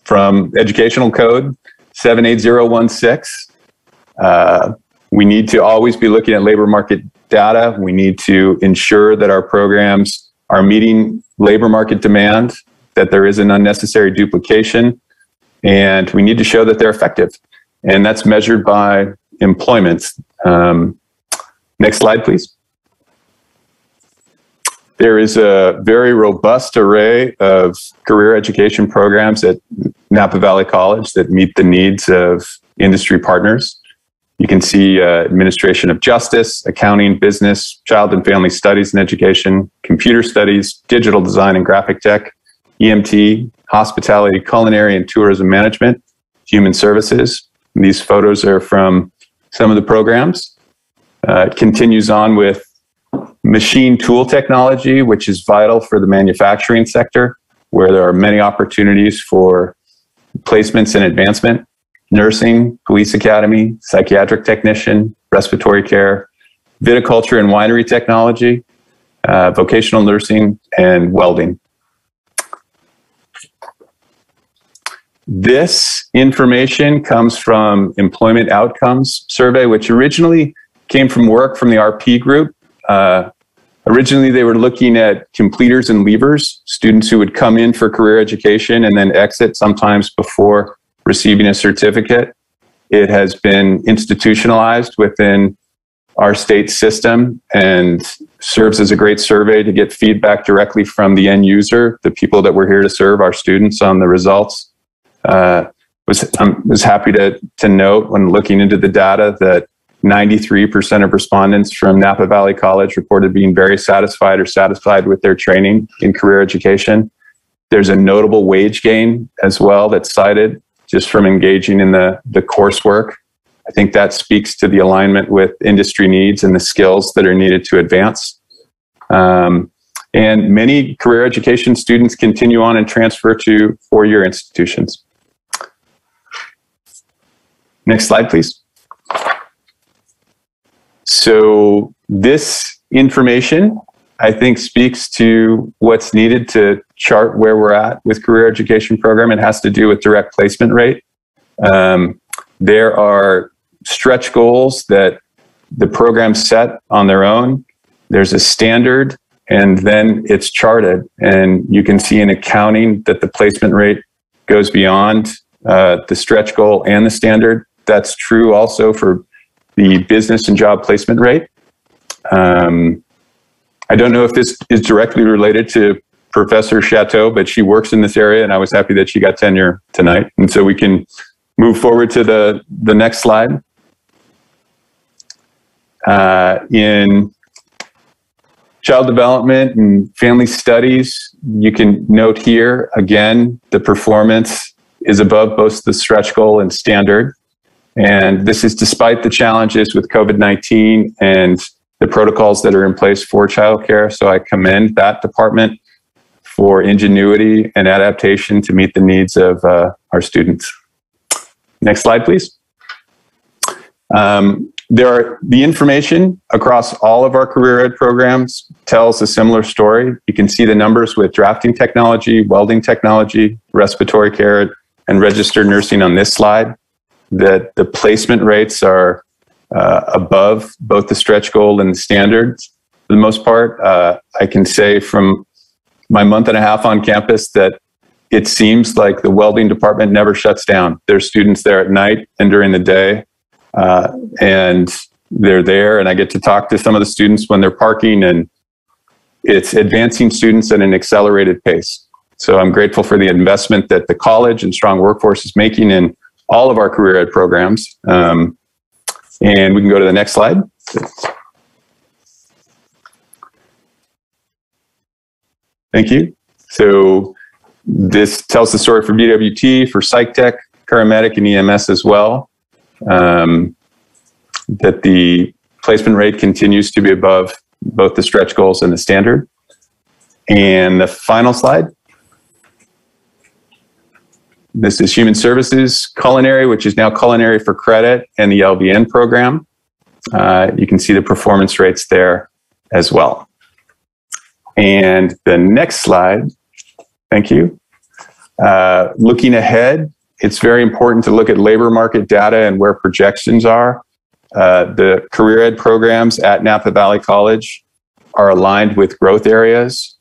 from Educational Code 78016. We need to always be looking at labor market data. We need to ensure that our programs are meeting labor market demand, that there isn't unnecessary duplication, and we need to show that they're effective. And that's measured by employment. Next slide, please. There is a very robust array of career education programs at Napa Valley College that meet the needs of industry partners. You can see administration of justice, accounting, business, child and family studies and education, computer studies, digital design and graphic tech, EMT, hospitality, culinary and tourism management, human services. And these photos are from some of the programs. It continues on with machine tool technology, which is vital for the manufacturing sector, where there are many opportunities for placements and advancement. Nursing, police academy, psychiatric technician, respiratory care, viticulture and winery technology, vocational nursing, and welding. This information comes from Employment Outcomes Survey, which originally came from work from the RP group. Originally, they were looking at completers and leavers, students who would come in for career education and then exit sometimes before receiving a certificate. It has been institutionalized within our state system and serves as a great survey to get feedback directly from the end user, the people that we're here to serve, our students, on the results. I was happy to note when looking into the data that 93% of respondents from Napa Valley College reported being very satisfied or satisfied with their training in career education. There's a notable wage gain as well that's cited just from engaging in the coursework. I think that speaks to the alignment with industry needs and the skills that are needed to advance. And many career education students continue on and transfer to four-year institutions. Next slide, please. So this information, I think, speaks to what's needed to chart where we're at with career education program. It has to do with direct placement rate. There are stretch goals that the program set on their own. There's a standard, and then it's charted. And you can see in accounting that the placement rate goes beyond the stretch goal and the standard. That's true also for the business and job placement rate. I don't know if this is directly related to Professor Chateau, but she works in this area, and I was happy that she got tenure tonight. And so we can move forward to the next slide. In child development and family studies, you can note here, again, the performance is above both the stretch goal and standard. And this is despite the challenges with COVID-19 and the protocols that are in place for childcare. So I commend that department for ingenuity and adaptation to meet the needs of our students. Next slide, please. The information across all of our career ed programs tells a similar story. You can see the numbers with drafting technology, welding technology, respiratory care, and registered nursing on this slide, that the placement rates are above both the stretch goal and the standards. For the most part, I can say from my month and a half on campus that it seems like the welding department never shuts down. There's students there at night and during the day. And they're there, and I get to talk to some of the students when they're parking, and it's advancing students at an accelerated pace. So I'm grateful for the investment that the college and Strong Workforce is making in all of our career ed programs. And we can go to the next slide. Thank you. So this tells the story for BWT, for Psych Tech, Paramedic, and EMS as well, that the placement rate continues to be above both the stretch goals and the standard. And the final slide. This is Human Services, Culinary, which is now Culinary for Credit, and the LVN program. You can see the performance rates there as well. And the next slide, thank you. Looking ahead, it's very important to look at labor market data and where projections are. The career ed programs at Napa Valley College are aligned with growth areas.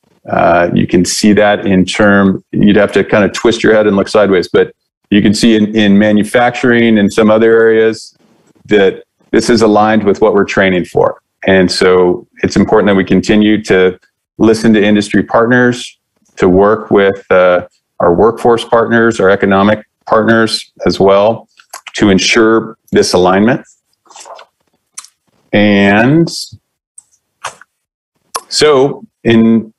You can see that in term, you'd have to kind of twist your head and look sideways, but you can see in manufacturing and some other areas that this is aligned with what we're training for. And so it's important that we continue to listen to industry partners, to work with our workforce partners, our economic partners as well, to ensure this alignment. And so when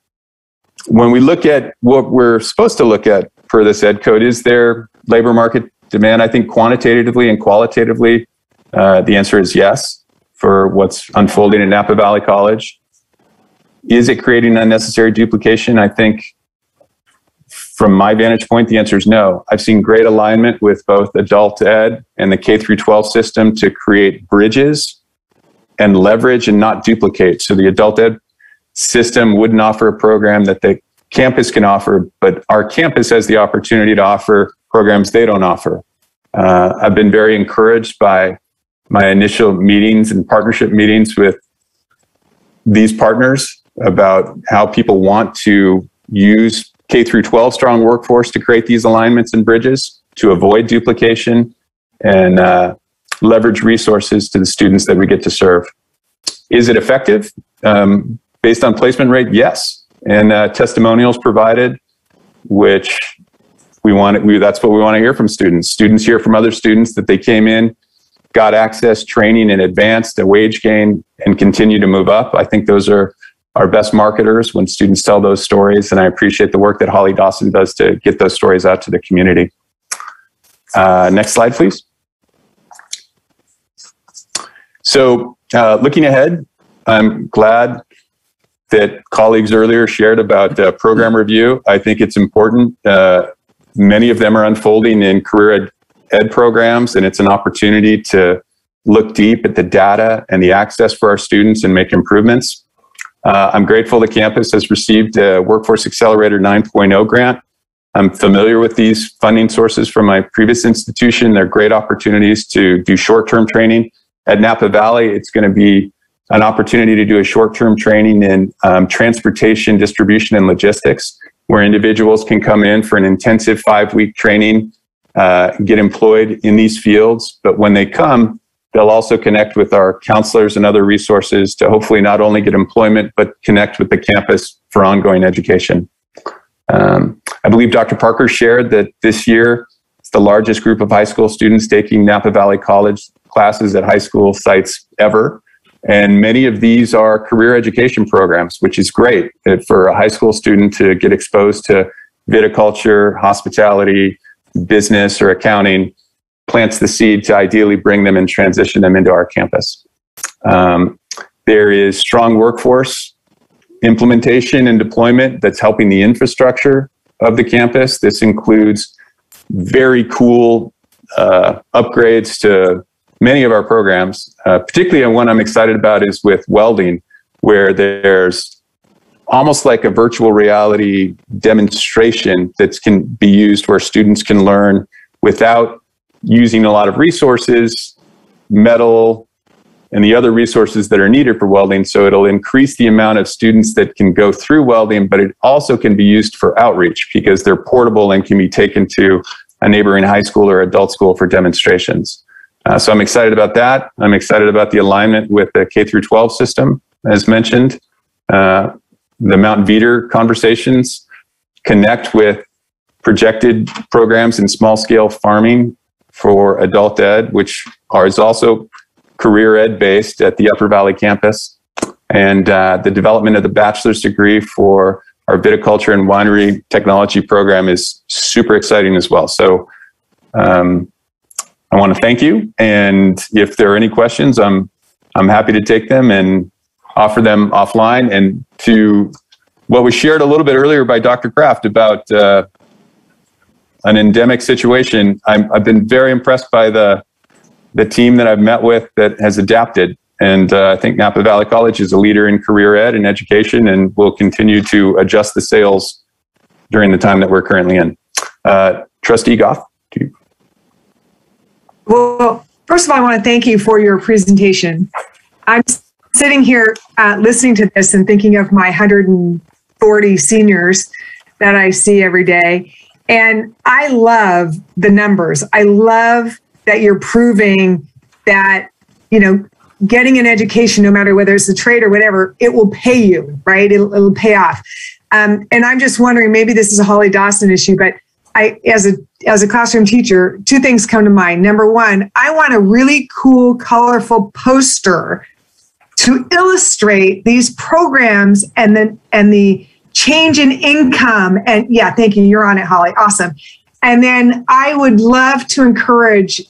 we look at what we're supposed to look at for this ed code, is there labor market demand? I think quantitatively and qualitatively, the answer is yes for what's unfolding at Napa Valley College. Is it creating unnecessary duplication? I think from my vantage point, the answer is no. I've seen great alignment with both adult ed and the K through 12 system to create bridges and leverage and not duplicate. So the adult ed system wouldn't offer a program that the campus can offer, but our campus has the opportunity to offer programs they don't offer. I've been very encouraged by my initial meetings and partnership meetings with these partners about how people want to use K through 12 Strong Workforce to create these alignments and bridges to avoid duplication and leverage resources to the students that we get to serve. Is it effective? Based on placement rate, yes. And testimonials provided, which that's what we want to hear from students. Students hear from other students that they came in, got access, training, and advanced, a wage gain, and continue to move up. I think those are our best marketers when students tell those stories, and I appreciate the work that Holly Dawson does to get those stories out to the community. Next slide, please. So looking ahead, I'm glad that colleagues earlier shared about program review. I think it's important. Many of them are unfolding in career ed programs, and it's an opportunity to look deep at the data and the access for our students and make improvements. I'm grateful the campus has received a Workforce Accelerator 9.0 grant. I'm familiar with these funding sources from my previous institution. They're great opportunities to do short-term training. At Napa Valley, it's going to be an opportunity to do a short-term training in transportation, distribution, and logistics, where individuals can come in for an intensive 5-week training, get employed in these fields. But when they come, they'll also connect with our counselors and other resources to hopefully not only get employment, but connect with the campus for ongoing education. I believe Dr. Parker shared that this year, it's the largest group of high school students taking Napa Valley College classes at high school sites ever. And many of these are career education programs, which is great for a high school student to get exposed to viticulture, hospitality, business, or accounting, plants the seed to ideally bring them and transition them into our campus. There is strong workforce implementation and deployment that's helping the infrastructure of the campus. This includes very cool upgrades to many of our programs, particularly one I'm excited about is with welding, where there's almost like a virtual reality demonstration that can be used where students can learn without using a lot of resources, metal, and the other resources that are needed for welding. So it'll increase the amount of students that can go through welding, but it also can be used for outreach because they're portable and can be taken to a neighboring high school or adult school for demonstrations. So I'm excited about that. I'm excited about the alignment with the K through 12 system, as mentioned. The Mount Veeder conversations connect with projected programs in small scale farming for adult ed, which is also career ed based at the Upper Valley campus. And the development of the bachelor's degree for our viticulture and winery technology program is super exciting as well. So I want to thank you. And if there are any questions, I'm happy to take them and offer them offline. And to what was shared a little bit earlier by Dr. Kraft about an endemic situation, I've been very impressed by the team that I've met with that has adapted. And I think Napa Valley College is a leader in career ed and education, and will continue to adjust the sails during the time that we're currently in. Trustee Goff?
Well, first of all, I want to thank you for your presentation. I'm sitting here listening to this and thinking of my 140 seniors that I see every day. And I love the numbers. I love that you're proving that, getting an education, no matter whether it's a trade or whatever, it will pay you, right? It'll pay off. And I'm just wondering, maybe this is a Holly Dawson issue, but as a classroom teacher, two things come to mind. Number one, I want a really cool, colorful poster to illustrate these programs and the change in income. And yeah, thank you. You're on it, Holly. Awesome. And then I would love to encourage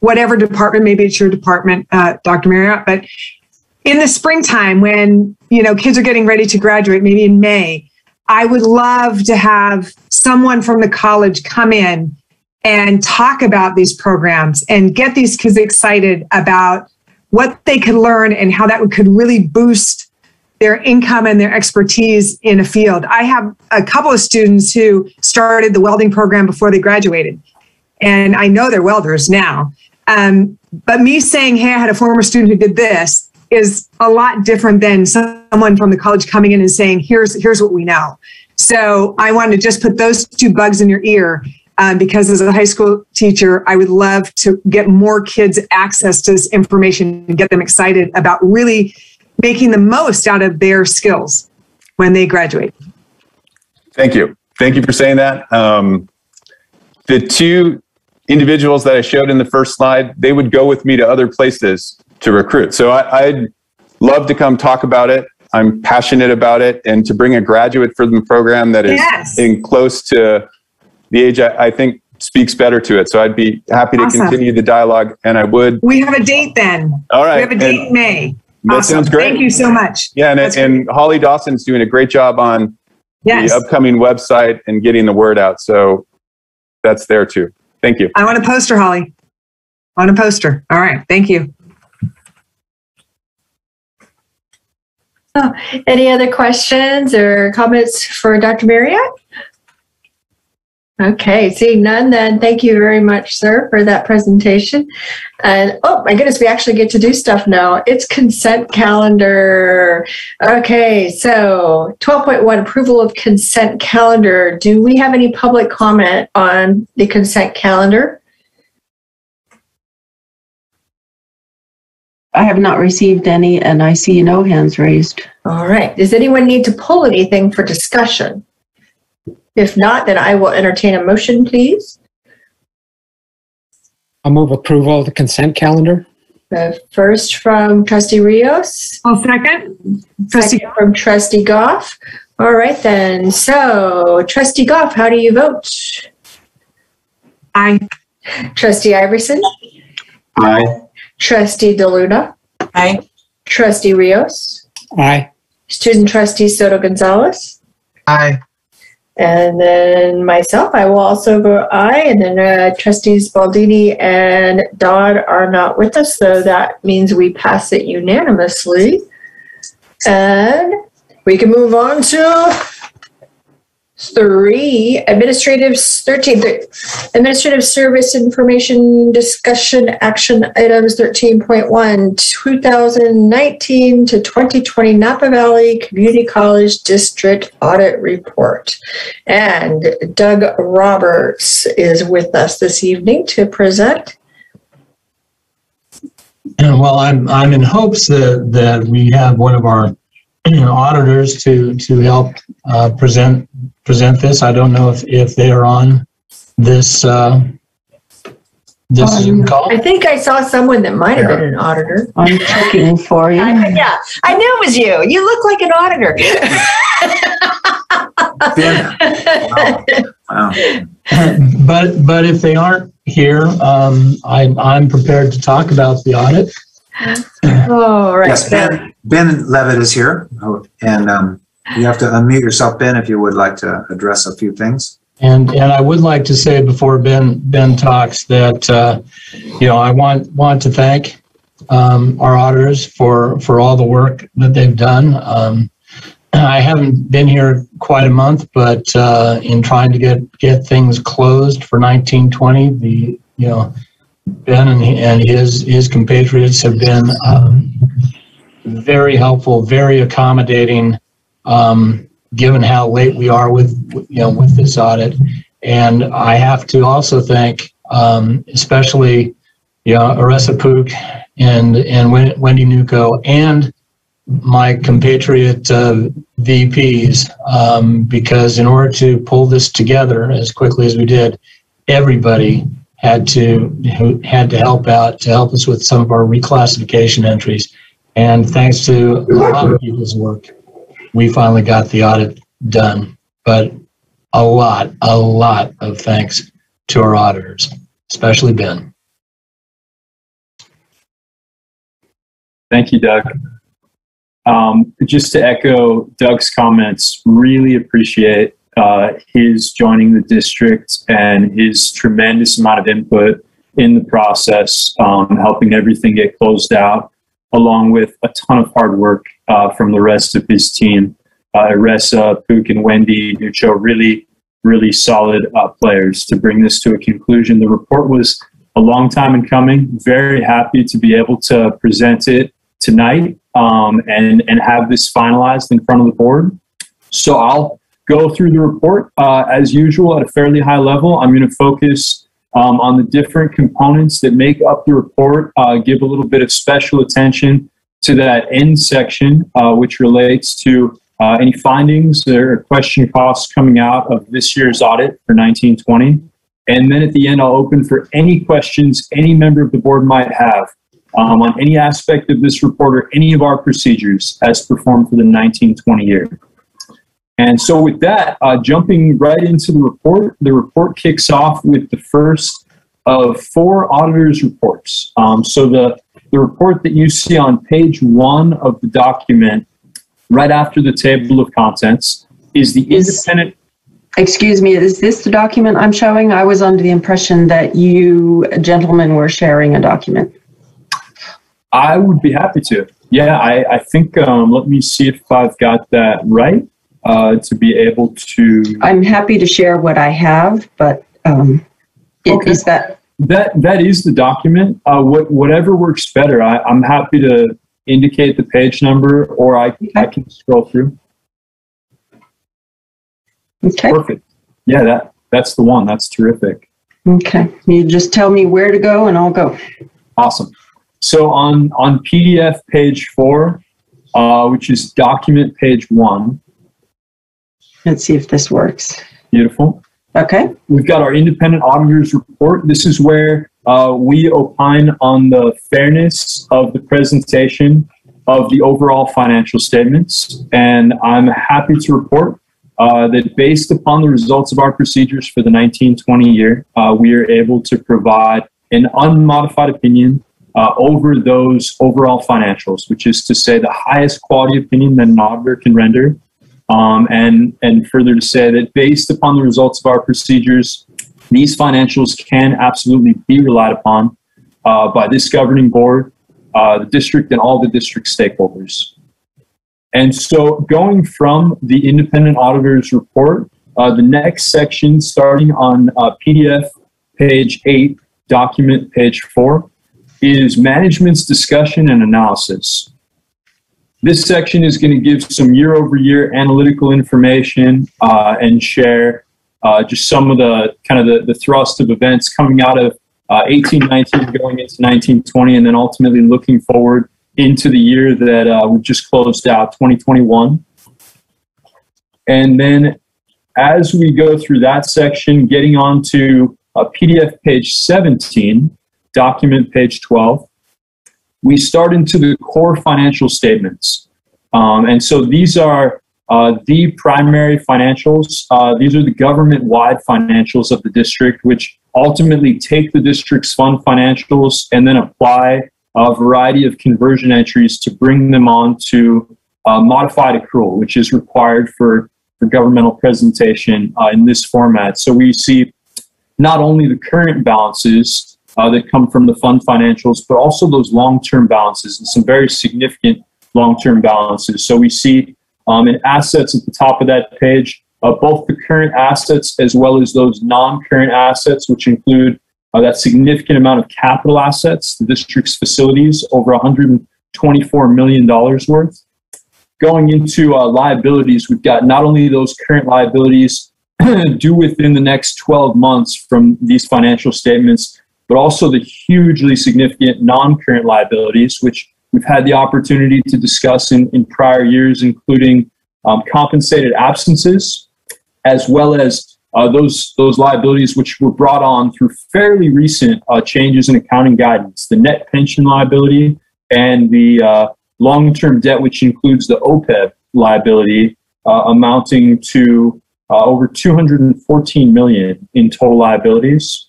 whatever department, maybe it's your department, Dr. Marriott, but in the springtime when, kids are getting ready to graduate, maybe in May, I would love to have someone from the college come in and talk about these programs and get these kids excited about what they could learn and how that could really boost their income and their expertise in a field. I have a couple of students who started the welding program before they graduated, and I know they're welders now. But me saying, hey, I had a former student who did this, is a lot different than someone from the college coming in and saying, here's what we know. So I wanted to just put those two bugs in your ear, because as a high school teacher, I would love to get more kids access to this information and get them excited about really making the most out of their skills when they graduate.
Thank you. Thank you for saying that. The two individuals that I showed in the first slide, they would go with me to other places to recruit. So I'd love to come talk about it. I'm passionate about it, and to bring a graduate from the program that is in close to the age I think speaks better to it. So I'd be happy to continue the dialogue, and I would.
We have a date then.
All right.
We have a date in May.
That sounds great.
Thank you so much.
Yeah, and Holly Dawson's doing a great job on the upcoming website and getting the word out. So that's there too. Thank you.
I want a poster, Holly. I want a poster. All right. Thank you.
Oh, any other questions or comments for Dr. Marriott? Okay, seeing none, then thank you very much, sir, for that presentation. And oh my goodness, we actually get to do stuff now. It's consent calendar. Okay, so 12.1, approval of consent calendar. Do we have any public comment on the consent calendar?
I have not received any, and I see no hands raised.
All right. Does anyone need to pull anything for discussion? If not, then I will entertain a motion, please.
I'll move approval of the consent calendar.
First from Trustee Rios.
I'll second.
Second from Trustee Goff. All right, then. So, Trustee Goff, how do you vote?
Aye.
Trustee Iverson?
Aye.
Trustee DeLuna?
Aye.
Trustee Rios?
Aye.
Student Trustee Soto Gonzalez?
Aye.
And then myself, I will also vote aye. And then Trustees Baldini and Dodd are not with us, so that means we pass it unanimously. And we can move on to 13, Administrative Service Information Discussion Action Items 13.1, 2019 to 2020 Napa Valley Community College District Audit Report. And Doug Roberts is with us this evening to present.
Well, I'm in hopes that we have one of our auditors to help present this. I don't know if they are on this Zoom call.
I think I saw someone that might have been an auditor.
I'm checking for you.
Yeah, I knew it was you. You look like an auditor.
But if they aren't here, I'm prepared to talk about the audit.
All right.
Yes, Ben Levitt is here, and you have to unmute yourself, Ben, if you would like to address a few things.
And I would like to say before Ben talks that I want to thank our auditors for all the work that they've done. I haven't been here quite a month, but in trying to get things closed for 1920, Ben and his compatriots have been very helpful, very accommodating, given how late we are with this audit. And I have to also thank especially Aressa Pook and Wendy Nuko and my compatriot VPs, because in order to pull this together as quickly as we did, everybody had to help out to help us with some of our reclassification entries. And thanks to a lot of people's work, we finally got the audit done. But a lot of thanks to our auditors, especially Ben.
Thank you, Doug. Just to echo Doug's comments, really appreciate his joining the district and his tremendous amount of input in the process, helping everything get closed out, along with a ton of hard work from the rest of his team. Aressa, Pook, and Wendy Nucho, really solid players to bring this to a conclusion. The report was a long time in coming. Very happy to be able to present it tonight and have this finalized in front of the board. So I'll go through the report as usual at a fairly high level. I'm going to focus on the different components that make up the report, give a little bit of special attention to that end section, which relates to any findings or question costs coming out of this year's audit for 1920. And then at the end, I'll open for any questions any member of the board might have on any aspect of this report or any of our procedures as performed for the 1920 year. And so with that, jumping right into the report kicks off with the first of 4 auditors' reports. So the report that you see on page 1 of the document, right after the table of contents, is the independent...
Excuse me, is this the document I'm showing? I was under the impression that you gentlemen were sharing a document.
I would be happy to. Yeah, I think, let me see if I've got that right, to be able to...
I'm happy to share what I have, but
okay.
Is that...
That is the document. Whatever works better. I'm happy to indicate the page number, or I can scroll through.
Okay.
Perfect. Yeah, that's the one. That's terrific.
Okay. You just tell me where to go and I'll go.
Awesome. So on PDF page 4, which is document page 1.
Let's see if this works.
Beautiful.
Okay.
We've got our independent auditors report. This is where we opine on the fairness of the presentation of the overall financial statements. And I'm happy to report that based upon the results of our procedures for the 1920 year, we are able to provide an unmodified opinion over those overall financials, which is to say the highest quality opinion that an auditor can render. And further to say that based upon the results of our procedures, these financials can absolutely be relied upon by this governing board, the district, and all the district stakeholders. And so going from the independent auditor's report, the next section starting on PDF page 8, document page 4, is management's discussion and analysis. This section is going to give some year-over-year analytical information and share just some of the kind of the thrust of events coming out of 18-19 going into 19-20, and then ultimately looking forward into the year that we just closed out, 2021. And then as we go through that section, getting on to PDF page 17, document page 12, we start into the core financial statements. And so these are the primary financials. These are the government-wide financials of the district, which ultimately take the district's fund financials and then apply a variety of conversion entries to bring them on to modified accrual, which is required for governmental presentation in this format. So we see not only the current balances that come from the fund financials, but also those long-term balances and some very significant long-term balances. So we see in assets at the top of that page, both the current assets as well as those non-current assets, which include that significant amount of capital assets, the district's facilities, over $124 million worth. Going into liabilities, we've got not only those current liabilities due within the next 12 months from these financial statements, but also the hugely significant non-current liabilities, which we've had the opportunity to discuss in prior years, including compensated absences, as well as those liabilities which were brought on through fairly recent changes in accounting guidance, the net pension liability and the long-term debt, which includes the OPEB liability, amounting to over $214 million in total liabilities,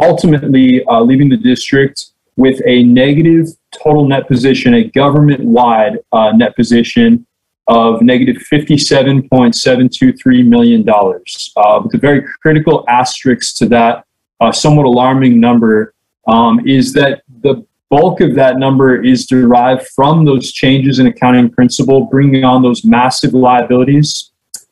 ultimately leaving the district with a negative total net position, a government-wide net position of negative $57.723 million. But the very critical asterisk to that somewhat alarming number is that the bulk of that number is derived from those changes in accounting principle, bringing on those massive liabilities,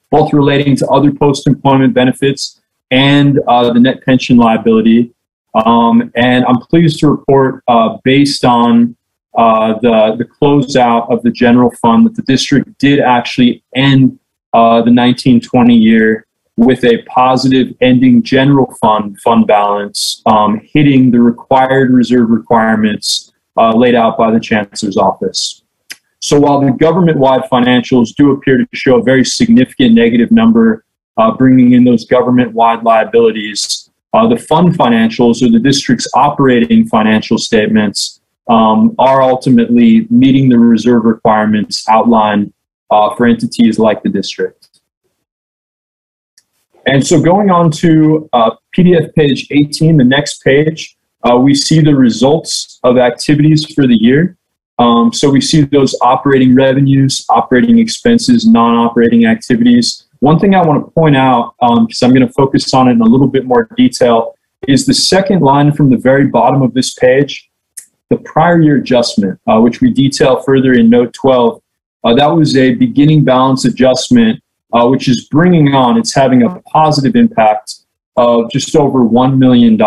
both relating to other post-employment benefits and the net pension liability. And I'm pleased to report, based on the closeout of the general fund, that the district did actually end the 19-20 year with a positive ending general fund balance, hitting the required reserve requirements laid out by the Chancellor's office. So while the government-wide financials do appear to show a very significant negative number, bringing in those government-wide liabilities, the fund financials, or the district's operating financial statements, are ultimately meeting the reserve requirements outlined for entities like the district. And so going on to PDF page 18, the next page, we see the results of activities for the year. So we see those operating revenues, operating expenses, non-operating activities. One thing I want to point out, because I'm going to focus on it in a little bit more detail, is the second line from the very bottom of this page, the prior year adjustment, which we detail further in note 12. That was a beginning balance adjustment, which is bringing on, it's having a positive impact of just over $1 million.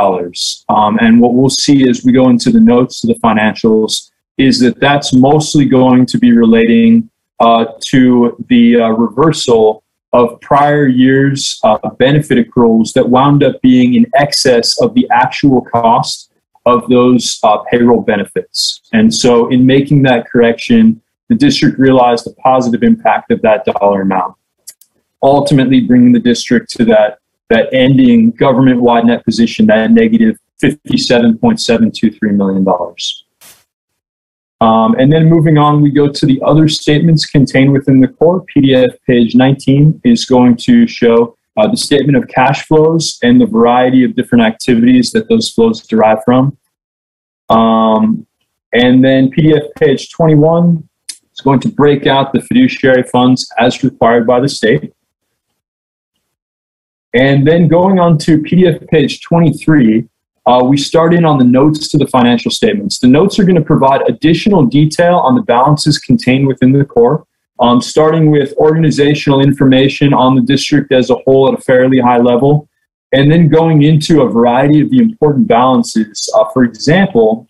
And what we'll see as we go into the notes to the financials is that that's mostly going to be relating to the reversal of prior years' benefit accruals that wound up being in excess of the actual cost of those payroll benefits. And so in making that correction, the district realized the positive impact of that dollar amount, ultimately bringing the district to that ending government-wide net position, that negative $57.723 million. And then moving on, we go to the other statements contained within the core. PDF page 19 is going to show the statement of cash flows and the variety of different activities that those flows derive from. And then PDF page 21 is going to break out the fiduciary funds as required by the state. And then going on to PDF page 23, we start in on the notes to the financial statements. The notes are going to provide additional detail on the balances contained within the core, starting with organizational information on the district as a whole at a fairly high level, and then going into a variety of the important balances. For example,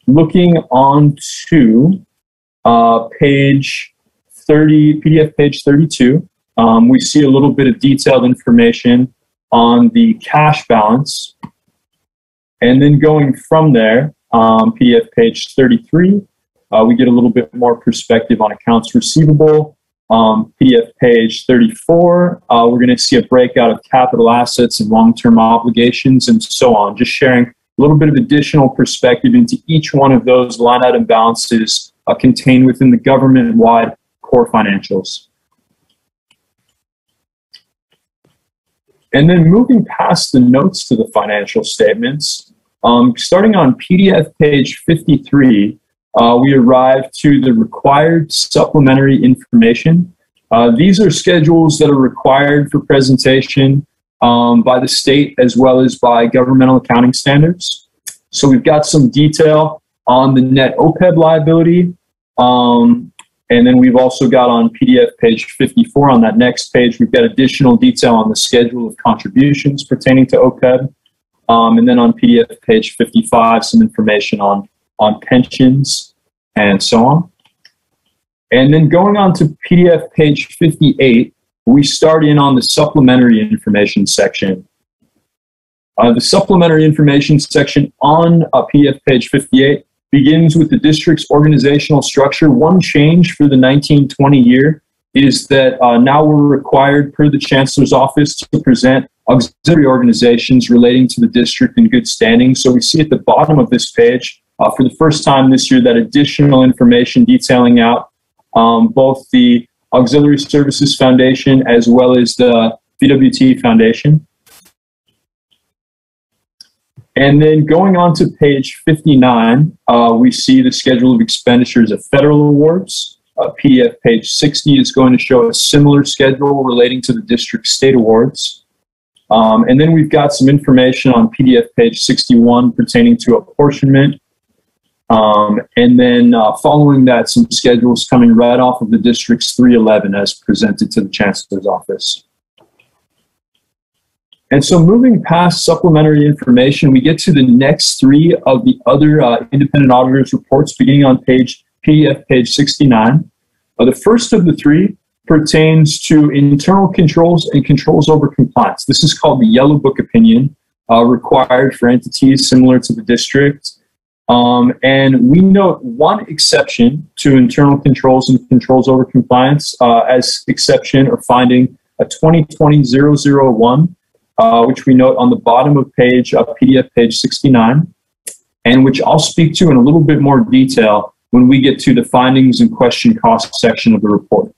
looking on to page 30, PDF page 32, we see a little bit of detailed information on the cash balance. And then going from there, PDF page 33, we get a little bit more perspective on accounts receivable. PDF page 34, we're going to see a breakout of capital assets and long-term obligations and so on, just sharing a little bit of additional perspective into each one of those line item balances contained within the government-wide core financials. And then moving past the notes to the financial statements, starting on PDF page 53, we arrive to the required supplementary information. These are schedules that are required for presentation by the state as well as by governmental accounting standards. So we've got some detail on the net OPEB liability. And then we've also got on PDF page 54, on that next page, we've got additional detail on the schedule of contributions pertaining to OPEB. And then on PDF page 55, some information on pensions and so on. And then going on to PDF page 58, we start in on the supplementary information section. The supplementary information section on PDF page 58 begins with the district's organizational structure. One change for the 1920 year is that now we're required per the Chancellor's office to present auxiliary organizations relating to the district in good standing. So we see at the bottom of this page, for the first time this year, that additional information detailing out both the Auxiliary Services Foundation as well as the VWT Foundation. And then going on to page 59, we see the schedule of expenditures of federal awards. PDF page 60 is going to show a similar schedule relating to the district state awards. And then we've got some information on PDF page 61 pertaining to apportionment. And then following that, some schedules coming right off of the district's 311 as presented to the Chancellor's office. And so moving past supplementary information, we get to the next three of the other independent auditors reports beginning on PDF page 69. The first of the three pertains to internal controls and controls over compliance. This is called the Yellow Book opinion, required for entities similar to the district. And we note one exception to internal controls and controls over compliance as exception or finding a 2020-001, which we note on the bottom of PDF page 69, and which I'll speak to in a little bit more detail when we get to the findings and question cost section of the report.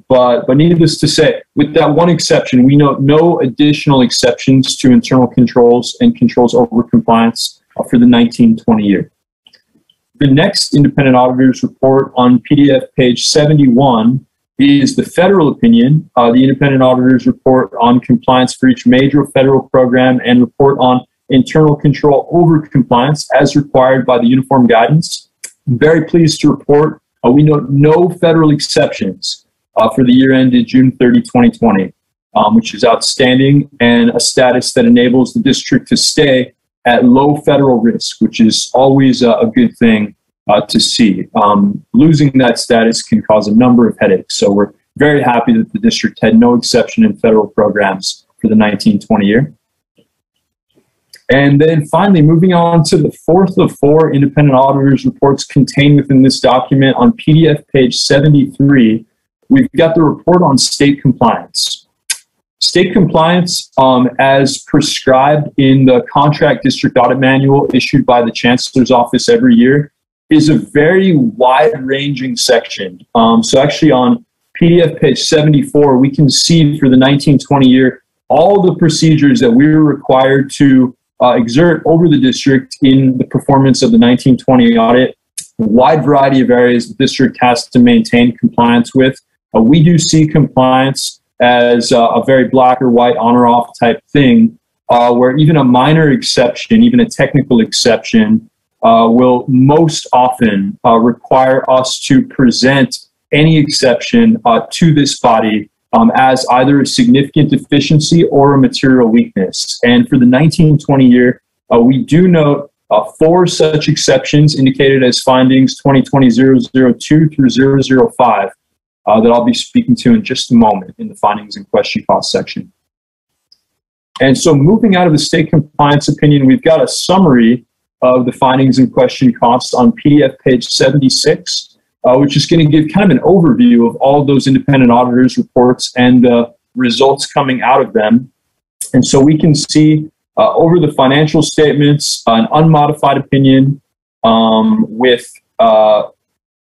But needless to say, with that one exception, we note no additional exceptions to internal controls and controls over compliance for the 1920 year. The next independent auditor's report on PDF page 71 is the federal opinion, the independent auditor's report on compliance for each major federal program and report on internal control over compliance as required by the uniform guidance. I'm very pleased to report we note no federal exceptions for the year ended June 30, 2020, which is outstanding and a status that enables the district to stay at low federal risk, which is always a good thing to see. Losing that status can cause a number of headaches. So we're very happy that the district had no exception in federal programs for the 1920 year. And then finally, moving on to the fourth of four independent auditors reports contained within this document on PDF page 73, we've got the report on state compliance. State compliance, as prescribed in the contract district audit manual issued by the Chancellor's office every year, is a very wide-ranging section. So actually on PDF page 74, we can see for the 1920 year all the procedures that we were required to exert over the district in the performance of the 1920 audit. A wide variety of areas the district has to maintain compliance with. We do see compliance as a very black or white, on or off type thing, where even a minor exception, even a technical exception, will most often require us to present any exception to this body as either a significant deficiency or a material weakness. And for the 1920 year, we do note 4 such exceptions indicated as findings 2020-002 through 005 that I'll be speaking to in just a moment in the findings and question cost section. And so moving out of the state compliance opinion, we've got a summary of the findings and question costs on PDF page 76, which is going to give kind of an overview of all of those independent auditors' reports and the results coming out of them. And so we can see over the financial statements, an unmodified opinion with a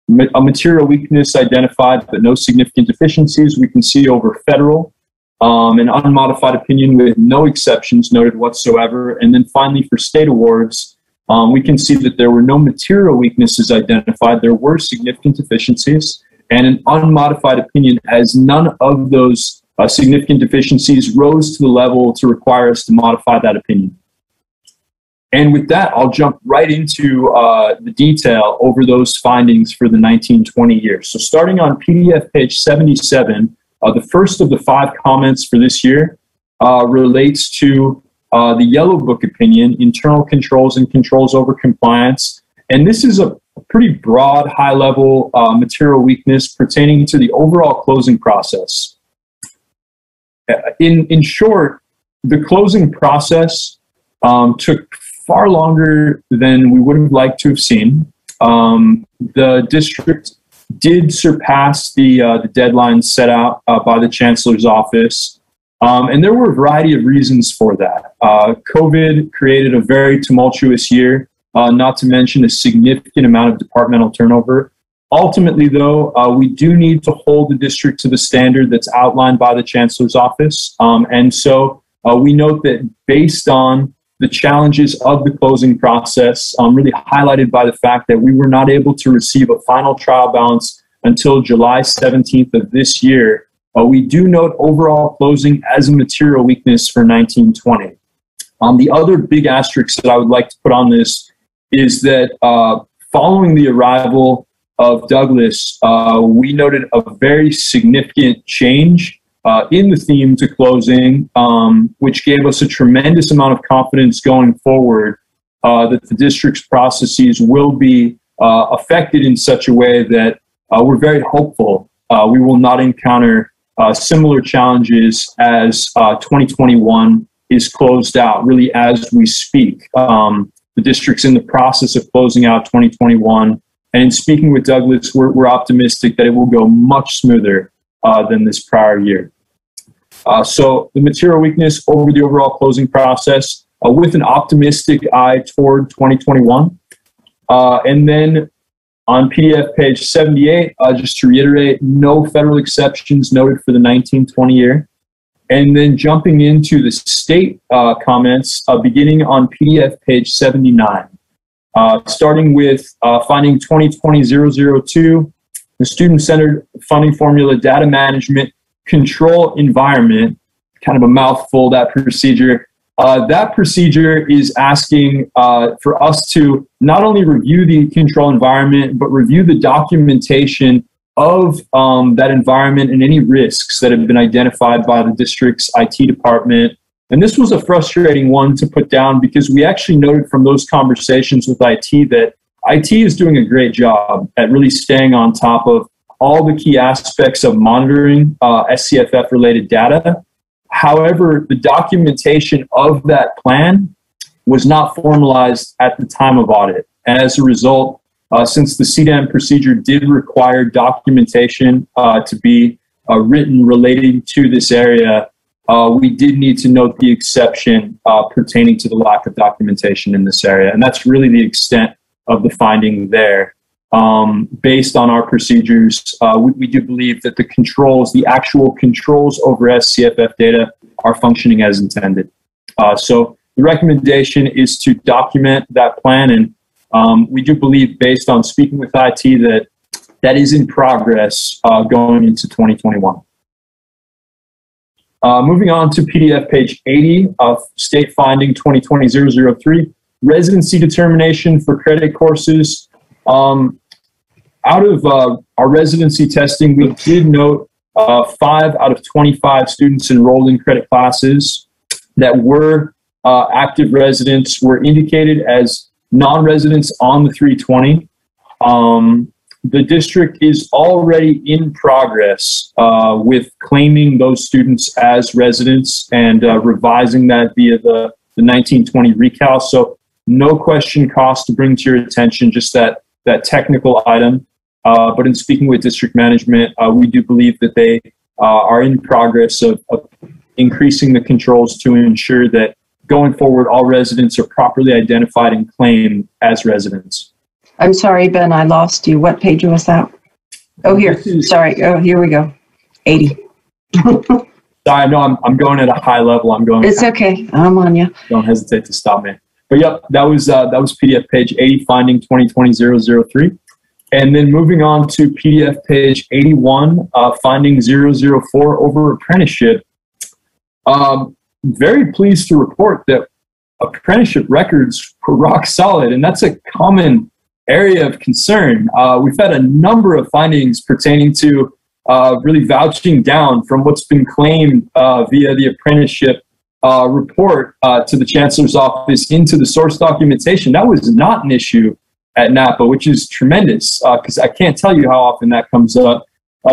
material weakness identified, but no significant deficiencies. We can see over federal, an unmodified opinion with no exceptions noted whatsoever. And then finally for state awards, we can see that there were no material weaknesses identified. There were significant deficiencies, and an unmodified opinion as none of those significant deficiencies rose to the level to require us to modify that opinion. And with that, I'll jump right into the detail over those findings for the 1920 year. So starting on PDF page 77, the first of the 5 comments for this year relates to the Yellow Book opinion, internal controls and controls over compliance. And this is a pretty broad, high-level material weakness pertaining to the overall closing process. In short, the closing process took far longer than we would have liked to have seen. The district did surpass the deadline set out by the Chancellor's office. And there were a variety of reasons for that. COVID created a very tumultuous year, not to mention a significant amount of departmental turnover. Ultimately, though, we do need to hold the district to the standard that's outlined by the Chancellor's office. And so we note that based on the challenges of the closing process, really highlighted by the fact that we were not able to receive a final trial balance until July 17th of this year, we do note overall closing as a material weakness for 1920. The other big asterisk that I would like to put on this is that following the arrival of Douglas, we noted a very significant change in the theme to closing, which gave us a tremendous amount of confidence going forward that the district's processes will be affected in such a way that we're very hopeful we will not encounter similar challenges as 2021 is closed out, really as we speak. The district's in the process of closing out 2021. And in speaking with Douglas, we're optimistic that it will go much smoother than this prior year. So the material weakness over the overall closing process with an optimistic eye toward 2021. And then on PDF page 78, just to reiterate, no federal exceptions noted for the 1920 year. And then jumping into the state comments, beginning on PDF page 79. Starting with finding 2020-002, the student-centered funding formula data management control environment, kind of a mouthful, that procedure. That procedure is asking for us to not only review the control environment, but review the documentation of that environment and any risks that have been identified by the district's IT department. And this was a frustrating one to put down because we actually noted from those conversations with IT that IT is doing a great job at really staying on top of all the key aspects of monitoring SCFF-related data. However, the documentation of that plan was not formalized at the time of audit. And as a result, since the CDAM procedure did require documentation to be written relating to this area, we did need to note the exception pertaining to the lack of documentation in this area. And that's really the extent of the finding there. Based on our procedures, we do believe that the controls, the actual controls over SCFF data are functioning as intended. So the recommendation is to document that plan. And we do believe, based on speaking with IT, that that is in progress going into 2021. Moving on to PDF page 80 of State Finding 2020-003, residency determination for credit courses. Out of our residency testing, we did note 5 out of 25 students enrolled in credit classes that were active residents were indicated as non-residents on the 320. the district is already in progress with claiming those students as residents and revising that via the 1920 recal. So no question cost to bring to your attention, just that technical item. But in speaking with district management, we do believe that they are in progress of increasing the controls to ensure that going forward, all residents are properly identified and claimed as residents.
I'm sorry, Ben, I lost you. What page was that? Oh, here. Sorry. Oh, here we go. 80.
Sorry, no, I'm going at a high level. I'm going.
It's okay. I'm on you.
Don't hesitate to stop me. But yep, that was PDF page 80, finding 2020-003. And then moving on to PDF page 81, finding 004 over apprenticeship. Very pleased to report that apprenticeship records were rock solid, and that's a common area of concern. We've had a number of findings pertaining to really vouching down from what's been claimed via the apprenticeship report to the Chancellor's office into the source documentation. That was not an issue at Napa, which is tremendous because I can't tell you how often that comes up.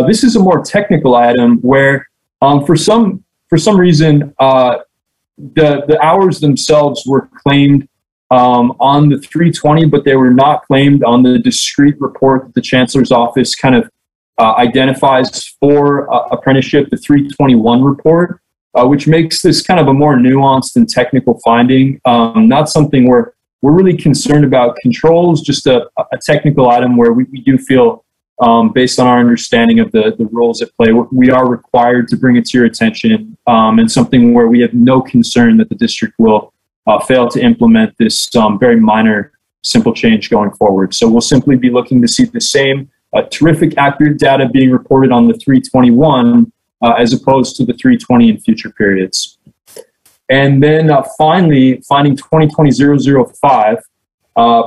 This is a more technical item where for some reason the hours themselves were claimed on the 320, but they were not claimed on the discrete report that the Chancellor's office kind of identifies for apprenticeship, the 321 report, which makes this kind of a more nuanced and technical finding. Not something where we're really concerned about controls, just a technical item where we do feel, based on our understanding of the roles at play, we are required to bring it to your attention, and something where we have no concern that the district will fail to implement this very minor, simple change going forward. So we'll simply be looking to see the same terrific accurate data being reported on the 321 as opposed to the 320 in future periods. And then finally, finding 2020-005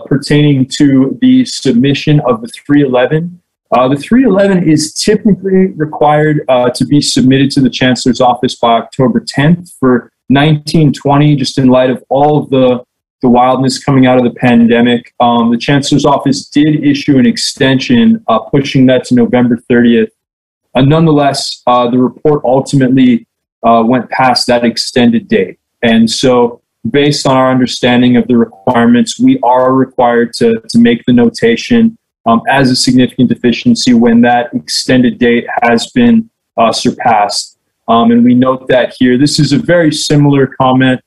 pertaining to the submission of the 311. The 311 is typically required to be submitted to the Chancellor's office by October 10th for 1920, just in light of all of the wildness coming out of the pandemic. The Chancellor's office did issue an extension pushing that to November 30th. Nonetheless, the report ultimately went past that extended date. And so based on our understanding of the requirements, we are required to make the notation as a significant deficiency when that extended date has been surpassed. And we note that here. This is a very similar comment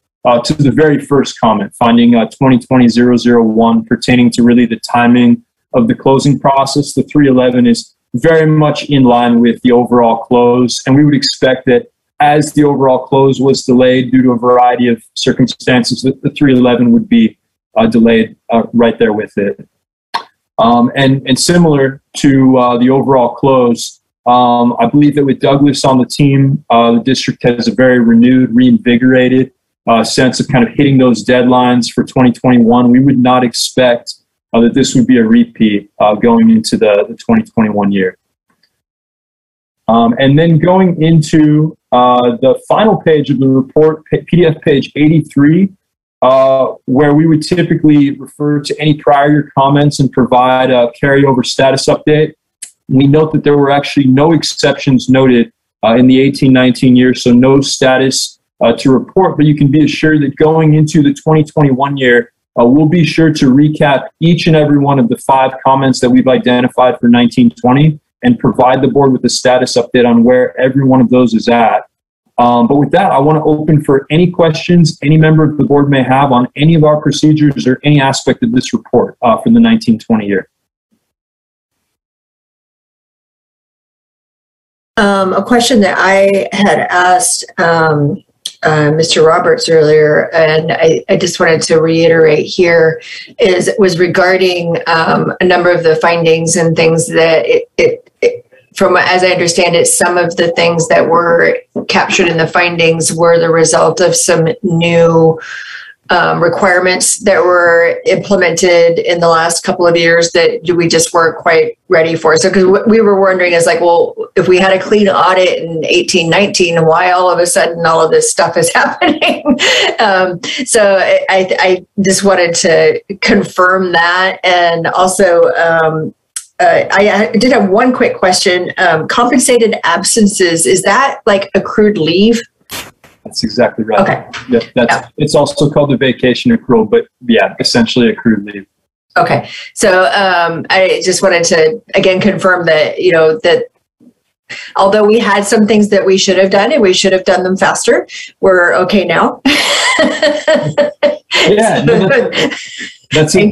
to the very first comment, finding 2020-001 pertaining to really the timing of the closing process. The 311 is very much in line with the overall close, and we would expect that as the overall close was delayed due to a variety of circumstances, that the 311 would be delayed right there with it. And similar to the overall close, I believe that with Douglas on the team, the district has a very renewed, reinvigorated sense of kind of hitting those deadlines for 2021. We would not expect that this would be a repeat going into the 2021 year. And then going into the final page of the report, PDF page 83, where we would typically refer to any prior year comments and provide a carryover status update. We note that there were actually no exceptions noted in the 18-19 year, so no status to report, but you can be assured that going into the 2021 year, we'll be sure to recap each and every one of the 5 comments that we've identified for 1920 and provide the board with a status update on where every one of those is at. But with that, I want to open for any questions any member of the board may have on any of our procedures or any aspect of this report for the 1920 year.
A question that I had asked Mr. Roberts earlier, and I just wanted to reiterate here, was regarding a number of the findings and things that from as I understand it, some of the things that were captured in the findings were the result of some new requirements that were implemented in the last couple of years that we just weren't quite ready for. So because we were wondering is like, well, if we had a clean audit in 18-19, why all of a sudden all of this stuff is happening? So I just wanted to confirm that. And also I did have one quick question. Compensated absences, is that like accrued leave?
That's exactly right.
Okay.
It's also called a vacation accrual, but yeah, essentially accrued leave.
Okay. So I just wanted to, again, confirm that, that although we had some things that we should have done and we should have done them faster, we're okay now.
Yeah. That's a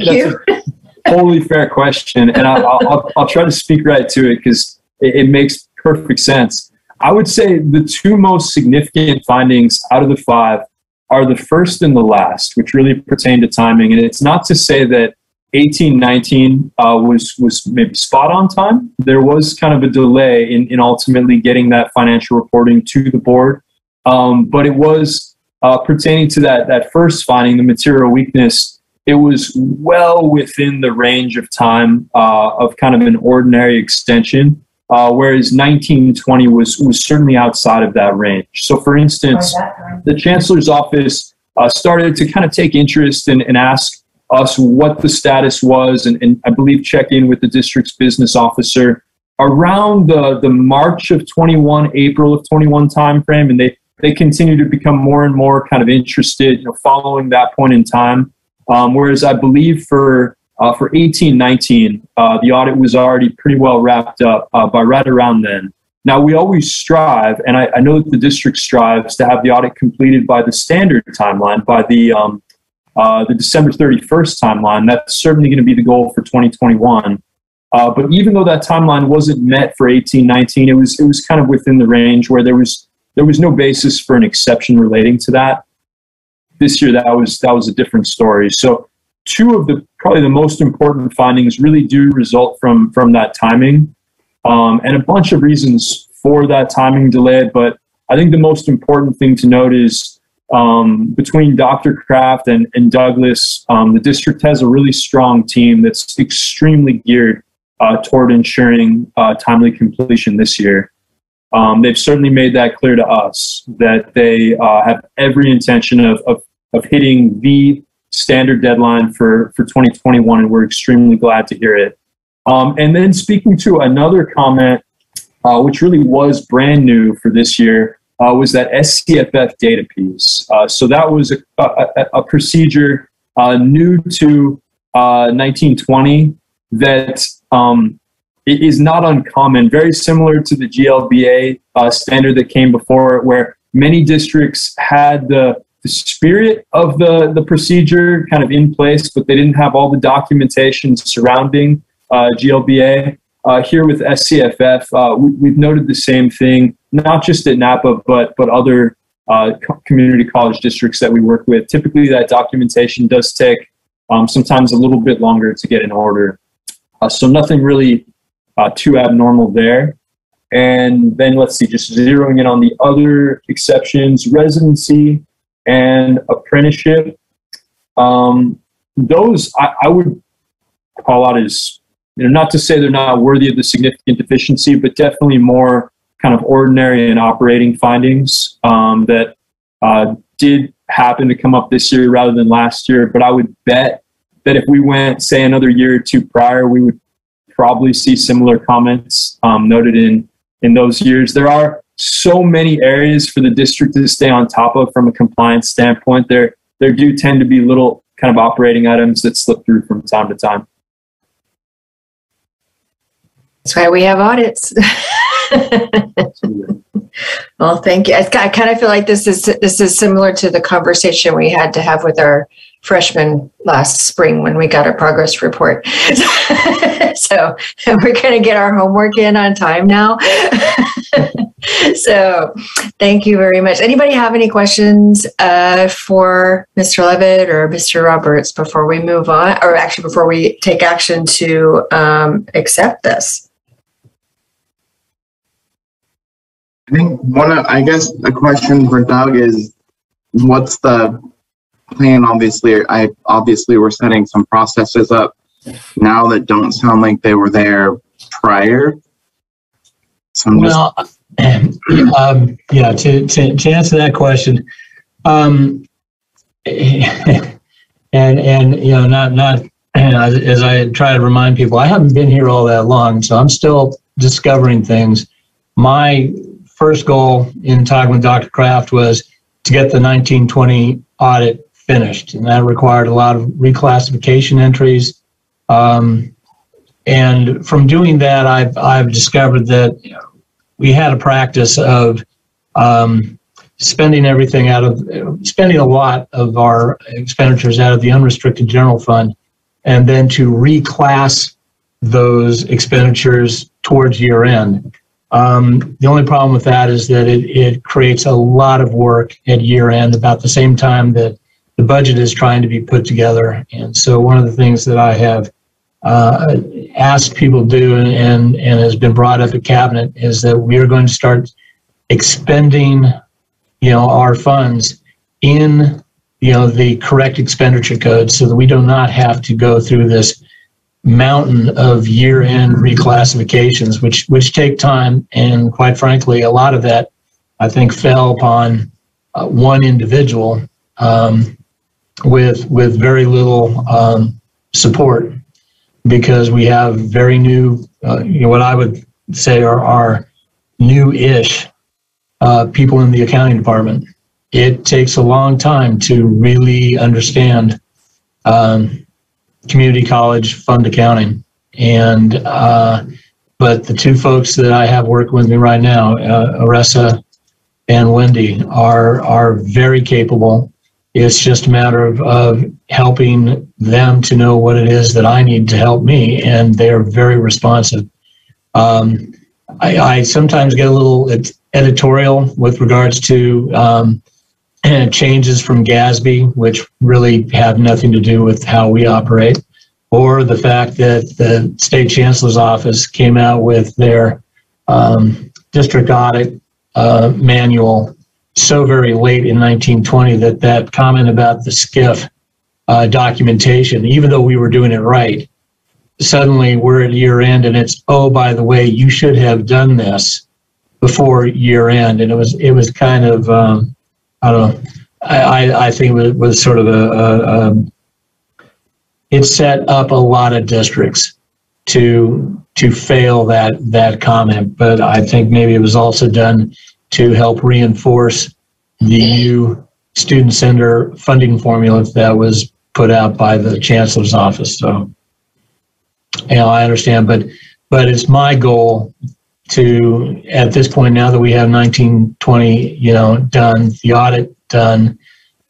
totally fair question. And I'll try to speak right to it because it makes perfect sense. I would say the two most significant findings out of the 5 are the first and the last, which really pertain to timing. And it's not to say that 18-19 was maybe spot on time. There was kind of a delay in ultimately getting that financial reporting to the board. But it was pertaining to that first finding, the material weakness. It was well within the range of time of kind of an ordinary extension, whereas 19-20 was certainly outside of that range. So, for instance, the Chancellor's office started to kind of take interest and ask us what the status was, and I believe check in with the district's business officer around the March of 21, April of 21 timeframe, and they continue to become more and more kind of interested, following that point in time. Whereas I believe for 18-19, the audit was already pretty well wrapped up by right around then. Now, we always strive, and I know that the district strives to have the audit completed by the standard timeline, by the December 31st timeline. That's certainly going to be the goal for 2021. But even though that timeline wasn't met for 18-19, it was kind of within the range where there was no basis for an exception relating to that. This year, that was a different story. So two of probably the most important findings really do result from that timing, and a bunch of reasons for that timing delay. But I think the most important thing to note is between Dr. Kraft and Douglas, the district has a really strong team that's extremely geared toward ensuring timely completion this year. They've certainly made that clear to us that they have every intention of hitting the standard deadline for 2021, and we're extremely glad to hear it. And then speaking to another comment, which really was brand new for this year, was that SCFF data piece. So that was a procedure new to 1920 that it is not uncommon, very similar to the GLBA standard that came before it, where many districts had the spirit of the procedure kind of in place, but they didn't have all the documentation surrounding GLBA. Here with SCFF, we've noted the same thing, not just at Napa, but other community college districts that we work with. Typically, that documentation does take sometimes a little bit longer to get in order. So nothing really too abnormal there. And then let's see, just zeroing in on the other exceptions, residency and apprenticeship. Those I would call out as, not to say they're not worthy of the significant deficiency, but definitely more kind of ordinary and operating findings that did happen to come up this year rather than last year. But I would bet that if we went, say, another year or two prior, we would probably see similar comments noted in those years. There are so many areas for the district to stay on top of from a compliance standpoint. There do tend to be little kind of operating items that slip through from time to time.
That's why we have audits. Well, thank you. I kind of feel like this is similar to the conversation we had to have with our freshmen last spring when we got a progress report. So we're going to get our homework in on time now. So thank you very much. Anybody have any questions for Mr. Levitt or Mr. Roberts before we move on, or actually before we take action to accept this?
I think I guess a question for Doug is, what's the plan? Obviously we're setting some processes up now that don't sound like they were there prior. So to answer that question, not
as I try to remind people, I haven't been here all that long, so I'm still discovering things. My first goal in talking with Dr. Kraft was to get the 1920 audit finished, and that required a lot of reclassification entries. And from doing that, I've discovered that we had a practice of spending a lot of our expenditures out of the unrestricted general fund, and then to reclass those expenditures towards year end. The only problem with that is that it creates a lot of work at year end, about the same time that the budget is trying to be put together. And so one of the things that I have asked people to do and has been brought up at cabinet is that we are going to start expending our funds in the correct expenditure code, so that we do not have to go through this mountain of year-end reclassifications, which take time. And quite frankly, a lot of that, I think, fell upon one individual with very little support, because we have very new, what I would say are new-ish people in the accounting department. It takes a long time to really understand community college fund accounting. And but the two folks that I have working with me right now, Aressa and Wendy, are very capable. It's just a matter of helping them to know what it is that I need to help me, and they are very responsive. I sometimes get a little editorial with regards to changes from GASB, which really have nothing to do with how we operate, or the fact that the state chancellor's office came out with their district audit manual so very late in 1920 that comment about the SCIF documentation, even though we were doing it right, suddenly we're at year end and it's, oh, by the way, you should have done this before year end. And it was kind of, I don't know, I think it was sort of it set up a lot of districts to fail that comment, but I think maybe it was also done to help reinforce the new student center funding formula that was put out by the chancellor's office. So, I understand, but it's my goal to, at this point, now that we have 1920, done, the audit done,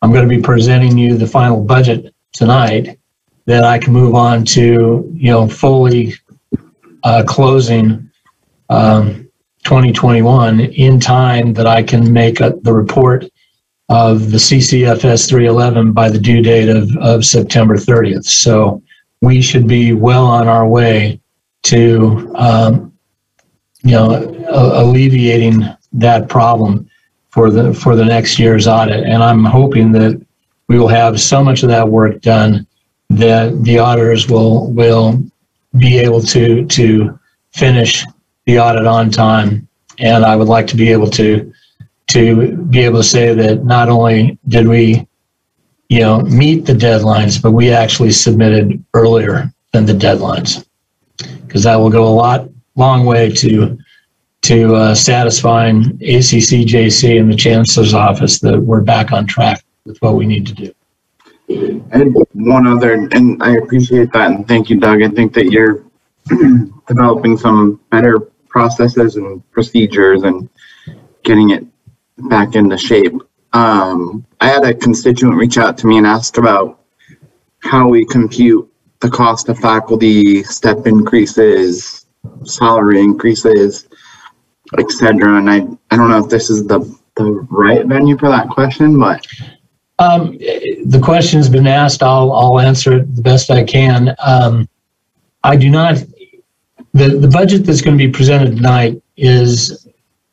I'm going to be presenting you the final budget tonight, that I can move on to, fully closing 2021 in time that I can make the report of the CCFS 311 by the due date of September 30th. So we should be well on our way to, alleviating that problem for the next year's audit. And I'm hoping that we will have so much of that work done that the auditors will be able to finish the audit on time. And I would like to be able to say that not only did we, meet the deadlines, but we actually submitted earlier than the deadlines, because that will go a long way to satisfying ACCJC and the Chancellor's office that we're back on track with what we need to do.
And one other, and I appreciate that, and thank you, Doug. I think that you're developing some better processes and procedures and getting it back into shape. I had a constituent reach out to me and asked about how we compute the cost of faculty, step increases, salary increases, etc. And I don't know if this is the right venue for that question, but
the question's been asked. I'll answer it the best I can. I do not. The budget that's going to be presented tonight is,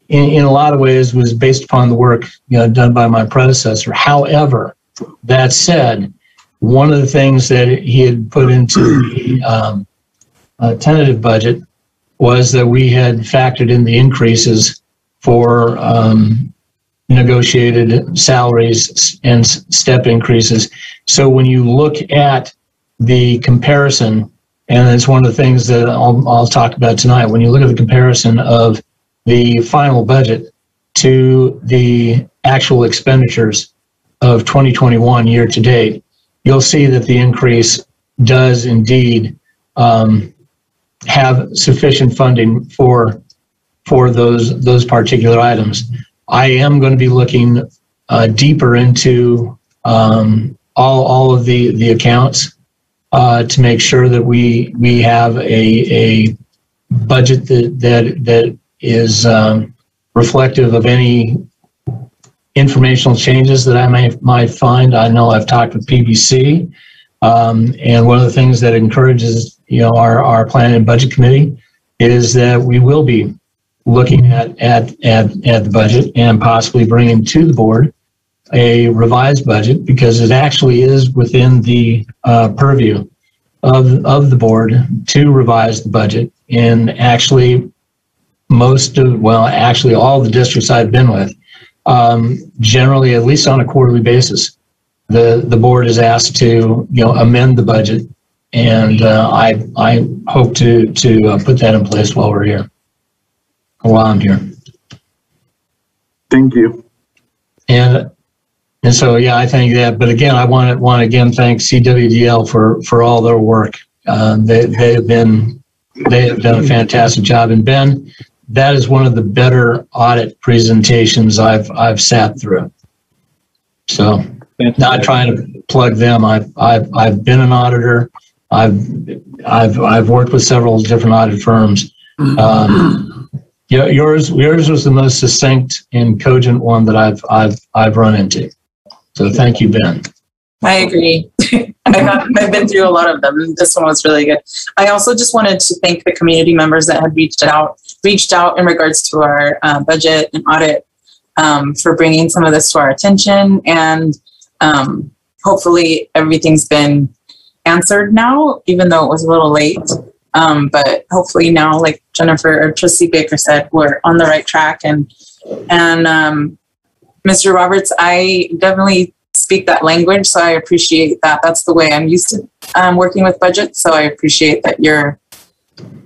in a lot of ways, was based upon the work done by my predecessor. However, that said, one of the things that he had put into the tentative budget was that we had factored in the increases for negotiated salaries and step increases. So when you look at the comparison, and it's one of the things that I'll talk about tonight. When you look at the comparison of the final budget to the actual expenditures of 2021 year to date, you'll see that the increase does indeed have sufficient funding for those particular items. I am going to be looking deeper into all of the accounts to make sure that we have a budget that is reflective of any informational changes that I might find. I know I've talked with PBC, and one of the things that encourages our planning and budget committee is that we will be looking at the budget and possibly bringing to the board a revised budget, because it actually is within the purview of the board to revise the budget. And actually actually all the districts I've been with, generally, at least on a quarterly basis, the board is asked to amend the budget, and I hope to put that in place while I'm here.
Thank you.
And so, I think that, but again, I want to again thank CWDL for all their work. They have done a fantastic job. And Ben, that is one of the better audit presentations I've sat through. So, not trying to plug them. I've been an auditor. I've worked with several different audit firms. Yours was the most succinct and cogent one that I've run into. So thank you, Ben.
I agree. I've been through a lot of them. This one was really good. I also just wanted to thank the community members that had reached out in regards to our budget and audit, for bringing some of this to our attention. And hopefully everything's been answered now, even though it was a little late. But hopefully now, like Jennifer or Trustee Baker said, we're on the right track. And Mr. Roberts, I definitely speak that language, so I appreciate that. That's the way I'm used to working with budgets. So I appreciate that you're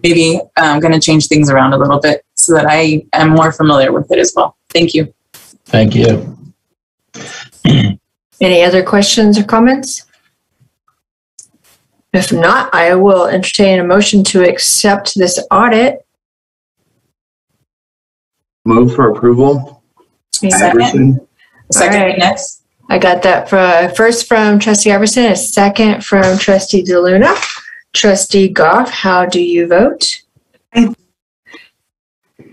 maybe going to change things around a little bit so that I am more familiar with it as well. Thank you.
Thank you.
Any other questions or comments? If not, I will entertain a motion to accept this audit.
Move for approval.
Second right. Next.
I got that first from Trustee Iverson, a second from Trustee DeLuna. Trustee Goff, how do you vote? Oh,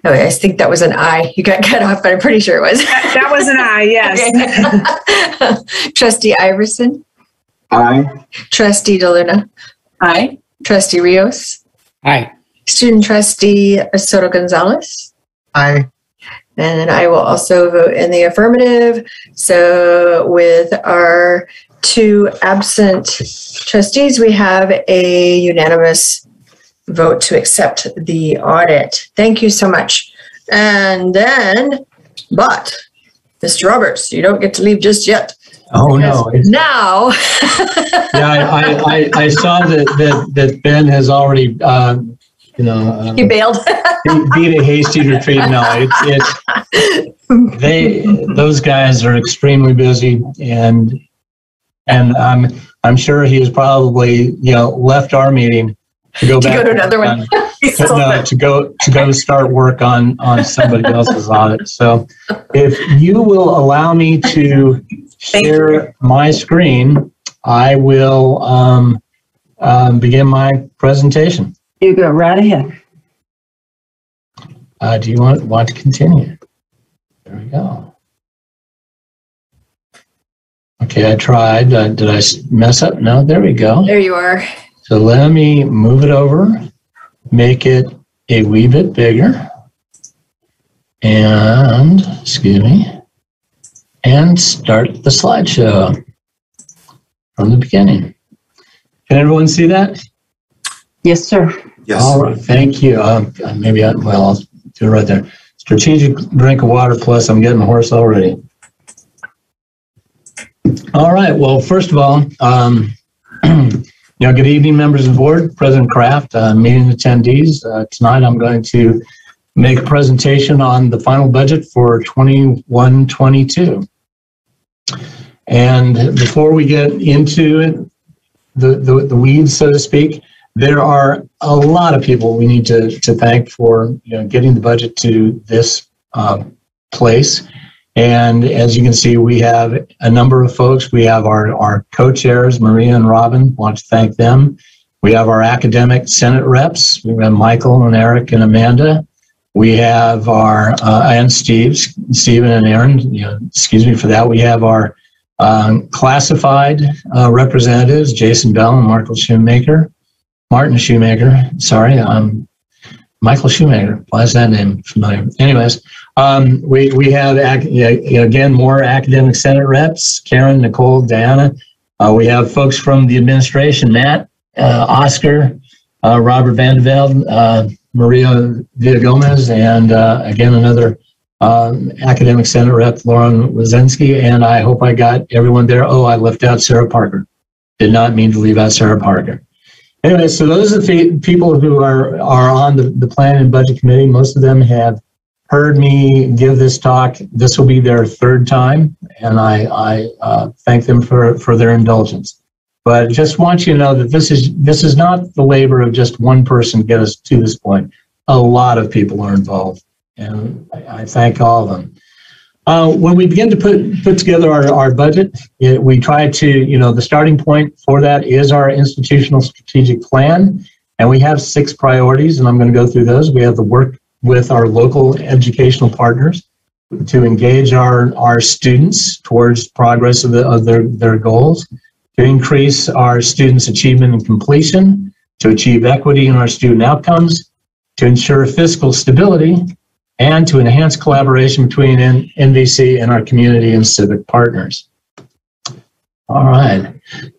I think that was an aye. You got cut off, but I'm pretty sure it was.
That was an aye, yes.
Okay. Trustee Iverson?
Aye.
Trustee DeLuna?
Aye.
Trustee Rios?
Aye.
Student Trustee Soto Gonzalez?
Aye.
And then I will also vote in the affirmative. So with our two absent trustees, we have a unanimous vote to accept the audit. Thank you so much. And then, but Mr. Roberts, you don't get to leave just yet.
Oh, no.
Now.
Yeah, I saw that Ben has already,
he bailed.
beat a hasty retreat. No, those guys are extremely busy, and I'm sure he has probably left our meeting to go back
to another one.
to go start work on somebody else's audit. So if you will allow me to share my screen, I will begin my presentation.
You go right ahead.
Do you want to continue? There we go. Okay, I tried. Did I mess up? No, there we go.
There you are.
So let me move it over, make it a wee bit bigger, and, excuse me, and start the slideshow from the beginning. Can everyone see that?
Yes, sir.
Yes.
All right, thank you. I'll do it right there. Strategic drink of water, plus I'm getting hoarse already. All right, well, first of all, Good evening, members of the board, President Kraft, meeting attendees. Tonight I'm going to make a presentation on the final budget for 21-22. And before we get into it, the weeds, so to speak, there are a lot of people we need to thank for getting the budget to this place. And as you can see, we have a number of folks. We have our co-chairs, Maria and Robin, want to thank them. We have our academic Senate reps. We have Michael and Eric and Amanda. We have our, and Stephen and Aaron, excuse me for that. We have our classified representatives, Jason Bell and Martin Shoemaker, sorry, Michael Shoemaker. Why is that name familiar? Anyways, we have, again, more academic Senate reps, Karen, Nicole, Diana. We have folks from the administration, Matt, Oscar, Robert Vandeveld, Maria Villagomez, and again, another academic Senate rep, Lauren Wazinski, and I hope I got everyone there. Oh, I left out Sarah Parker. Did not mean to leave out Sarah Parker. Anyway, so those are the people who are on the Planning and Budget Committee. Most of them have heard me give this talk. This will be their third time, and I thank them for their indulgence. But just want you to know that this is not the labor of just one person to get us to this point. A lot of people are involved, and I thank all of them. When we begin to put together our budget, we try to, the starting point for that is our institutional strategic plan, and we have 6 priorities, and I'm going to go through those. We have the work with our local educational partners to engage our students towards progress of their goals, to increase our students' achievement and completion, to achieve equity in our student outcomes, to ensure fiscal stability, and to enhance collaboration between NVC and our community and civic partners. All right,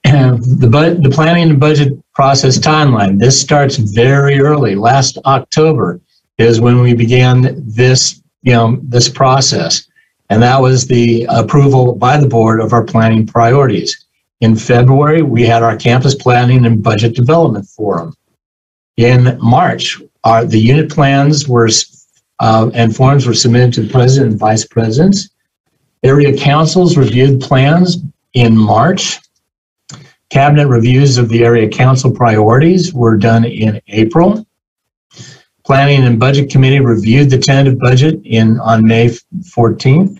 and the planning and budget process timeline. This starts very early. Last October is when we began this process, and that was the approval by the board of our planning priorities. In February, we had our campus planning and budget development forum. In March, the unit plans were and forms were submitted to the president and vice presidents. Area councils reviewed plans in March. Cabinet reviews of the area council priorities were done in April. Planning and Budget Committee reviewed the tentative budget on May 14th.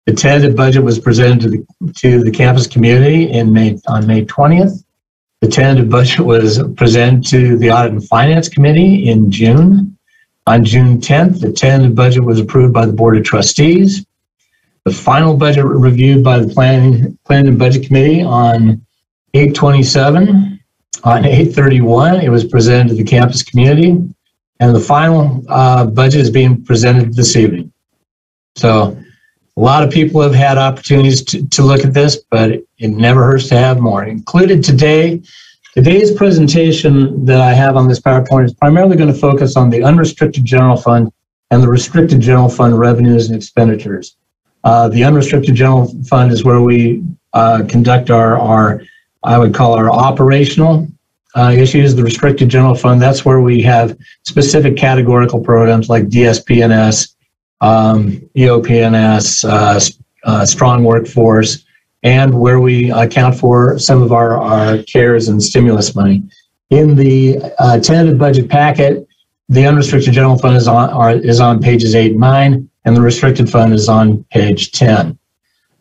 The tentative budget was presented to the campus community on May 20th. The tentative budget was presented to the Audit and Finance Committee in June. On June 10th, the tentative budget was approved by the Board of Trustees. The final budget reviewed by the Planning and Budget Committee on 8/27. On 8/31, it was presented to the campus community. And the final budget is being presented this evening. So a lot of people have had opportunities to look at this, but it never hurts to have more. Included today's presentation that I have on this PowerPoint is primarily going to focus on the unrestricted general fund and the restricted general fund revenues and expenditures. The unrestricted general fund is where we conduct our I would call our operational issues. The restricted general fund, that's where we have specific categorical programs like DSPNS, EOPNS, strong workforce, and where we account for some of our CARES and stimulus money. In the tentative budget packet, the unrestricted general fund is on pages 8 and 9, and the restricted fund is on page 10.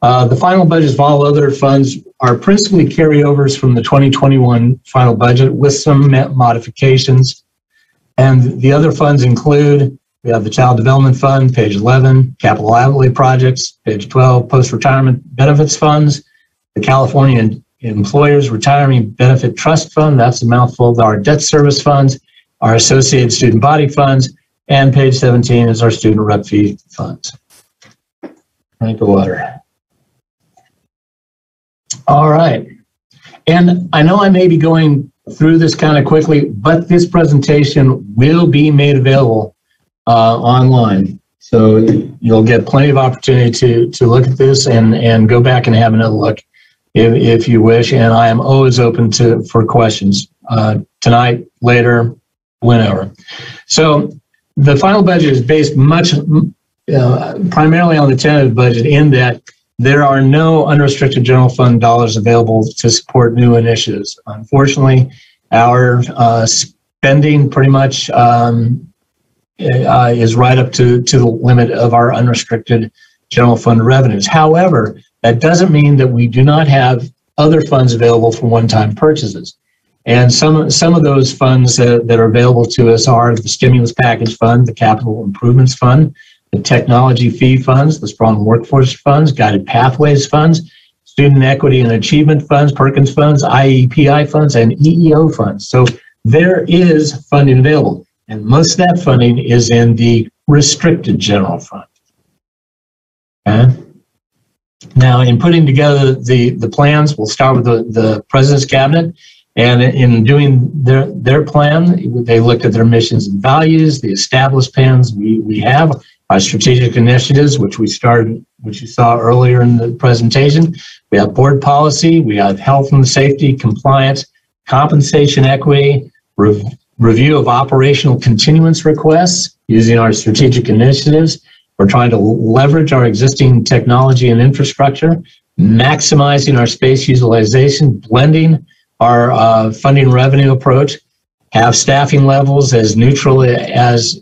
The final budgets of all other funds are principally carryovers from the 2021 final budget with some modifications. And the other funds include, we have the Child Development Fund, page 11, Capital Outlay Projects, page 12, Post-Retirement Benefits Funds, the California Employers Retirement Benefit Trust Fund, that's a mouthful, our debt service funds, our associated student body funds, and page 17 is our student rep fee funds. Drink of water. All right. And I know I may be going through this kind of quickly, but this presentation will be made available online. So you'll get plenty of opportunity to look at this and go back and have another look if you wish, and I am always open for questions tonight, later, whenever. So the final budget is based primarily on the tentative budget, in that there are no unrestricted general fund dollars available to support new initiatives. Unfortunately, our spending pretty much is right up to the limit of our unrestricted general fund revenues. However, that doesn't mean that we do not have other funds available for one-time purchases. And some of those funds that are available to us are the Stimulus Package Fund, the Capital Improvements Fund, the Technology Fee Funds, the Strong Workforce Funds, Guided Pathways Funds, Student Equity and Achievement Funds, Perkins Funds, IEPI Funds, and EEO Funds. So there is funding available, and most of that funding is in the restricted general fund. Okay. Now, in putting together the plans, we'll start with the President's Cabinet. And in doing their plan, they looked at their missions and values, the established plans we have, our strategic initiatives, which you saw earlier in the presentation. We have board policy, we have health and safety, compliance, compensation equity, review of operational continuance requests using our strategic initiatives. We're trying to leverage our existing technology and infrastructure, maximizing our space utilization, blending our funding revenue approach, have staffing levels as neutral as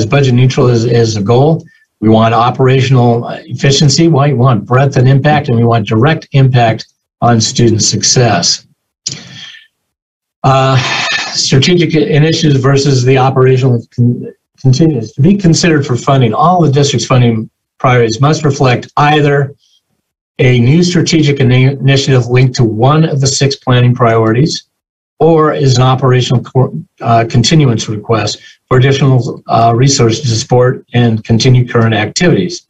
budget neutral as a goal. We want operational efficiency, we want breadth and impact, and we want direct impact on student success. Strategic initiatives versus the operational continues to be considered for funding. All the district's funding priorities must reflect either a new strategic initiative linked to one of the 6 planning priorities, or is an operational continuance request for additional resources to support and continue current activities.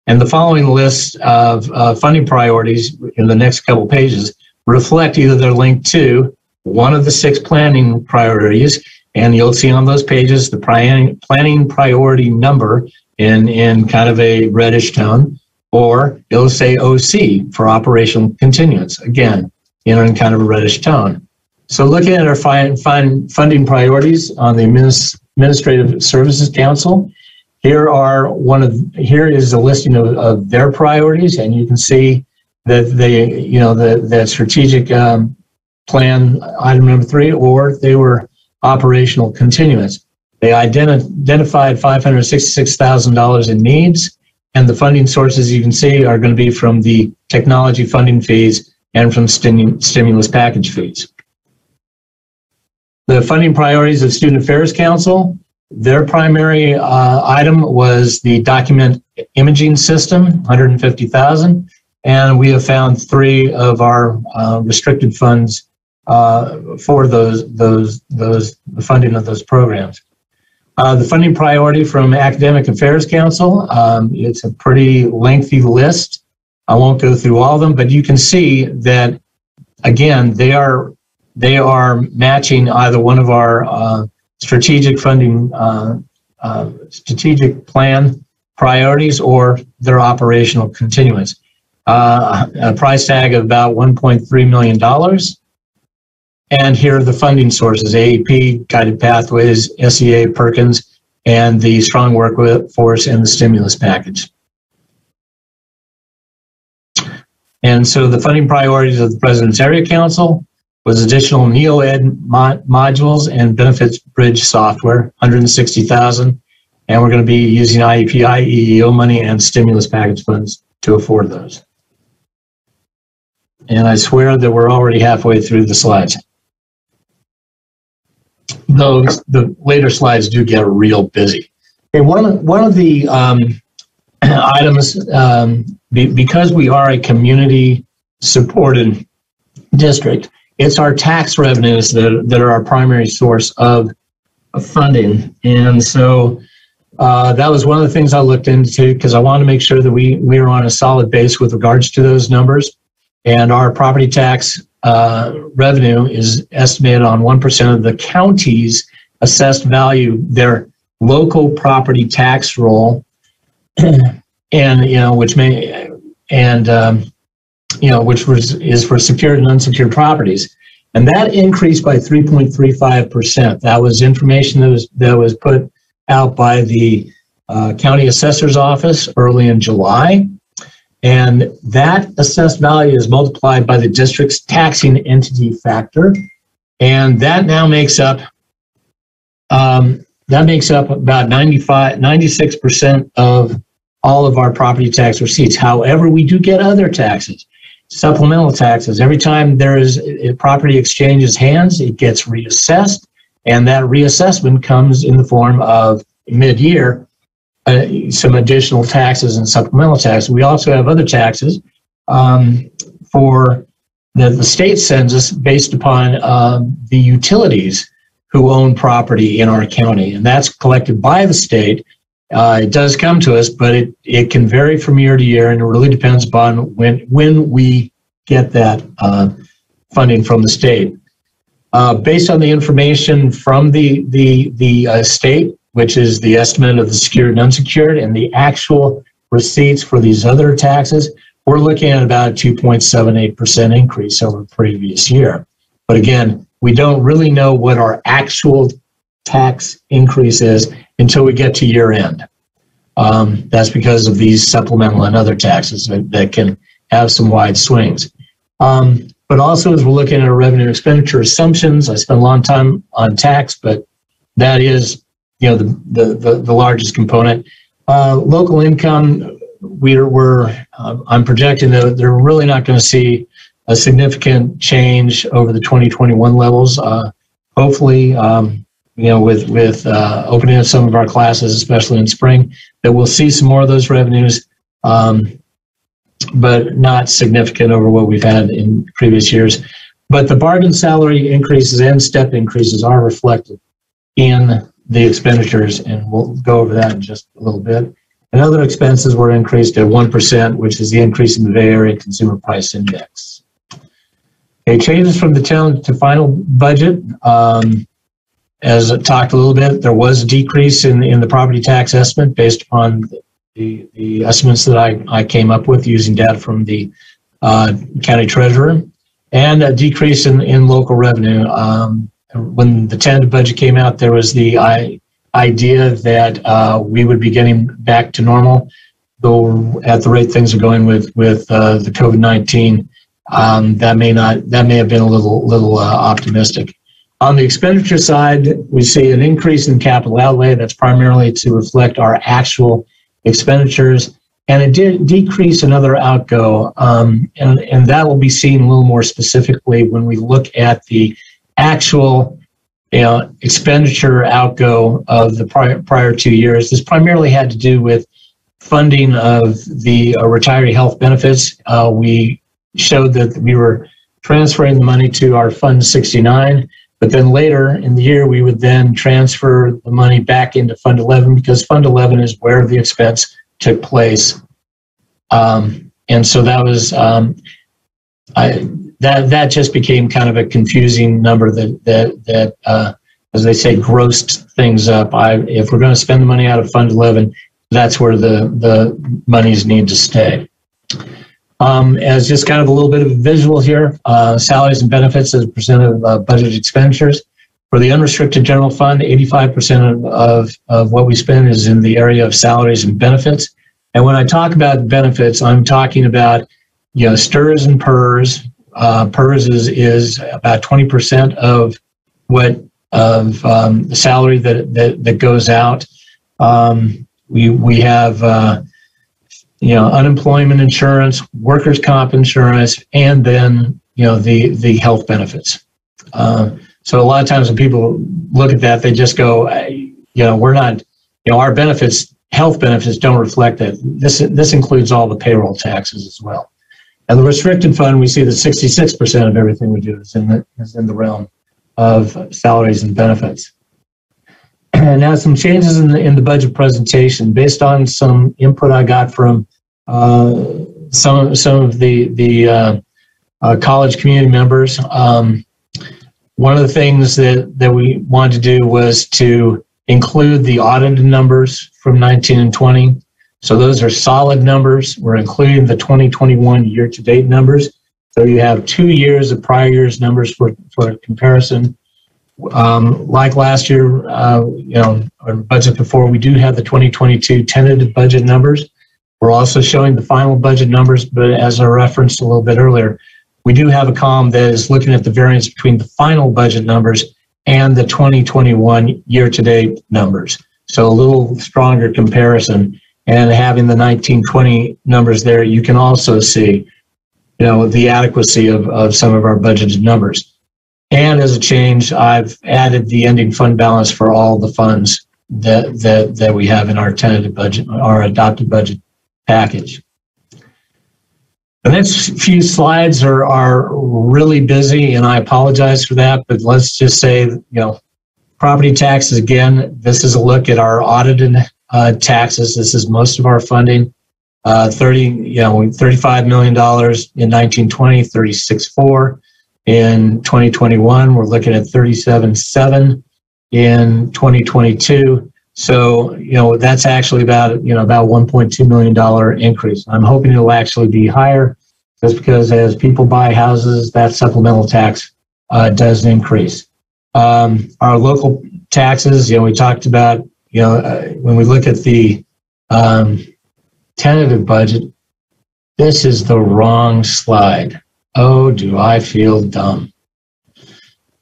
And the following list of funding priorities in the next couple pages reflect either they're linked to one of the 6 planning priorities, and you'll see on those pages the planning priority number in kind of a reddish tone, or it'll say OC for operational continuance, again, in kind of a reddish tone. So looking at our funding priorities on the Administrative Services Council, here is a listing of their priorities, and you can see that that strategic plan item number 3, or they were operational continuance. They identified $566,000 in needs, and the funding sources you can see are going to be from the technology funding fees and from stimulus package fees. The funding priorities of Student Affairs Council, their primary item was the document imaging system, $150,000, and we have found 3 of our restricted funds for the funding of those programs. The funding priority from Academic Affairs Council, it's a pretty lengthy list. I won't go through all of them, but you can see that, again, they are matching either one of our strategic funding, strategic plan priorities, or their operational continuance. A price tag of about $1.3 million. And here are the funding sources: AEP, Guided Pathways, SEA, Perkins, and the Strong Workforce and the stimulus package. And so the funding priorities of the President's Area Council was additional NeoEd modules and benefits bridge software, $160,000. And we're going to be using IEPI, EEO money, and stimulus package funds to afford those. And I swear that we're already halfway through the slides. Though the later slides do get real busy. Okay, one of the items, because we are a community-supported district, it's our tax revenues that are our primary source of funding. And so that was one of the things I looked into, because I wanted to make sure that we are on a solid base with regards to those numbers. And our property tax revenue is estimated on 1% of the county's assessed value, their local property tax roll, and which may which is for secured and unsecured properties. And that increased by 3.35%. That was information that was put out by the county assessor's office early in July. And that assessed value is multiplied by the district's taxing entity factor. And that now makes up about 96% of all of our property tax receipts. However, we do get other taxes, supplemental taxes. Every time there is a property exchanges hands, it gets reassessed, and that reassessment comes in the form of mid-year some additional taxes and supplemental taxes. We also have other taxes for the state sends us based upon the utilities who own property in our county, and that's collected by the state. It does come to us, but it can vary from year to year, and it really depends upon when we get that funding from the state. Based on the information from the state, which is the estimate of the secured and unsecured, and the actual receipts for these other taxes, we're looking at about a 2.78% increase over the previous year. But again, we don't really know what our actual tax increase is until we get to year end. That's because of these supplemental and other taxes that can have some wide swings. But also, as we're looking at our revenue expenditure assumptions, I spent a long time on tax, but that is, the largest component. Local income, I'm projecting that they're really not going to see a significant change over the 2021 levels. Hopefully, with opening up some of our classes, especially in spring, that we'll see some more of those revenues, but not significant over what we've had in previous years. But the bargain salary increases and step increases are reflected in the expenditures, and we'll go over that in just a little bit. And other expenses were increased at 1%, which is the increase in the Bay Area Consumer Price Index. Okay, changes from the town to final budget. As I talked a little bit, there was a decrease in the property tax estimate based upon the estimates that I came up with using data from the county treasurer, and a decrease in local revenue. When the tentative budget came out, there was the idea that we would be getting back to normal, though at the rate things are going with the COVID-19, that may have been a little optimistic. On the expenditure side, we see an increase in capital outlay. That's primarily to reflect our actual expenditures, and it did decrease in other outgo, and that will be seen a little more specifically when we look at the actual expenditure outgo of the prior 2 years. This primarily had to do with funding of the retiree health benefits. We showed that we were transferring the money to our Fund 69, but then later in the year we would then transfer the money back into Fund 11, because Fund 11 is where the expense took place. And so that was that just became kind of a confusing number that as they say, grossed things up. If we're going to spend the money out of Fund 11, that's where the monies need to stay. As just kind of a little bit of a visual here, salaries and benefits as a percent of budget expenditures. For the unrestricted general fund, 85% of what we spend is in the area of salaries and benefits. And when I talk about benefits, I'm talking about STRS and PERS. PERS is about 20% of the salary that goes out. We have unemployment insurance, workers' comp insurance, and then the health benefits. So a lot of times when people look at that, they just go, we're not, our benefits, health benefits don't reflect that. This includes all the payroll taxes as well. And the restricted fund, we see that 66% of everything we do is in the realm of salaries and benefits. And now some changes in the budget presentation based on some input I got from some of the college community members. One of the things that we wanted to do was to include the audited numbers from 19 and 20. So those are solid numbers. We're including the 2021 year-to-date numbers. So you have 2 years of prior year's numbers for comparison. Like last year, our budget before, we do have the 2022 tentative budget numbers. We're also showing the final budget numbers, but as I referenced a little bit earlier, we do have a column that is looking at the variance between the final budget numbers and the 2021 year-to-date numbers. So a little stronger comparison. And having the 1920 numbers there, you can also see, the adequacy of some of our budgeted numbers. And as a change, I've added the ending fund balance for all the funds that we have in our tentative budget, our adopted budget package. The next few slides are really busy, and I apologize for that, but let's just say, property taxes, again, this is a look at our audited taxes. This is most of our funding. $35 million in 1920, 36.4. In 2021, we're looking at 37.7 in 2022. So, that's actually about $1.2 million increase. I'm hoping it'll actually be higher just because as people buy houses, that supplemental tax does increase. Our local taxes, we talked about, when we look at the tentative budget, this is the wrong slide. Oh, do I feel dumb.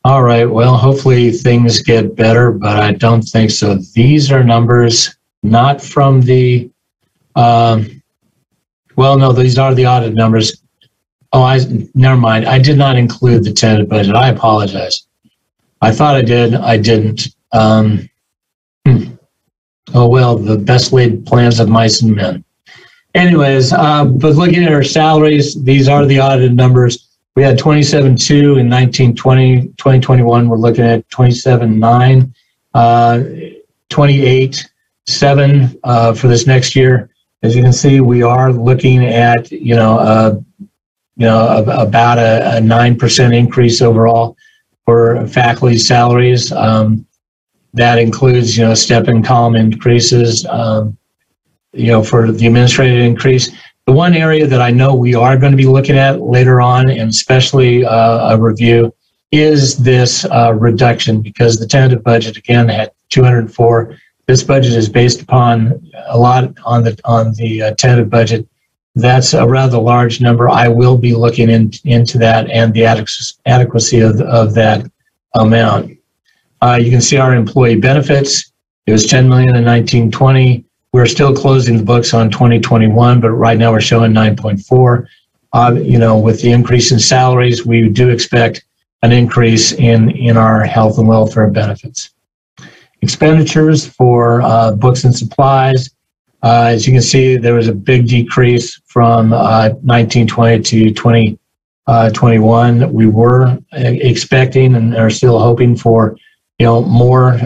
All right, well, hopefully things get better, but I don't think so. These are numbers not from the, no, these are the audit numbers. Oh, never mind. I did not include the tentative budget. I apologize. I thought I did. I didn't. Oh, well, the best laid plans of mice and men. Anyways, but looking at our salaries, these are the audited numbers. We had 27.2 in 1920, 2021. We're looking at 27.9, 28.7 for this next year. As you can see, we are looking at about a 9% increase overall for faculty salaries. That includes step and column increases. For the administrative increase. The one area that I know we are going to be looking at later on, and especially a review, is this reduction, because the tentative budget again had 204. This budget is based upon a lot on the tentative budget. That's a rather large number. I will be looking into that and the adequacy of that amount. You can see our employee benefits. It was 10 million in 1920. We're still closing the books on 2021, but right now we're showing 9.4. With the increase in salaries, we do expect an increase in our health and welfare benefits. Expenditures for books and supplies. As you can see, there was a big decrease from 1920 to 2021. We were expecting and are still hoping for more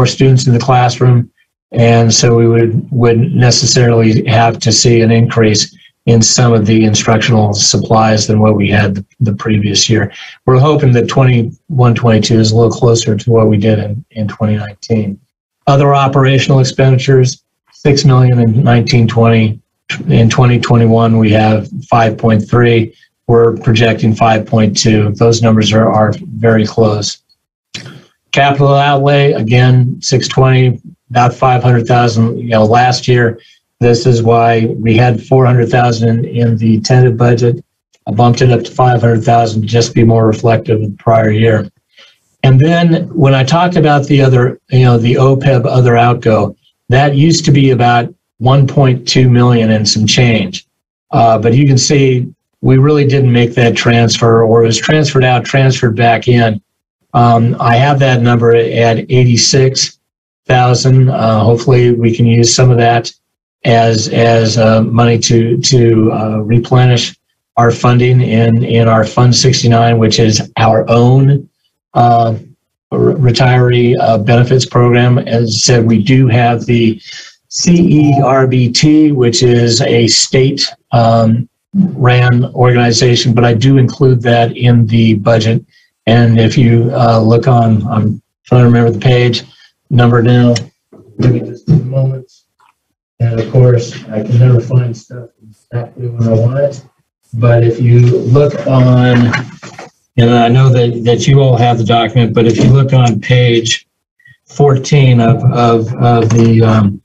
students in the classroom. And so we would necessarily have to see an increase in some of the instructional supplies than what we had the previous year. We're hoping that 21-22 is a little closer to what we did in 2019. Other operational expenditures, 6 million in 1920. In 2021, we have 5.3. We're projecting 5.2. Those numbers are very close. Capital outlay, again, 620. About 500,000, last year. This is why we had 400,000 in the tentative budget. I bumped it up to 500,000 to just be more reflective of the prior year. And then when I talked about the other, the OPEB other outgo, that used to be about 1.2 million and some change. But you can see we really didn't make that transfer, or it was transferred out, transferred back in. I have that number at 86,000. Hopefully we can use some of that as money to replenish our funding in our Fund 69, which is our own retiree benefits program. As I said, we do have the CERBT, which is a state ran organization, but I do include that in the budget. And if you look on, I'm trying to remember the page number now. Give me just a moment. And of course, I can never find stuff exactly when I want it. But if you look on, and I know that you all have the document, but if you look on page 14 of the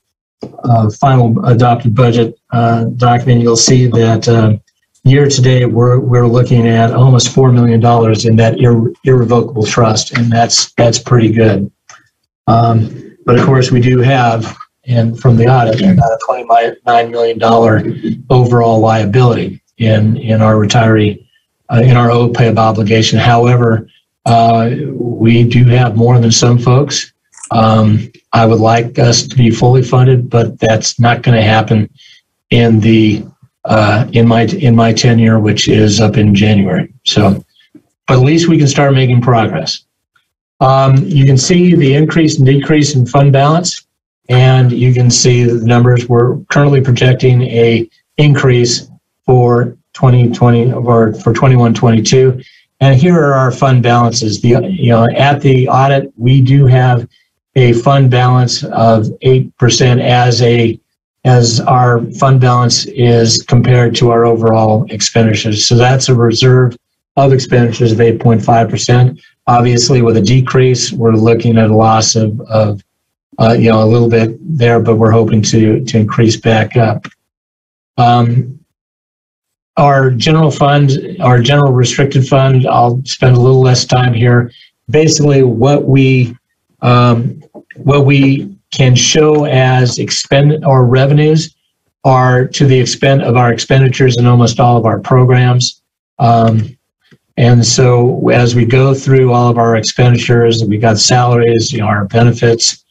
final adopted budget document, you'll see that year to date, we're looking at almost $4 million in that irrevocable trust, and that's pretty good. But of course, we do have, and from the audit, about a $29 million overall liability in our retiree, in our OPEB obligation. However, we do have more than some folks. I would like us to be fully funded, but that's not going to happen in my tenure, which is up in January. So, but at least we can start making progress. You can see the increase and decrease in fund balance, and you can see the numbers. We're currently projecting a increase for 2020 or for 21-22. And here are our fund balances. At the audit, we do have a fund balance of 8% as our fund balance is compared to our overall expenditures. So that's a reserve of expenditures of 8.5%. Obviously, with a decrease, we're looking at a loss of a little bit there, but we're hoping to increase back up. Our general fund, our general restricted fund, I'll spend a little less time here. Basically, what we can show as revenues are to the extent of our expenditures in almost all of our programs. And so as we go through all of our expenditures, we got salaries, our benefits.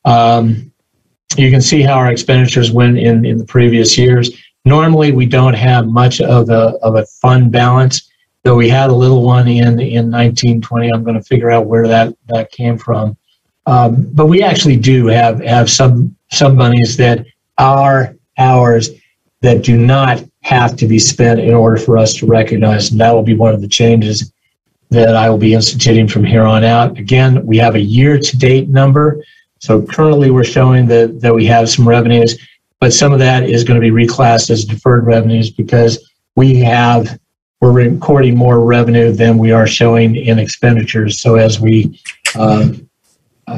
You can see how our expenditures went in the previous years. Normally, we don't have much of a fund balance, though we had a little one in 1920. I'm going to figure out where that came from. But we actually do have some monies that are ours that do not have to be spent in order for us to recognize, and that will be one of the changes that I will be instituting from here on out. Again, we have a year-to-date number, so currently we're showing that we have some revenues, but some of that is going to be reclassed as deferred revenues because we're recording more revenue than we are showing in expenditures. So as we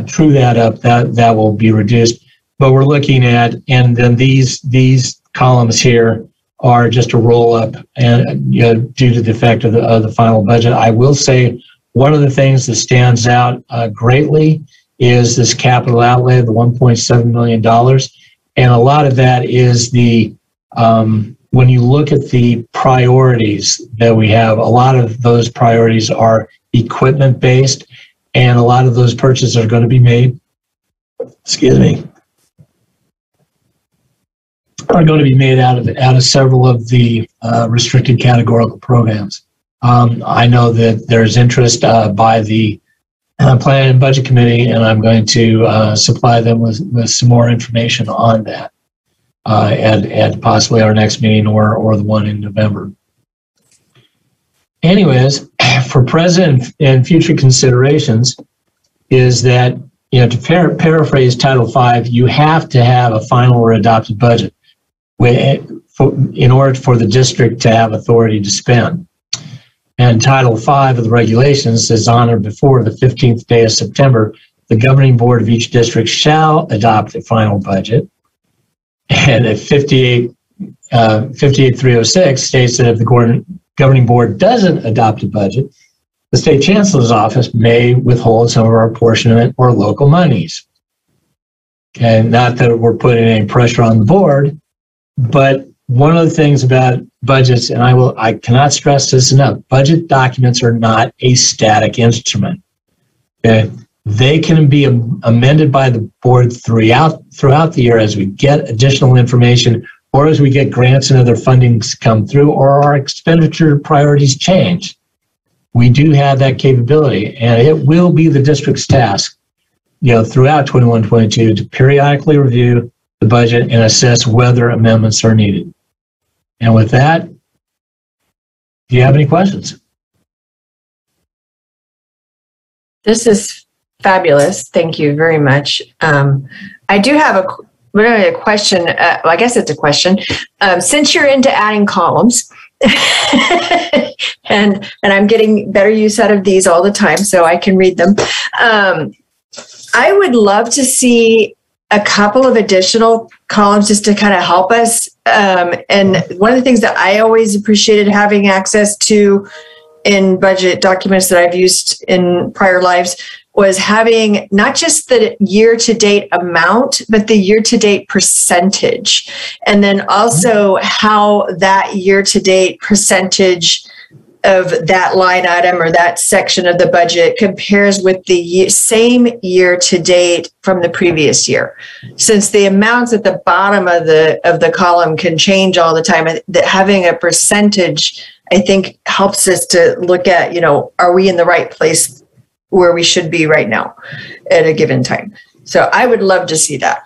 true that up, that will be reduced. But we're looking at, and then these columns here are just a roll up, and due to the effect of the final budget. I will say one of the things that stands out greatly is this capital outlay of the $1.7 million, and a lot of that is when you look at the priorities that we have, a lot of those priorities are equipment based, and a lot of those purchases are going to be made. Are going to be made out of several of the restricted categorical programs. I know that there's interest by the Planning and Budget Committee, and I'm going to supply them with some more information on that at possibly our next meeting or the one in November. Anyways, for present and future considerations is that, to paraphrase Title V, you have to have a final or adopted budget in order for the district to have authority to spend. And Title V of the regulations says on or before the 15th day of September, the governing board of each district shall adopt a final budget. And at 58306 states that if the governing board doesn't adopt a budget, the state chancellor's office may withhold some of our apportionment or local monies. Okay, not that we're putting any pressure on the board, but one of the things about budgets, and I cannot stress this enough, budget documents are not a static instrument. Okay? They can be amended by the board throughout the year as we get additional information, or as we get grants and other fundings come through, or our expenditure priorities change. We do have that capability, and it will be the district's task, throughout 21-22 to periodically review the budget and assess whether amendments are needed. And with that, do you have any questions?
This is fabulous. Thank you very much. I do have really a question. Well, I guess it's a question. Since you're into adding columns, and I'm getting better use out of these all the time, so I can read them. I would love to see a couple of additional columns just to kind of help us. And one of the things that I always appreciated having access to in budget documents that I've used in prior lives was having not just the year-to-date amount, but the year-to-date percentage. And then also how that year-to-date percentage of that line item or that section of the budget compares with the same year-to-date from the previous year. Since the amounts at the bottom of the column can change all the time, that having a percentage, I think, helps us to look at, are we in the right place where we should be right now at a given time. So I would love to see that.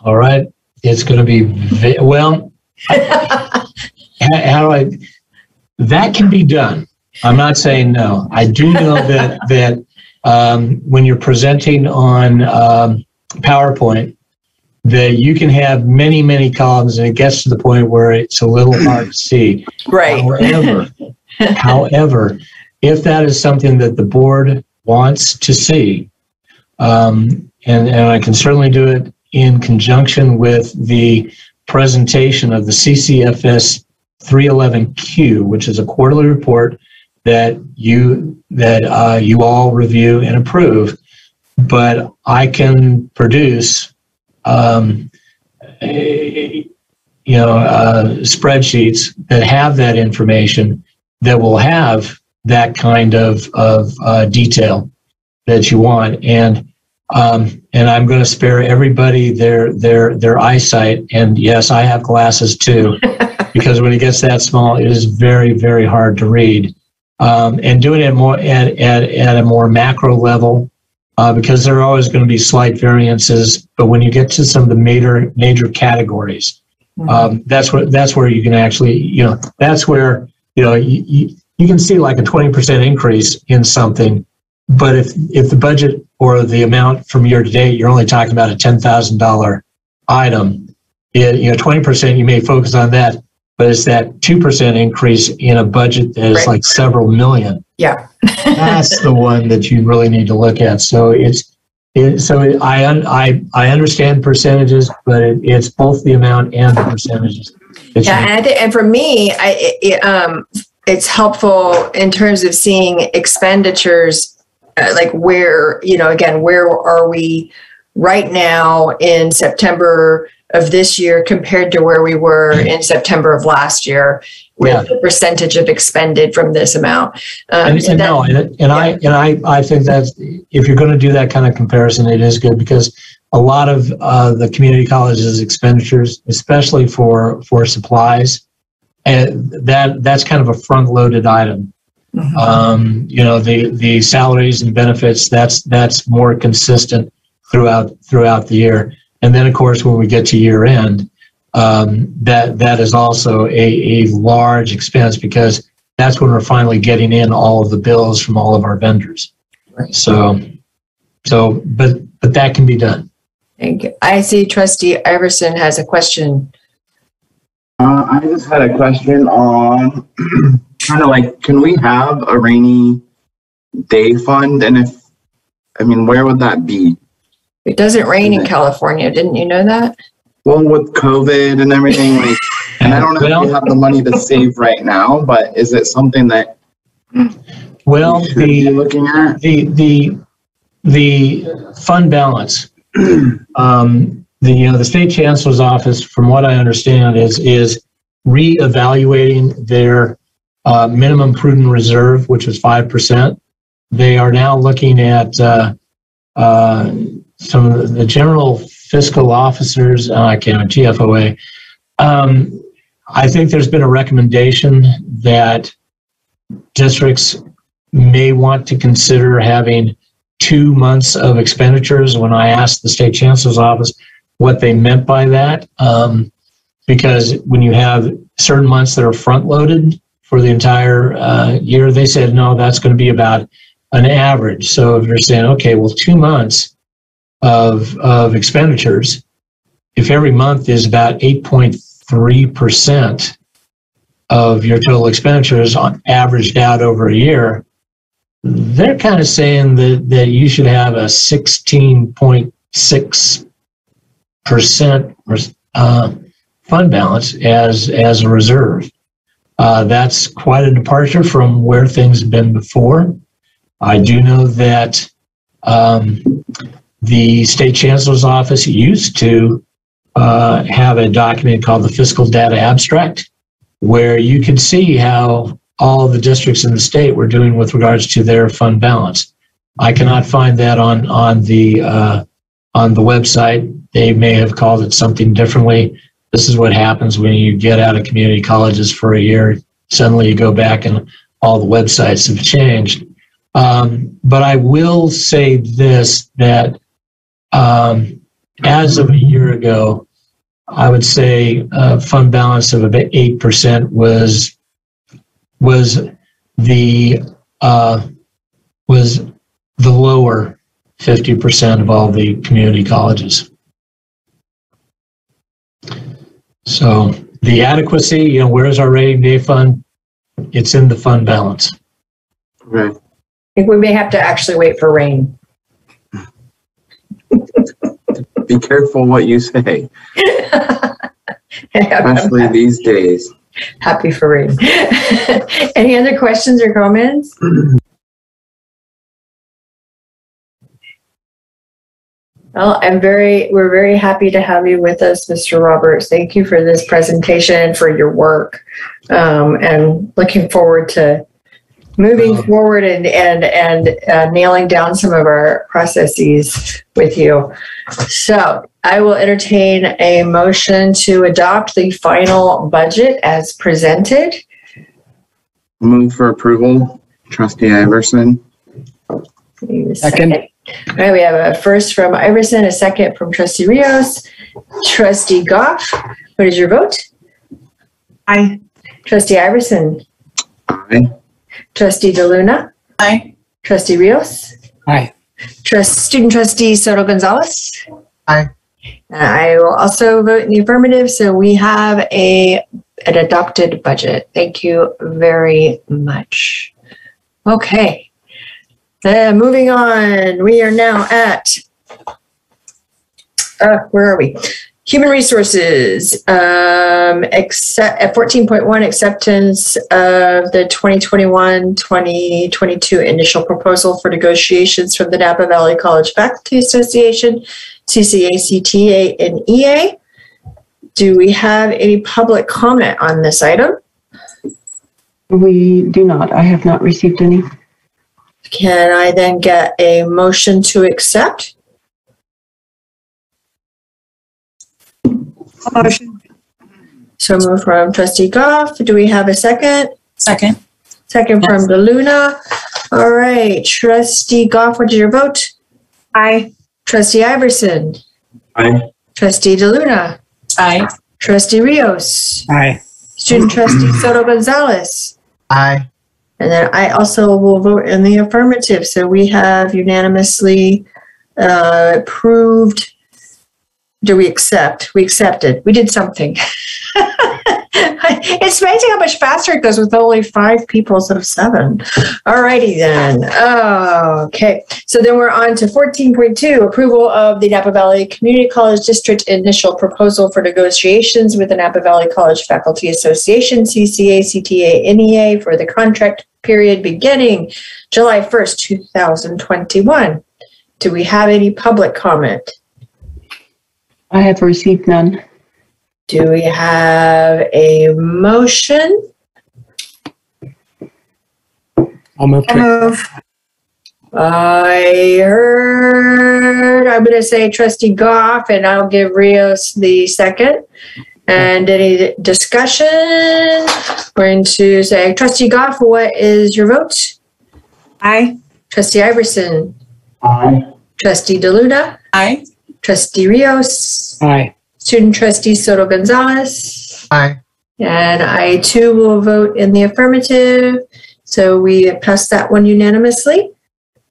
All right. It's going to be, that can be done. I'm not saying no. I do know that when you're presenting on PowerPoint, that you can have many, many columns and it gets to the point where it's a little hard to see.
Right.
However, if that is something that the board wants to see, and I can certainly do it in conjunction with the presentation of the CCFS 311Q, which is a quarterly report that you all review and approve, but I can produce spreadsheets that have that information that will have that kind of detail that you want, and I'm going to spare everybody their eyesight. And yes, I have glasses too, because when it gets that small, it is very, very hard to read. And doing it more at a more macro level, because there are always going to be slight variances. But when you get to some of the major categories, that's where you can actually, that's where you can see like a 20% increase in something. But if the budget or the amount from year to date, you're only talking about a $10,000 item, 20%, you may focus on that, but it's that 2% increase in a budget that is like several million.
Yeah.
That's the one that you really need to look at. So I understand percentages, but it's both the amount and the percentages.
And for me, it's helpful in terms of seeing expenditures, like where, again, where are we right now in September of this year compared to where we were in September of last year with the percentage of expended from this amount. I think that if you're going to do that kind of comparison, it is good, because a lot of the community colleges expenditures, especially for supplies, and that's kind of a front-loaded item. The salaries and benefits, that's more consistent throughout the year. And then, of course, when we get to year end, that is also a large expense, because that's when we're finally getting in all of the bills from all of our vendors. Right. But that can be done. Thank you. I see Trustee Iverson has a question.
I just had a question on kind of like, can we have a rainy day fund? And where would that be?
It doesn't rain in California. Didn't you know that?
Well, with COVID and everything, and I don't know if we have the money to save right now, but is it something that
we should be
looking at?
The fund balance. The state chancellor's office, from what I understand, is reevaluating their minimum prudent reserve, which is 5%. They are now looking at some of the general fiscal officers, GFOA. I think there's been a recommendation that districts may want to consider having 2 months of expenditures. When I asked the state chancellor's office what they meant by that, because when you have certain months that are front-loaded for the entire year, they said, no, that's going to be about an average. So if you're saying, okay, well, 2 months, of expenditures, if every month is about 8.3% of your total expenditures on averaged out over a year, they're kind of saying that you should have a 16.6% fund balance as a reserve. That's quite a departure from where things have been before. I do know that the State Chancellor's Office used to have a document called the Fiscal Data Abstract, where you could see how all the districts in the state were doing with regards to their fund balance. I cannot find that on the website. They may have called it something differently. This is what happens when you get out of community colleges for a year. Suddenly you go back and all the websites have changed. But I will say this, that as of a year ago, I would say fund balance of about 8% was the lower 50% of all the community colleges. So the adequacy, where's our rating day fund? It's in the fund balance.
Right.
I think we may have to actually wait for rain.
Be careful what you say, especially these days.
Happy for rain. Any other questions or comments? Well, we're very happy to have you with us, Mr. Roberts. Thank you for this presentation and for your work. And looking forward to moving forward and nailing down some of our processes with you. So I will entertain a motion to adopt the final budget as presented.
Move for approval, Trustee Iverson.
Second.
All right, we have a first from Iverson, a second from Trustee Rios. Trustee Goff, what is your vote?
Aye.
Trustee Iverson.
Aye.
Trustee DeLuna.
Aye.
Trustee Rios.
Aye.
Student Trustee Soto Gonzalez.
Aye.
I will also vote in the affirmative, so we have an adopted budget. Thank you very much. Okay. Moving on, we are now at, where are we? Human Resources, at 14.1, acceptance of the 2021-2022 initial proposal for negotiations from the Napa Valley College Faculty Association, CCA, CTA, and EA. Do we have any public comment on this item?
We do not. I have not received any.
Can I then get a motion to accept?
Motion.
So moved from Trustee Goff. Do we have a second?
Second.
Second from DeLuna. All right. Trustee Goff, what is your vote?
Aye.
Trustee Iverson.
Aye.
Trustee DeLuna.
Aye.
Trustee Rios.
Aye.
Student Trustee Soto Gonzalez.
Aye.
And then I also will vote in the affirmative. So we have unanimously approved. Do we accept? We accepted. We did something. It's amazing how much faster it goes with only 5 people instead of 7. All righty then. Okay. So then we're on to 14.2, approval of the Napa Valley Community College District initial proposal for negotiations with the Napa Valley College Faculty Association, CCA, CTA, NEA for the contract period beginning July 1st, 2021. Do we have any public comment?
I have received none.
Do we have a motion?
I'll move.
I heard, I'm going to say Trustee Goff, and I'll give Rios the second. And any discussion? We're going to say, Trustee Goff, what is your vote?
Aye.
Trustee Iverson.
Aye.
Trustee DeLuna.
Aye.
Trustee Rios.
Aye.
Student Trustee Soto Gonzalez.
Aye.
And I too will vote in the affirmative. So we passed that one unanimously.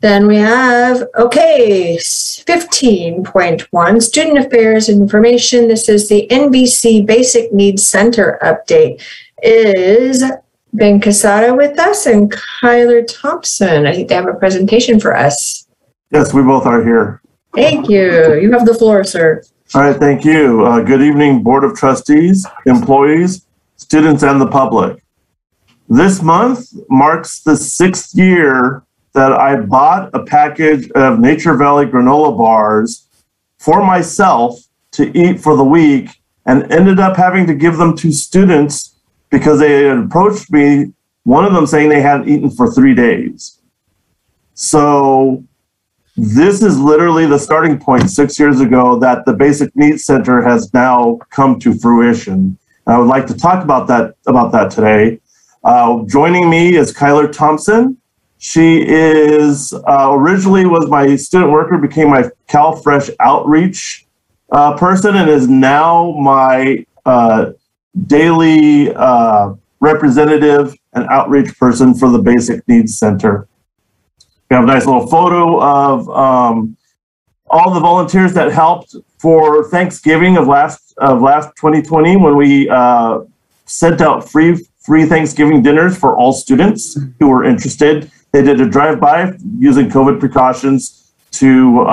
Then we have, 15.1, Student Affairs and Information. This is the NVC Basic Needs Center update. Is Ben Casada with us and Kyler Thompson? I think they have a presentation for us.
Yes, we both are here.
Thank you. You have the floor, sir.
All right, thank you. Good evening, Board of Trustees, employees, students, and the public. This month marks the 6th year that I bought a package of Nature Valley granola bars for myself to eat for the week and ended up having to give them to students because they had approached me, one of them saying they hadn't eaten for 3 days. So this is literally the starting point 6 years ago that the Basic Needs Center has now come to fruition. And I would like to talk about that today. Joining me is Kyler Thompson. She is originally was my student worker, became my CalFresh outreach person, and is now my daily representative and outreach person for the Basic Needs Center. We have a nice little photo of all the volunteers that helped for Thanksgiving of last 2020 when we sent out free Thanksgiving dinners for all students who were interested. They did a drive-by using COVID precautions to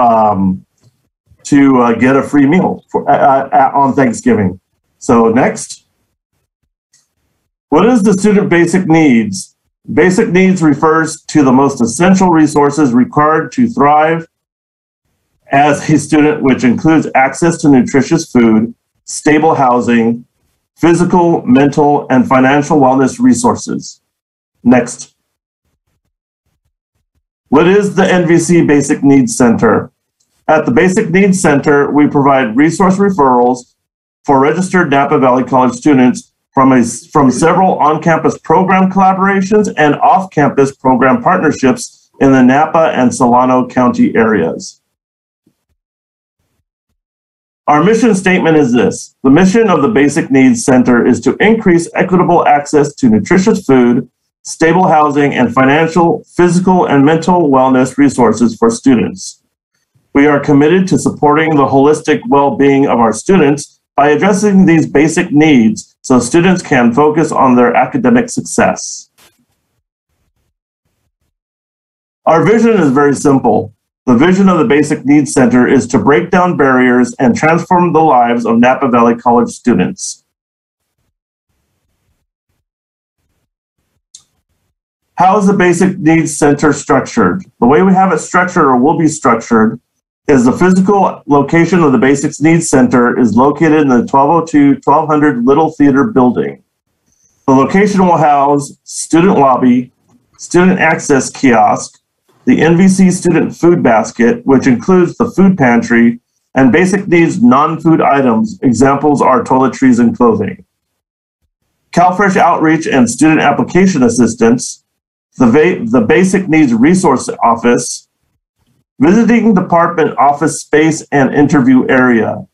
get a free meal on Thanksgiving. So next, what is the student basic needs? Basic needs refers to the most essential resources required to thrive as a student, which includes access to nutritious food, stable housing, physical, mental, and financial wellness resources. Next. What is the NVC Basic Needs Center? At the Basic Needs Center, we provide resource referrals for registered Napa Valley College students from several on-campus program collaborations and off-campus program partnerships in the Napa and Solano County areas. Our mission statement is this: the mission of the Basic Needs Center is to increase equitable access to nutritious food, stable housing, and financial, physical, and mental wellness resources for students. We are committed to supporting the holistic well-being of our students by addressing these basic needs so students can focus on their academic success. Our vision is very simple. The vision of the Basic Needs Center is to break down barriers and transform the lives of Napa Valley College students. How is the Basic Needs Center structured? The way we have it structured, or will be structured, is the physical location of the Basic Needs Center is located in the 1202-1200 Little Theater building. The location will house student lobby, student access kiosk, the NVC student food basket, which includes the food pantry, and basic needs non-food items. Examples are toiletries and clothing. CalFresh outreach and student application assistance, the Basic Needs Resource Office, visiting department office space and interview area,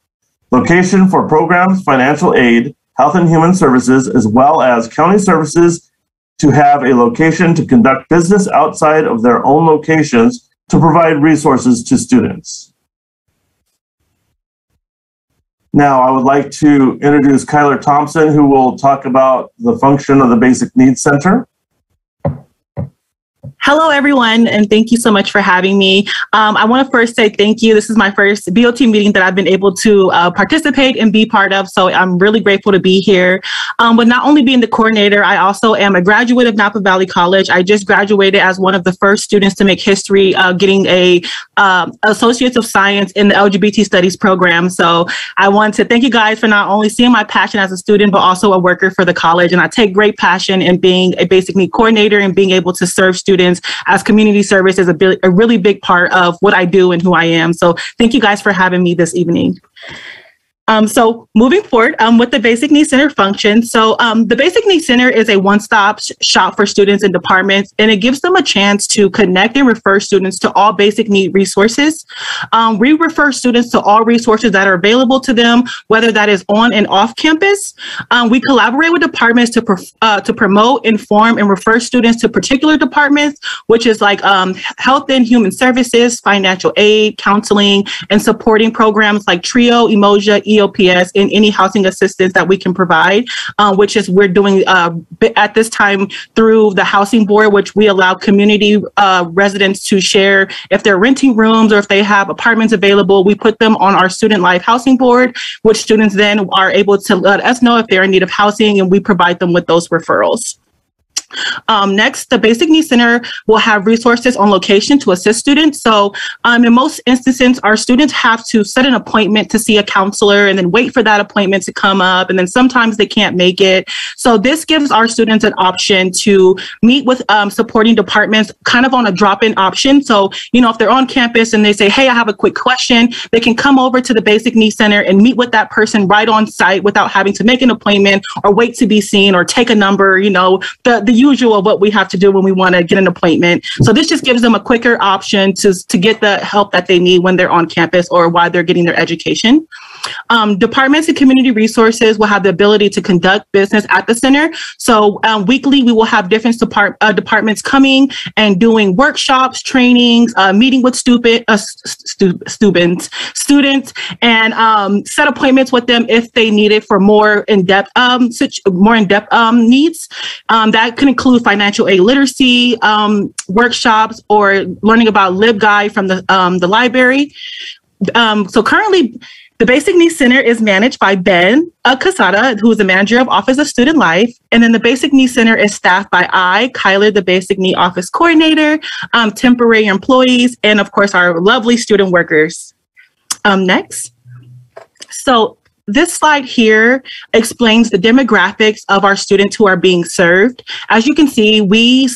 location for programs, financial aid, health and human services, as well as county services to have a location to conduct business outside of their own locations to provide resources to students. Now, I would like to introduce Kyler Thompson, who will talk about the function of the Basic Needs Center.
Hello, everyone, and thank you so much for having me. I want to first say thank you. This is my first BOT meeting that I've been able to participate and be part of, so I'm really grateful to be here. But not only being the coordinator, I also am a graduate of Napa Valley College. I just graduated as one of the first students to make history, getting a Associates of Science in the LGBT Studies program. So I want to thank you guys for not only seeing my passion as a student, but also a worker for the college. And I take great passion in being a basic need coordinator and being able to serve students, as community service is a really big part of what I do and who I am. So thank you guys for having me this evening. So moving forward with the Basic Needs Center function. So the Basic Needs Center is a one-stop shop for students and departments, and it gives them a chance to connect and refer students to all basic need resources. We refer students to all resources that are available to them, whether that is on and off campus. We collaborate with departments to promote, inform, and refer students to particular departments, which is like health and human services, financial aid, counseling, and supporting programs like TRIO, Emoja, EOPS, and any housing assistance that we can provide, which is we're doing at this time through the housing board, which we allow community residents to share if they're renting rooms or if they have apartments available. We put them on our student life housing board, which students then are able to let us know if they're in need of housing, and we provide them with those referrals. Next, the Basic Needs Center will have resources on location to assist students. So in most instances, our students have to set an appointment to see a counselor and then wait for that appointment to come up. And then sometimes they can't make it. So this gives our students an option to meet with supporting departments kind of on a drop-in option. So, you know, if they're on campus and they say, hey, I have a quick question, they can come over to the Basic Needs Center and meet with that person right on site without having to make an appointment or wait to be seen or take a number, you know, the usual of what we have to do when we want to get an appointment. So this just gives them a quicker option to get the help that they need when they're on campus or while they're getting their education. Departments and community resources will have the ability to conduct business at the center. So weekly, we will have different departments coming and doing workshops, trainings, meeting with students, and set appointments with them if they need it for more in-depth needs. That can include financial aid literacy workshops or learning about LibGuide from the library. So currently, the Basic Needs Center is managed by Ben Casada, who is the manager of Office of Student Life. And then the Basic Needs Center is staffed by Kyler, the Basic Need Office Coordinator, temporary employees, and of course, our lovely student workers. Next. So this slide here explains the demographics of our students who are being served. As you can see, we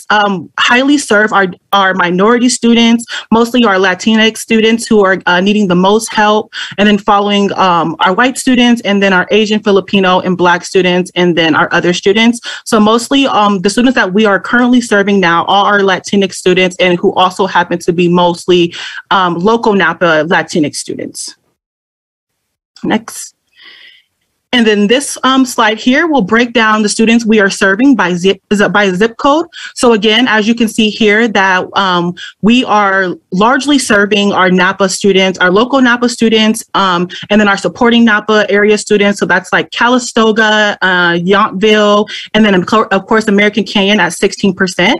highly serve our minority students, mostly our Latinx students who are needing the most help, and then following our white students, and then our Asian, Filipino, and Black students, and then our other students. So mostly the students that we are currently serving now are our Latinx students, and who also happen to be mostly local Napa Latinx students. Next. And then this slide here will break down the students we are serving by zip code. So again, as you can see here, that we are largely serving our Napa students, our local Napa students, and then our supporting Napa area students. So that's like Calistoga, Yountville, and then of course, American Canyon at 16%.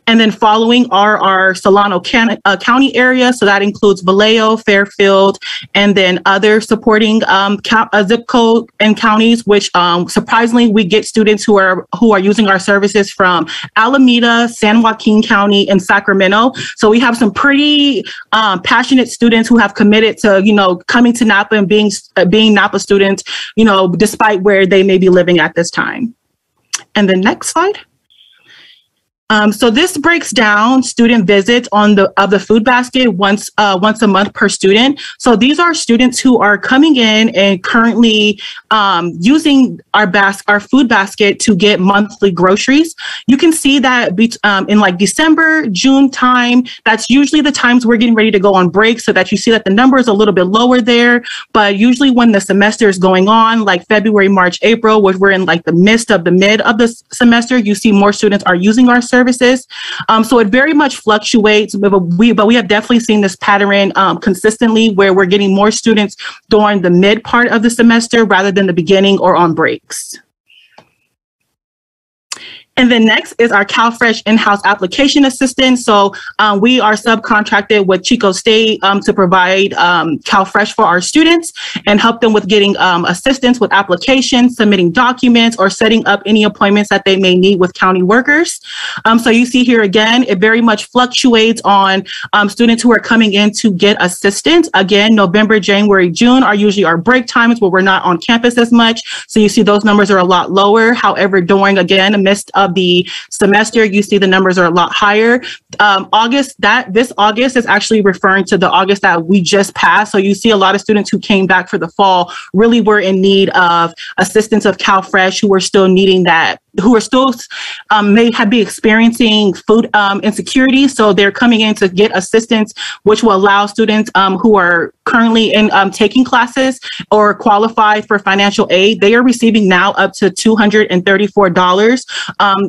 And then following are our Solano County area. So that includes Vallejo, Fairfield, and then other supporting zip code and counties, which surprisingly we get students who are using our services from Alameda, San Joaquin County, and Sacramento. So we have some pretty passionate students who have committed to, you know, coming to Napa and being Napa students, you know, despite where they may be living at this time. And the next slide. So this breaks down student visits of the food basket once a month per student. So these are students who are coming in and currently using our food basket to get monthly groceries. You can see that in like December, June time, that's usually the times we're getting ready to go on break, so that you see that the number is a little bit lower there. But usually when the semester is going on, like February, March, April, where we're in like the mid of the semester, you see more students are using our services. So it very much fluctuates, but we have definitely seen this pattern consistently, where we're getting more students during the mid part of the semester rather than the beginning or on breaks. And then next is our CalFresh in-house application assistant. So we are subcontracted with Chico State to provide CalFresh for our students and help them with getting assistance with applications, submitting documents, or setting up any appointments that they may need with county workers. So you see here again, it very much fluctuates on students who are coming in to get assistance. Again, November, January, June are usually our break times where we're not on campus as much. So you see those numbers are a lot lower. However, during, again, a midst of of the semester, you see the numbers are a lot higher. This August is actually referring to the August that we just passed. So you see a lot of students who came back for the fall really were in need of assistance of CalFresh, who are still needing that, who are still may have be experiencing food insecurity. So they're coming in to get assistance, which will allow students who are currently in taking classes or qualify for financial aid. They are receiving now up to $234.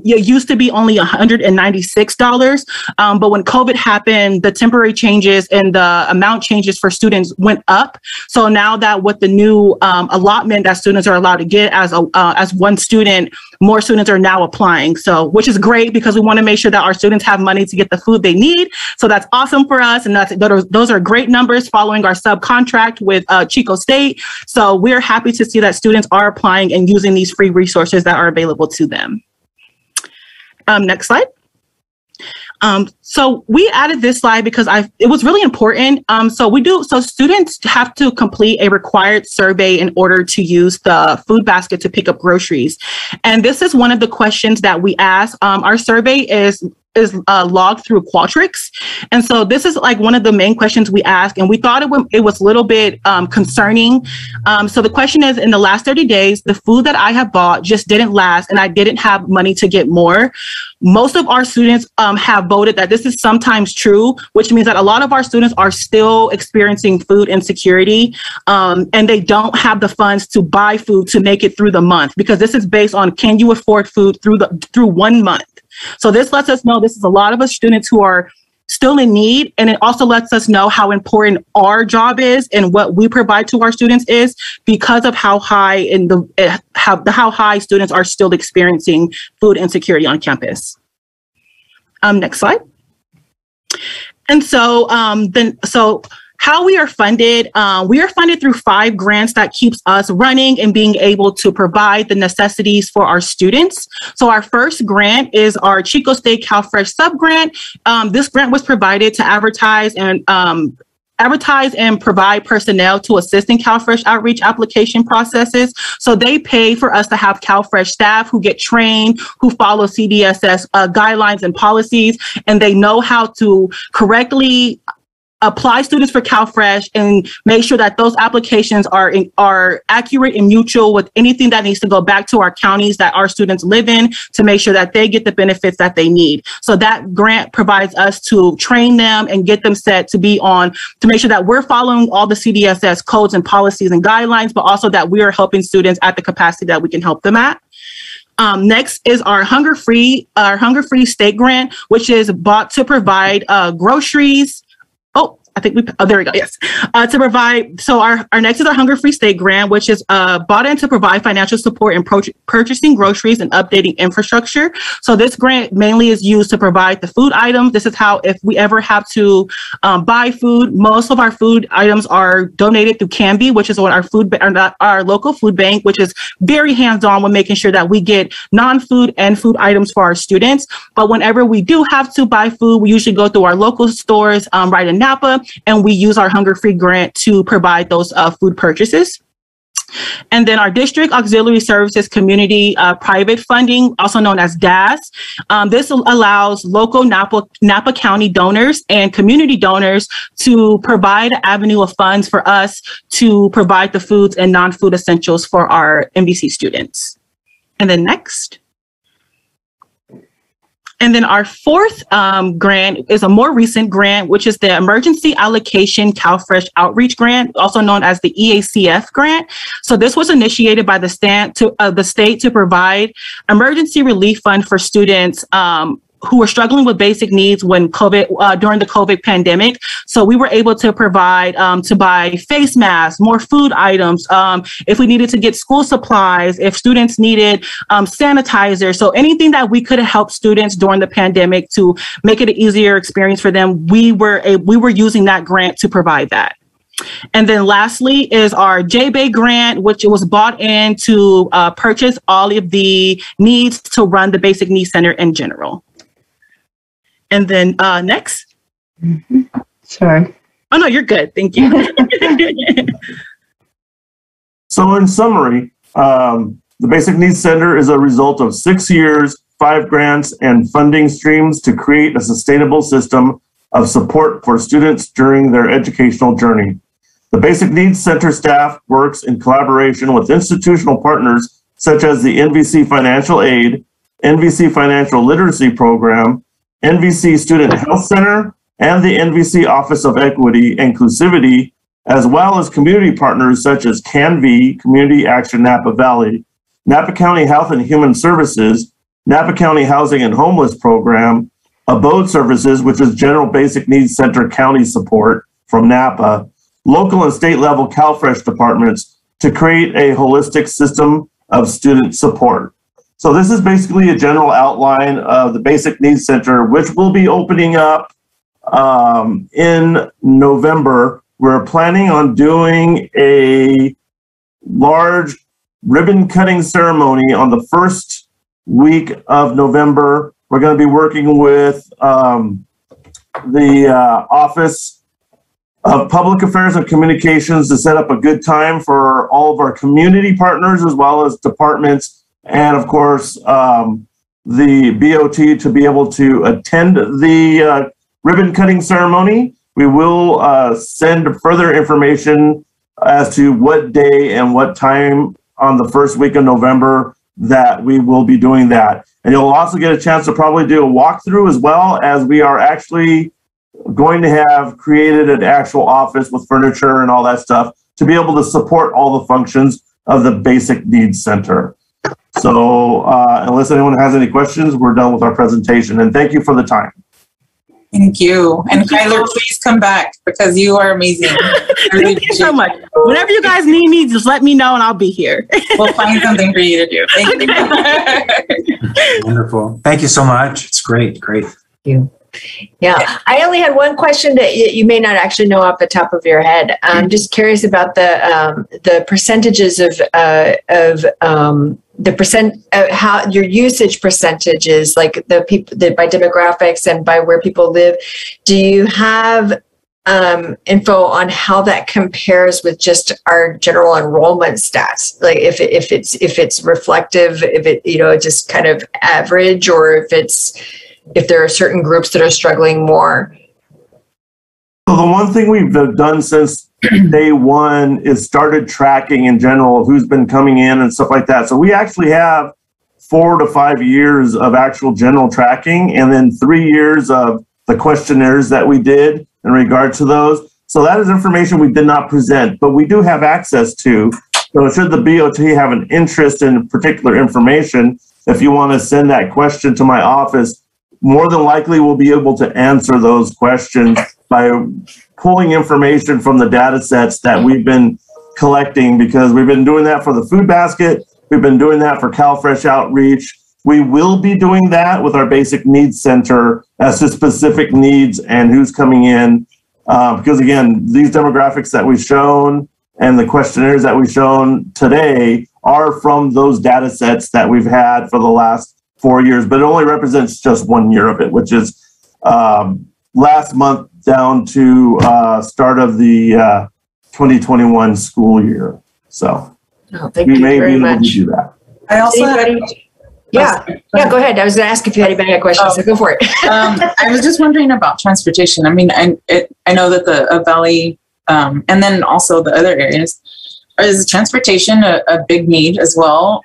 It used to be only $196. But when COVID happened, the temporary changes and the amount changes for students went up. So now that with the new allotment that students are allowed to get as one student, more students are now applying. So, which is great because we want to make sure that our students have money to get the food they need. So that's awesome for us. And those are great numbers following our subcontract with Chico State. So we're happy to see that students are applying and using these free resources that are available to them. Next slide. So we added this slide because it was really important. So students have to complete a required survey in order to use the food basket to pick up groceries. And this is one of the questions that we ask. Our survey is logged through Qualtrics. And so this is like one of the main questions we ask, and we thought it was a little bit concerning. So the question is, in the last 30 days, the food that I have bought just didn't last and I didn't have money to get more. Most of our students have voted that this is sometimes true, which means that a lot of our students are still experiencing food insecurity, and they don't have the funds to buy food to make it through the month, because this is based on, can you afford food through 1 month? So this lets us know this is a lot of us students who are still in need, and it also lets us know how important our job is and what we provide to our students is, because of how high how high students are still experiencing food insecurity on campus. Next slide. And so how we are funded through 5 grants that keeps us running and being able to provide the necessities for our students. So our first grant is our Chico State CalFresh sub-grant. This grant was provided to advertise and provide personnel to assist in CalFresh outreach application processes. So they pay for us to have CalFresh staff who get trained, who follow CDSS guidelines and policies, and they know how to correctly apply students for CalFresh and make sure that those applications are accurate and mutual with anything that needs to go back to our counties that our students live in, to make sure that they get the benefits that they need. So that grant provides us to train them and get them set to make sure that we're following all the CDSS codes and policies and guidelines, but also that we are helping students at the capacity that we can help them at. Next is our Hunger Free State Grant, which is bought to provide groceries. There we go. Yes. To provide, so our next is our Hunger Free State Grant, which is bought in to provide financial support in purchasing groceries and updating infrastructure. So this grant mainly is used to provide the food items. This is how, if we ever have to buy food, most of our food items are donated through Canby, which is what our local food bank, which is very hands-on with making sure that we get non-food and food items for our students. But whenever we do have to buy food, we usually go through our local stores right in Napa, and we use our Hunger Free Grant to provide those food purchases. And then our District Auxiliary Services Community Private Funding, also known as DAS. This allows local Napa County donors and community donors to provide an avenue of funds for us to provide the foods and non-food essentials for our NVC students. And then next. And then our fourth grant is a more recent grant, which is the Emergency Allocation CalFresh Outreach Grant, also known as the EACF grant. So this was initiated by the state to provide emergency relief fund for students who were struggling with basic needs when during the COVID pandemic. So we were able to provide to buy face masks, more food items, if we needed to get school supplies, if students needed sanitizer. So anything that we could help students during the pandemic to make it an easier experience for them, we were using that grant to provide that. And then lastly is our JBay grant, which was bought in to purchase all of the needs to run the Basic Needs Center in general. And then next.
Sorry.
Oh, no, you're good. Thank you.
So in summary, the Basic Needs Center is a result of 6 years, 5 grants and funding streams to create a sustainable system of support for students during their educational journey. The Basic Needs Center staff works in collaboration with institutional partners such as the NVC Financial Aid, NVC Financial Literacy Program, NVC Student Health Center, and the NVC Office of Equity Inclusivity, as well as community partners such as CanV, Community Action Napa Valley, Napa County Health and Human Services, Napa County Housing and Homeless Program, Abode Services, which is General Basic Needs Center County support from Napa, local and state level CalFresh departments to create a holistic system of student support. So this is basically a general outline of the Basic Needs Center, which will be opening up in November. We're planning on doing a large ribbon cutting ceremony on the first week of November. We're going to be working with the Office of Public Affairs and Communications to set up a good time for all of our community partners as well as departments, and of course the BOT to be able to attend the ribbon cutting ceremony. We will send further information as to what day and what time on the first week of November that we will be doing that. And you'll also get a chance to probably do a walkthrough, as well as we are actually going to have created an actual office with furniture and all that stuff to be able to support all the functions of the Basic Needs Center. So unless anyone has any questions, we're done with our presentation, and thank you for the time.
Thank you. And Kyler, please come back because you are amazing.
Thank you so much. Whenever you guys need me, just let me know and I'll be here.
We'll find something for you to do. Thank you.
Wonderful. Thank you so much. It's great. Great.
Thank you. Yeah, I only had one question that you may not actually know off the top of your head. I'm just curious about the percentages of the percent how your usage percentages, like the people by demographics and by where people live. Do you have info on how that compares with just our general enrollment stats? Like if it's reflective, if it just kind of average, or if there are certain groups that are struggling more?
So the one thing we've done since day one is started tracking in general who's been coming in and stuff like that. So we actually have 4 to 5 years of actual general tracking, and then 3 years of the questionnaires that we did in regard to those. So that is information we did not present, but we do have access to. So should the BOT have an interest in particular information, if you want to send that question to my office, more than likely we'll be able to answer those questions by pulling information from the data sets that we've been collecting, because we've been doing that for the food basket. We've been doing that for CalFresh outreach. We will be doing that with our Basic Needs Center as to specific needs and who's coming in. Because again, these demographics that we've shown and the questionnaires that we've shown today are from those data sets that we've had for the last 4 years, but it only represents just 1 year of it, which is last month down to start of the 2021 school year. So
thank you very much.
Do that.
I also
yeah, go ahead. I was going to ask if you had any questions, so go for it.
I was just wondering about transportation. I mean, I know that the Valley and then also the other areas, is transportation a big need as well?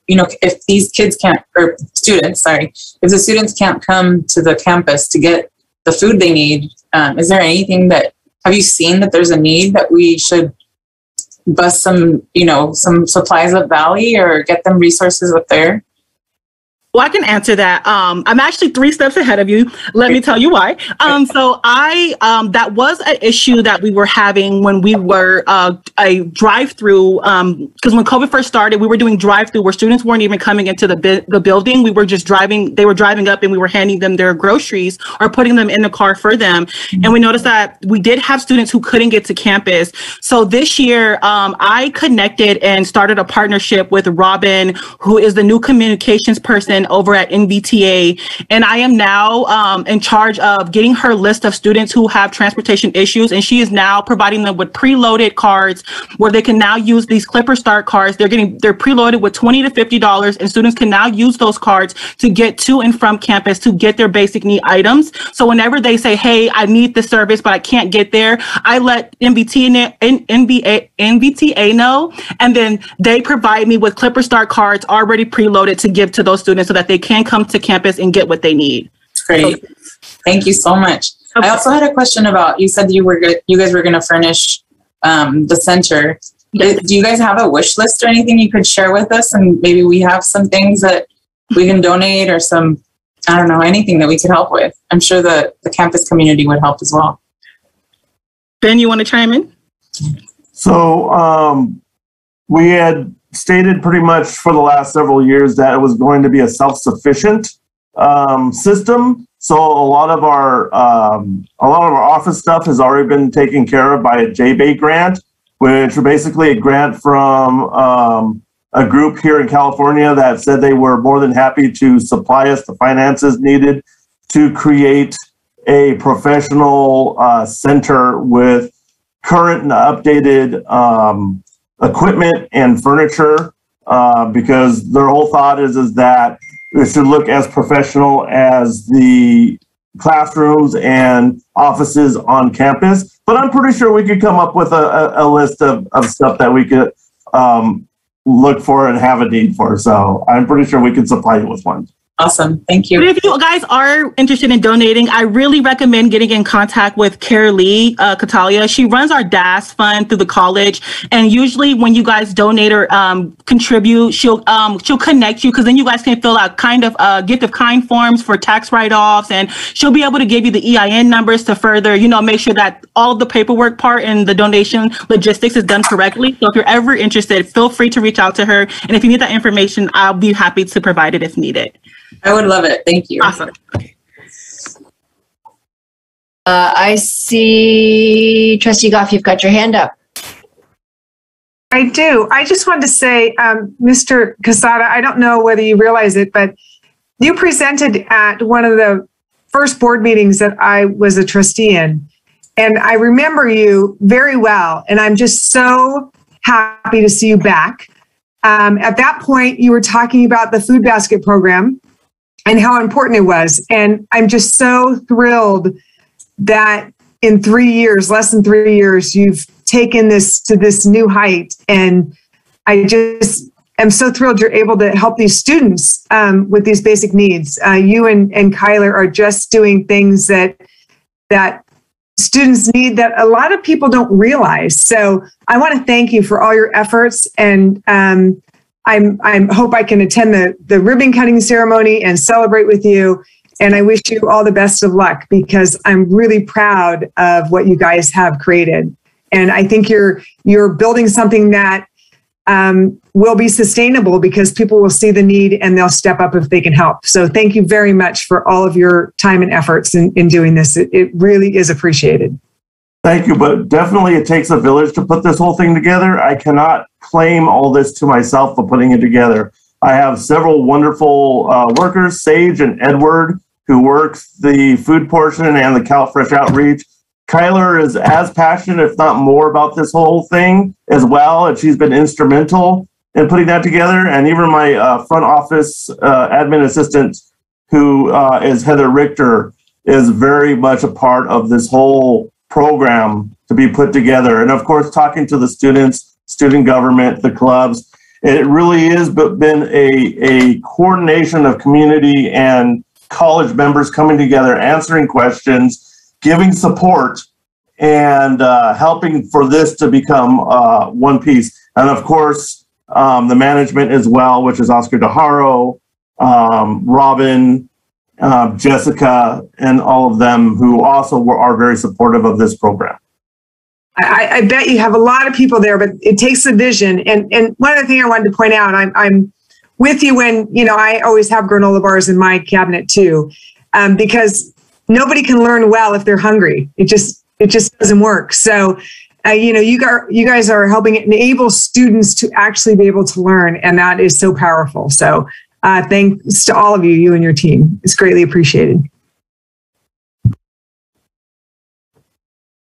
If these kids can't, or students, sorry, if the students can't come to the campus to get the food they need, is there anything have you seen that there's a need that we should bus some supplies up Valley or get them resources up there?
Well, I can answer that. I'm actually 3 steps ahead of you. Let me tell you why. So that was an issue that we were having when we were a drive-through, because when COVID first started, we were doing drive-through where students weren't even coming into the building. We were just driving, they were driving up and we were handing them their groceries or putting them in the car for them. And we noticed that we did have students who couldn't get to campus. So this year, I connected and started a partnership with Robin, who is the new communications person Carolyn over at NVTA, and I am now in charge of getting her list of students who have transportation issues, and she is now providing them with preloaded cards where they can now use these Clipper Start cards. They're preloaded with $20 to $50, and students can now use those cards to get to and from campus to get their basic need items. So whenever they say, hey, I need this service, but I can't get there, I let NVTA know, and then they provide me with Clipper Start cards already preloaded to give to those students so that they can come to campus and get what they need.
Great. Thank you so much. Okay. I also had a question about, you said you guys were going to furnish the center. Yes. Do you guys have a wish list or anything you could share with us? And maybe we have some things that we can donate, or some, I don't know, anything that we could help with. I'm sure the campus community would help as well.
Ben, you want to chime in?
So we had stated pretty much for the last several years that it was going to be a self-sufficient system. So a lot of our office stuff has already been taken care of by a JBAIT grant, which are basically a grant from a group here in California that said they were more than happy to supply us the finances needed to create a professional center with current and updated equipment and furniture, because their whole thought is that it should look as professional as the classrooms and offices on campus. But I'm pretty sure we could come up with a list of stuff that we could look for and have a need for. So I'm pretty sure we could supply you with one.
Awesome. Thank you.
But if you guys are interested in donating, I really recommend getting in contact with Carolee Catalia. She runs our DAS fund through the college. And usually when you guys donate or contribute, she'll connect you, because then you guys can fill out kind of gift of kind forms for tax write-offs. And she'll be able to give you the EIN numbers to further, make sure that all of the paperwork part and the donation logistics is done correctly. So if you're ever interested, feel free to reach out to her. And if you need that information, I'll be happy to provide it if needed.
I would love it. Thank you.
Awesome.
I see, Trustee Goff, you've got your hand up.
I do. I just wanted to say, Mr. Casada, I don't know whether you realize it, but you presented at one of the first board meetings that I was a trustee in. And I remember you very well. And I'm just so happy to see you back. At that point, you were talking about the food basket program and how important it was. And I'm just so thrilled that in 3 years, less than 3 years, you've taken this to this new height. And I just am so thrilled you're able to help these students with these basic needs. You and Kyler are just doing things that students need that a lot of people don't realize. So I want to thank you for all your efforts, and I hope I can attend the ribbon cutting ceremony and celebrate with you. And I wish you all the best of luck, because I'm really proud of what you guys have created. And I think you're building something that will be sustainable, because people will see the need and they'll step up if they can help. So thank you very much for all of your time and efforts in doing this. It really is appreciated.
Thank you, but definitely it takes a village to put this whole thing together. I cannot claim all this to myself for putting it together. I have several wonderful workers, Sage and Edward, who works the food portion and the CalFresh outreach. Kyler is as passionate, if not more, about this whole thing as well, and she's been instrumental in putting that together. And even my front office admin assistant, who is Heather Richter, is very much a part of this whole program to be put together. And of course, talking to the students, student government, the clubs, it really has been a coordination of community and college members coming together, answering questions, giving support, and helping for this to become one piece. And of course, the management as well, which is Oscar DeHaro, Robin, Jessica, and all of them, who also are very supportive of this program.
I bet you have a lot of people there, but it takes a vision. And one other thing I wanted to point out, I'm with you when, I always have granola bars in my cabinet too, because nobody can learn well if they're hungry. It just doesn't work. So, you guys are helping enable students to actually be able to learn, and that is so powerful. So Thanks to all of you, you and your team. It's greatly appreciated.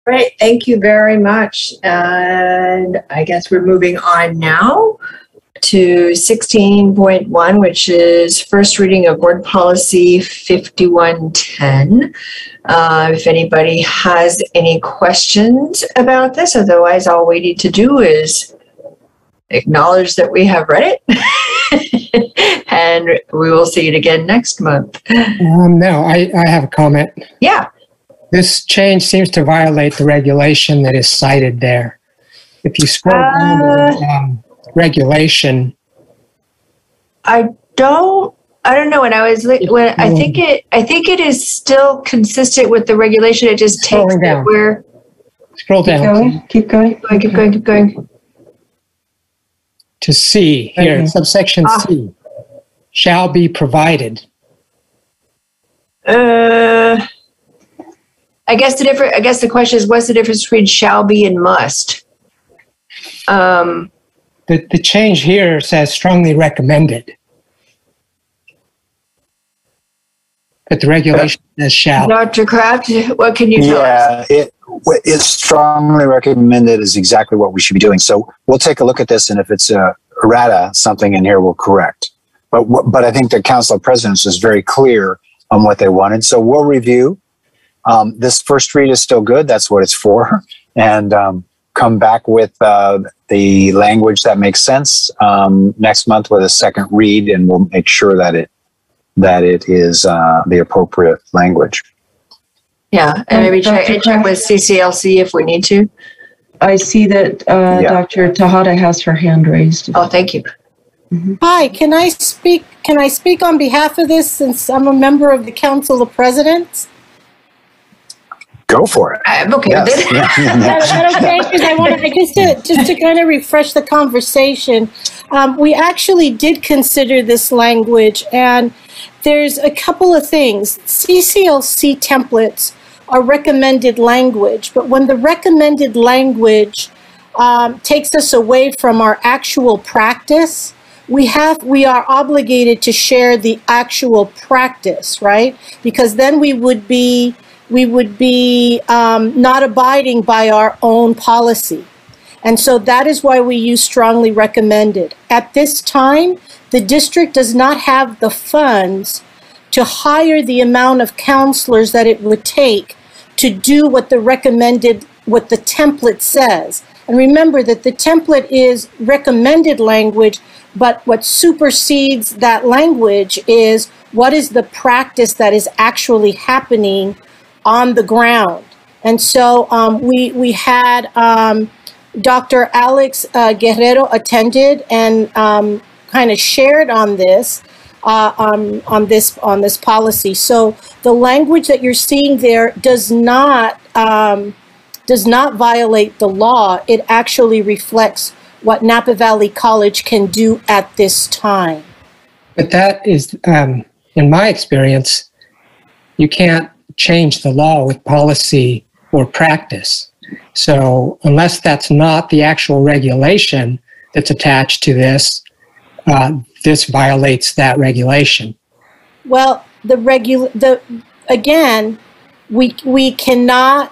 Great, thank you very much. And I guess we're moving on now to 16.1, which is first reading of Board Policy 5110. If anybody has any questions about this, otherwise all we need to do is acknowledge that we have read it and we will see it again next month.
No, I have a comment.
Yeah.
This change seems to violate the regulation that is cited there. If you scroll down to regulation.
I don't know. When I was I think it is still consistent with the regulation. It just takes that where.
Scroll down.
Keep going.
Keep going.
To C here, subsection C, shall be provided.
I guess the question is, what's the difference between shall be and must?
The change here says strongly recommended. But the regulation says shall.
Dr. Kraft, what can you tell us?
Yeah, it's strongly recommended is exactly what we should be doing. So we'll take a look at this, and if it's a errata, something in here will correct. But I think the Council of Presidents is very clear on what they wanted. So we'll review. This first read is still good. That's what it's for. And come back with the language that makes sense next month with a second read, and we'll make sure that it is the appropriate language.
Yeah, and maybe check with CCLC if we need to.
I see that Dr. Tejada has her hand raised.
Oh, thank you.
Mm-hmm.
Hi, can I speak on behalf of this since I'm a member of the Council of Presidents?
Go for it.
I'm okay
with
it.
Is that okay? Because I want just to kind of refresh the conversation. We actually did consider this language, and there's a couple of things. CCLC templates are recommended language, but when the recommended language takes us away from our actual practice, we are obligated to share the actual practice, right? Because then we would be not abiding by our own policy. And so that is why we use strongly recommended. At this time, the district does not have the funds to hire the amount of counselors that it would take to do what the template says. And remember that the template is recommended language, but what supersedes that language is what is the practice that is actually happening on the ground. And so we had Dr. Alex Guerrero attended and kind of shared on this policy. So the language that you're seeing there does not violate the law. It actually reflects what Napa Valley College can do at this time.
But that is, in my experience, you can't change the law with policy or practice. So unless that's not the actual regulation that's attached to this, this violates that regulation.
Well, again, we cannot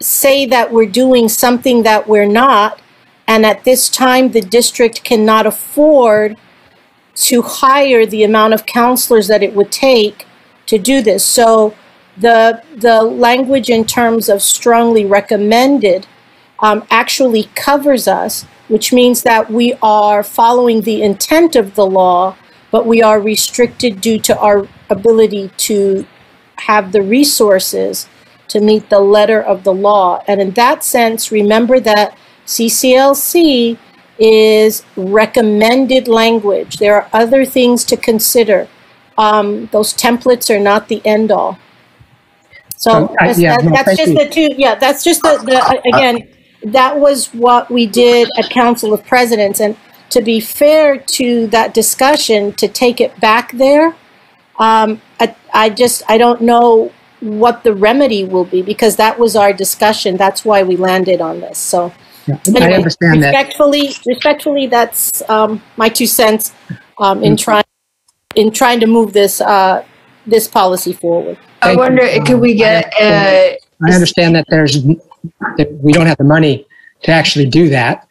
say that we're doing something that we're not, and at this time the district cannot afford to hire the amount of counselors that it would take to do this. So the language in terms of strongly recommended actually covers us, which means that we are following the intent of the law, but we are restricted due to our ability to have the resources to meet the letter of the law. And in that sense, remember that CCLC is recommended language. There are other things to consider. Those templates are not the end all. So that's just the two. Yeah, that's just again, that was what we did at Council of Presidents. And to be fair to that discussion, to take it back there, I don't know what the remedy will be, because that was our discussion. That's why we landed on this. So
I understand that.
Respectfully, that's my 2 cents in trying to move this this policy forward.
I wonder, could we get?
I understand that we don't have the money to actually do that.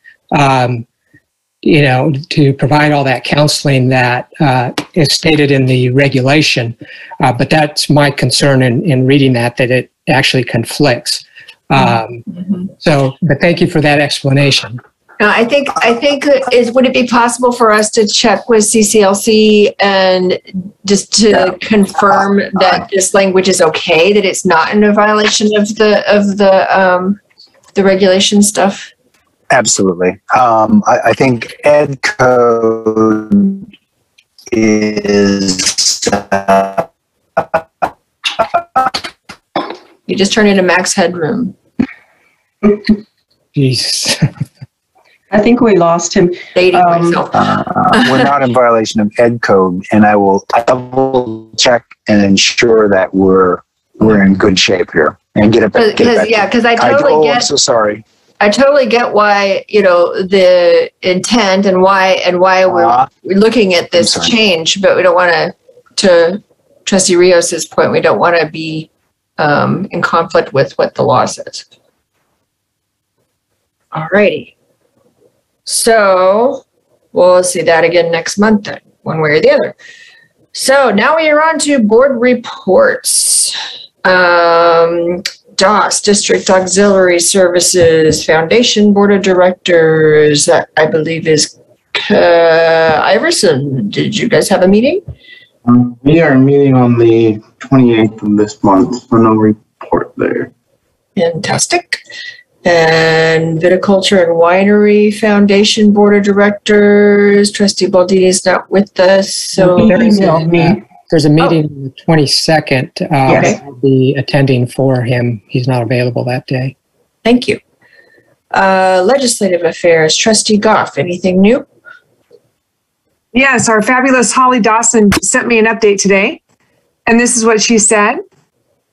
To provide all that counseling that is stated in the regulation. But that's my concern in reading that it actually conflicts. But thank you for that explanation.
I think would it be possible for us to check with CCLC and just to confirm that this language is okay, that it's not in a violation of the regulation stuff?
Absolutely. I think Ed Code is.
You just turned into Max Headroom.
Jesus.
I think we lost him.
We're not in violation of Ed Code, and I will double check and ensure that we're in good shape here and get it back.
Because I totally get.
I'm so sorry.
I totally get why, the intent and why we're looking at this change, but we don't want to Trustee Rios's point, we don't want to be in conflict with what the law says. All righty. So we'll see that again next month then, one way or the other. So now we are on to board reports. DOS, District Auxiliary Services Foundation Board of Directors, that I believe is Iverson. Did you guys have a meeting?
We are meeting on the 28th of this month, so no report there.
Fantastic. And Viticulture and Winery Foundation Board of Directors, Trustee Baldini is not with us, so
there's a meeting on the 22nd.
Yes.
I'll be attending for him. He's not available that day.
Thank you. Legislative Affairs, Trustee Goff, anything new?
Yes, our fabulous Holly Dawson sent me an update today. And this is what she said,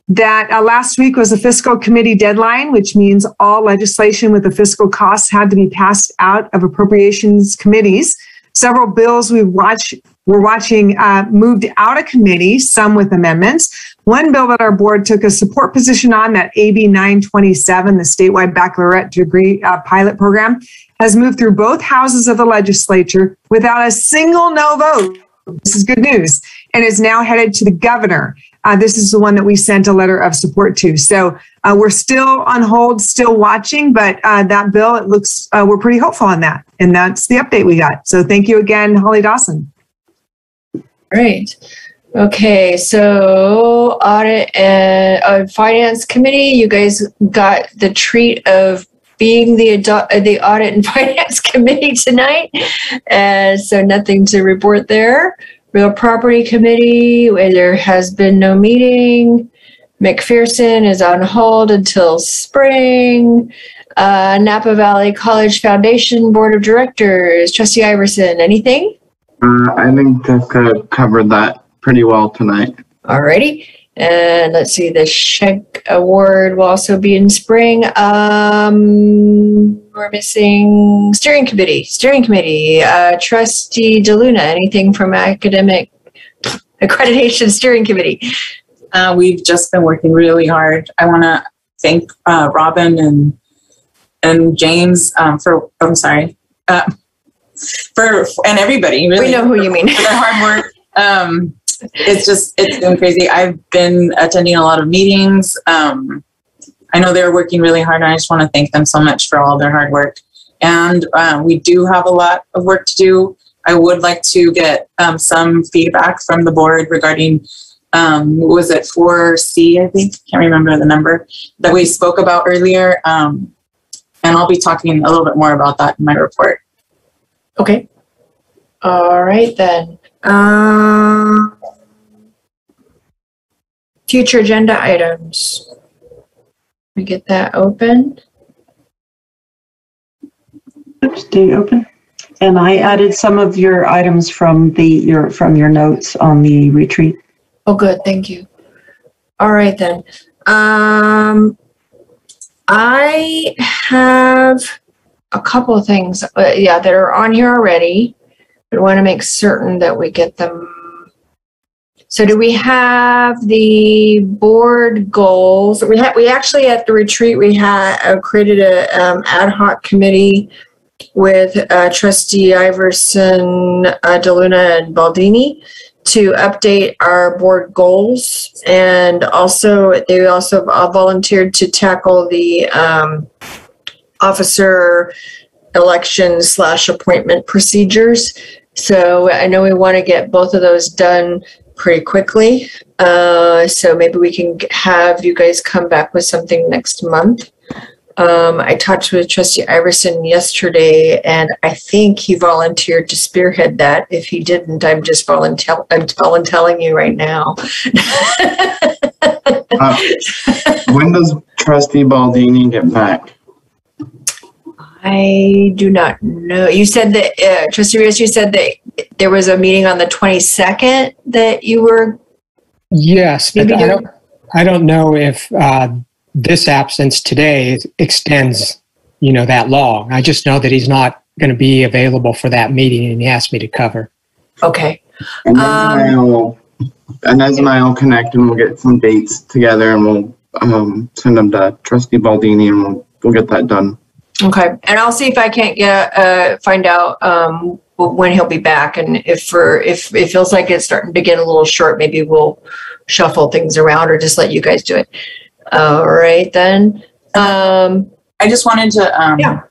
that last week was a fiscal committee deadline, which means all legislation with the fiscal costs had to be passed out of appropriations committees. Several bills we're watching moved out of committee, some with amendments. One bill that our board took a support position on, that AB 927, the statewide baccalaureate degree pilot program, has moved through both houses of the legislature without a single no vote. This is good news. And is now headed to the governor. This is the one that we sent a letter of support to. So we're still on hold, still watching, but that bill, it looks, we're pretty hopeful on that. And that's the update we got. So thank you again, Holly Dawson.
Great. Okay, so Audit and Finance Committee, you guys got the treat of being the Audit and Finance Committee tonight. So nothing to report there. Real Property Committee, where there has been no meeting. McPherson is on hold until spring. Napa Valley College Foundation Board of Directors, Trustee Iverson, anything?
I think Jessica covered that pretty well tonight.
Alrighty. And let's see, the SHEG Award will also be in spring. We're missing Steering Committee. Trustee DeLuna, anything from Academic Accreditation Steering Committee?
We've just been working really hard. I want to thank Robin and James for everybody. Really,
we know who you mean.
For their hard work. It's been crazy. I've been attending a lot of meetings. I know they're working really hard, and I just want to thank them so much for all their hard work. And we do have a lot of work to do. I would like to get some feedback from the board regarding, was it 4C, I think? Can't remember the number that we spoke about earlier. And I'll be talking a little bit more about that in my report.
Okay. All right, then. Future agenda items. We get that open.
Stay open. And I added some of your items from your notes on the retreat.
Oh, good. Thank you. All right, then. I have a couple of things, that are on here already. We want to make certain that we get them. So do we have the board goals? We actually at the retreat, we had created a ad hoc committee with Trustee Iverson, DeLuna, and Baldini to update our board goals. And also, they also volunteered to tackle the officer election / appointment procedures. So I know we want to get both of those done pretty quickly. So maybe we can have you guys come back with something next month. I talked with Trustee Iverson yesterday, and I think he volunteered to spearhead that. If he didn't, I'm just volunteering you right now.
When does Trustee Baldini get back?
I do not know. You said that, Trustee Rios, you said that there was a meeting on the 22nd that you were.
Yes, but I don't know if this absence today extends, that long. I just know that he's not going to be available for that meeting, and he asked me to cover.
Okay.
And Inez and I will connect, and we'll get some dates together, and we'll send them to Trustee Baldini, and we'll get that done.
Okay, and I'll see if I can't find out when he'll be back, and if it feels like it's starting to get a little short, maybe we'll shuffle things around or just let you guys do it. All right, then.
I just wanted to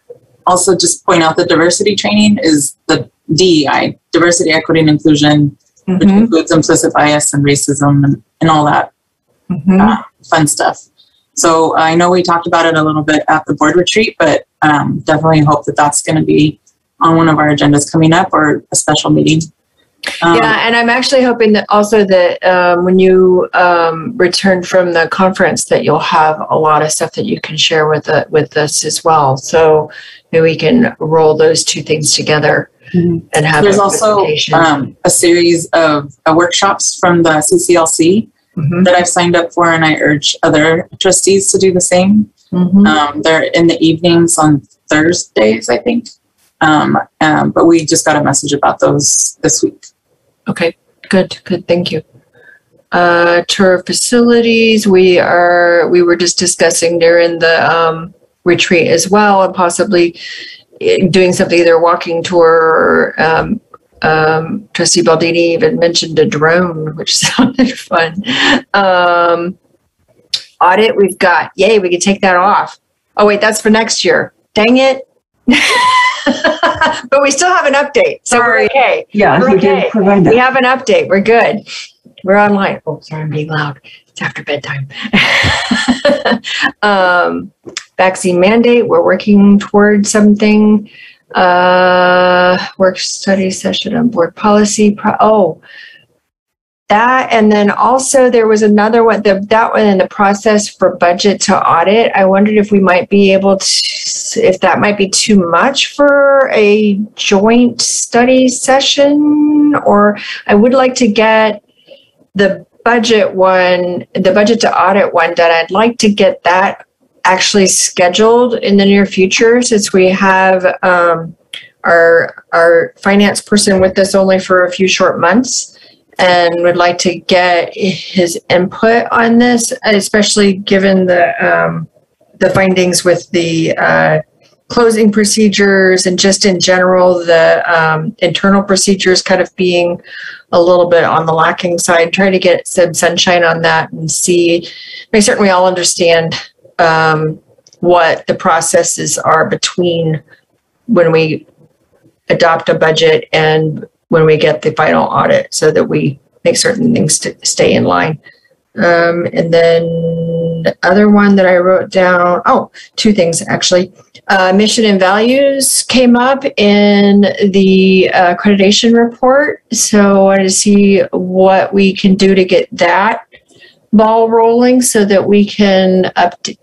also just point out that diversity training is the DEI, diversity, equity, and inclusion, which includes implicit bias and racism and all that fun stuff. So I know we talked about it a little bit at the board retreat, but definitely hope that that's going to be on one of our agendas coming up or a special meeting.
And I'm actually hoping that also that when you return from the conference that you'll have a lot of stuff that you can share with us as well. So maybe we can roll those two things together and have.
There's also a series of workshops from the CCLC that I've signed up for, and I urge other trustees to do the same. They're in the evenings on Thursdays, I think. But we just got a message about those this week.
Okay, good, thank you. Tour of facilities, we were just discussing during the retreat as well, and possibly doing something, either walking tour or Trustee Baldini even mentioned a drone, which sounded fun. Audit, we've got, yay, we can take that off. Oh wait, that's for next year. Dang it. But we still have an update, so we're okay.
Yeah,
we're
you
okay.
did provide that.
We have an update. We're good. We're online. Oh, sorry, I'm being loud. It's after bedtime. Vaccine mandate. We're working towards something. Work study session on board policy. That, and then also there was another one, that one in the process for budget to audit. I wondered if we might be able to, if that might be too much for a joint study session, or I would like to get the budget one, the budget to audit one done. I'd like to get that actually scheduled in the near future, since we have our finance person with us only for a few short months, and would like to get his input on this, especially given the findings with the closing procedures, and just in general the internal procedures kind of being a little bit on the lacking side. Try to get some sunshine on that and make certain we all understand what the processes are between when we adopt a budget and when we get the final audit, so that we make certain things to stay in line. And then the other one that I wrote down, two things actually. Mission and values came up in the accreditation report. So I wanted to see what we can do to get that ball rolling, so that we can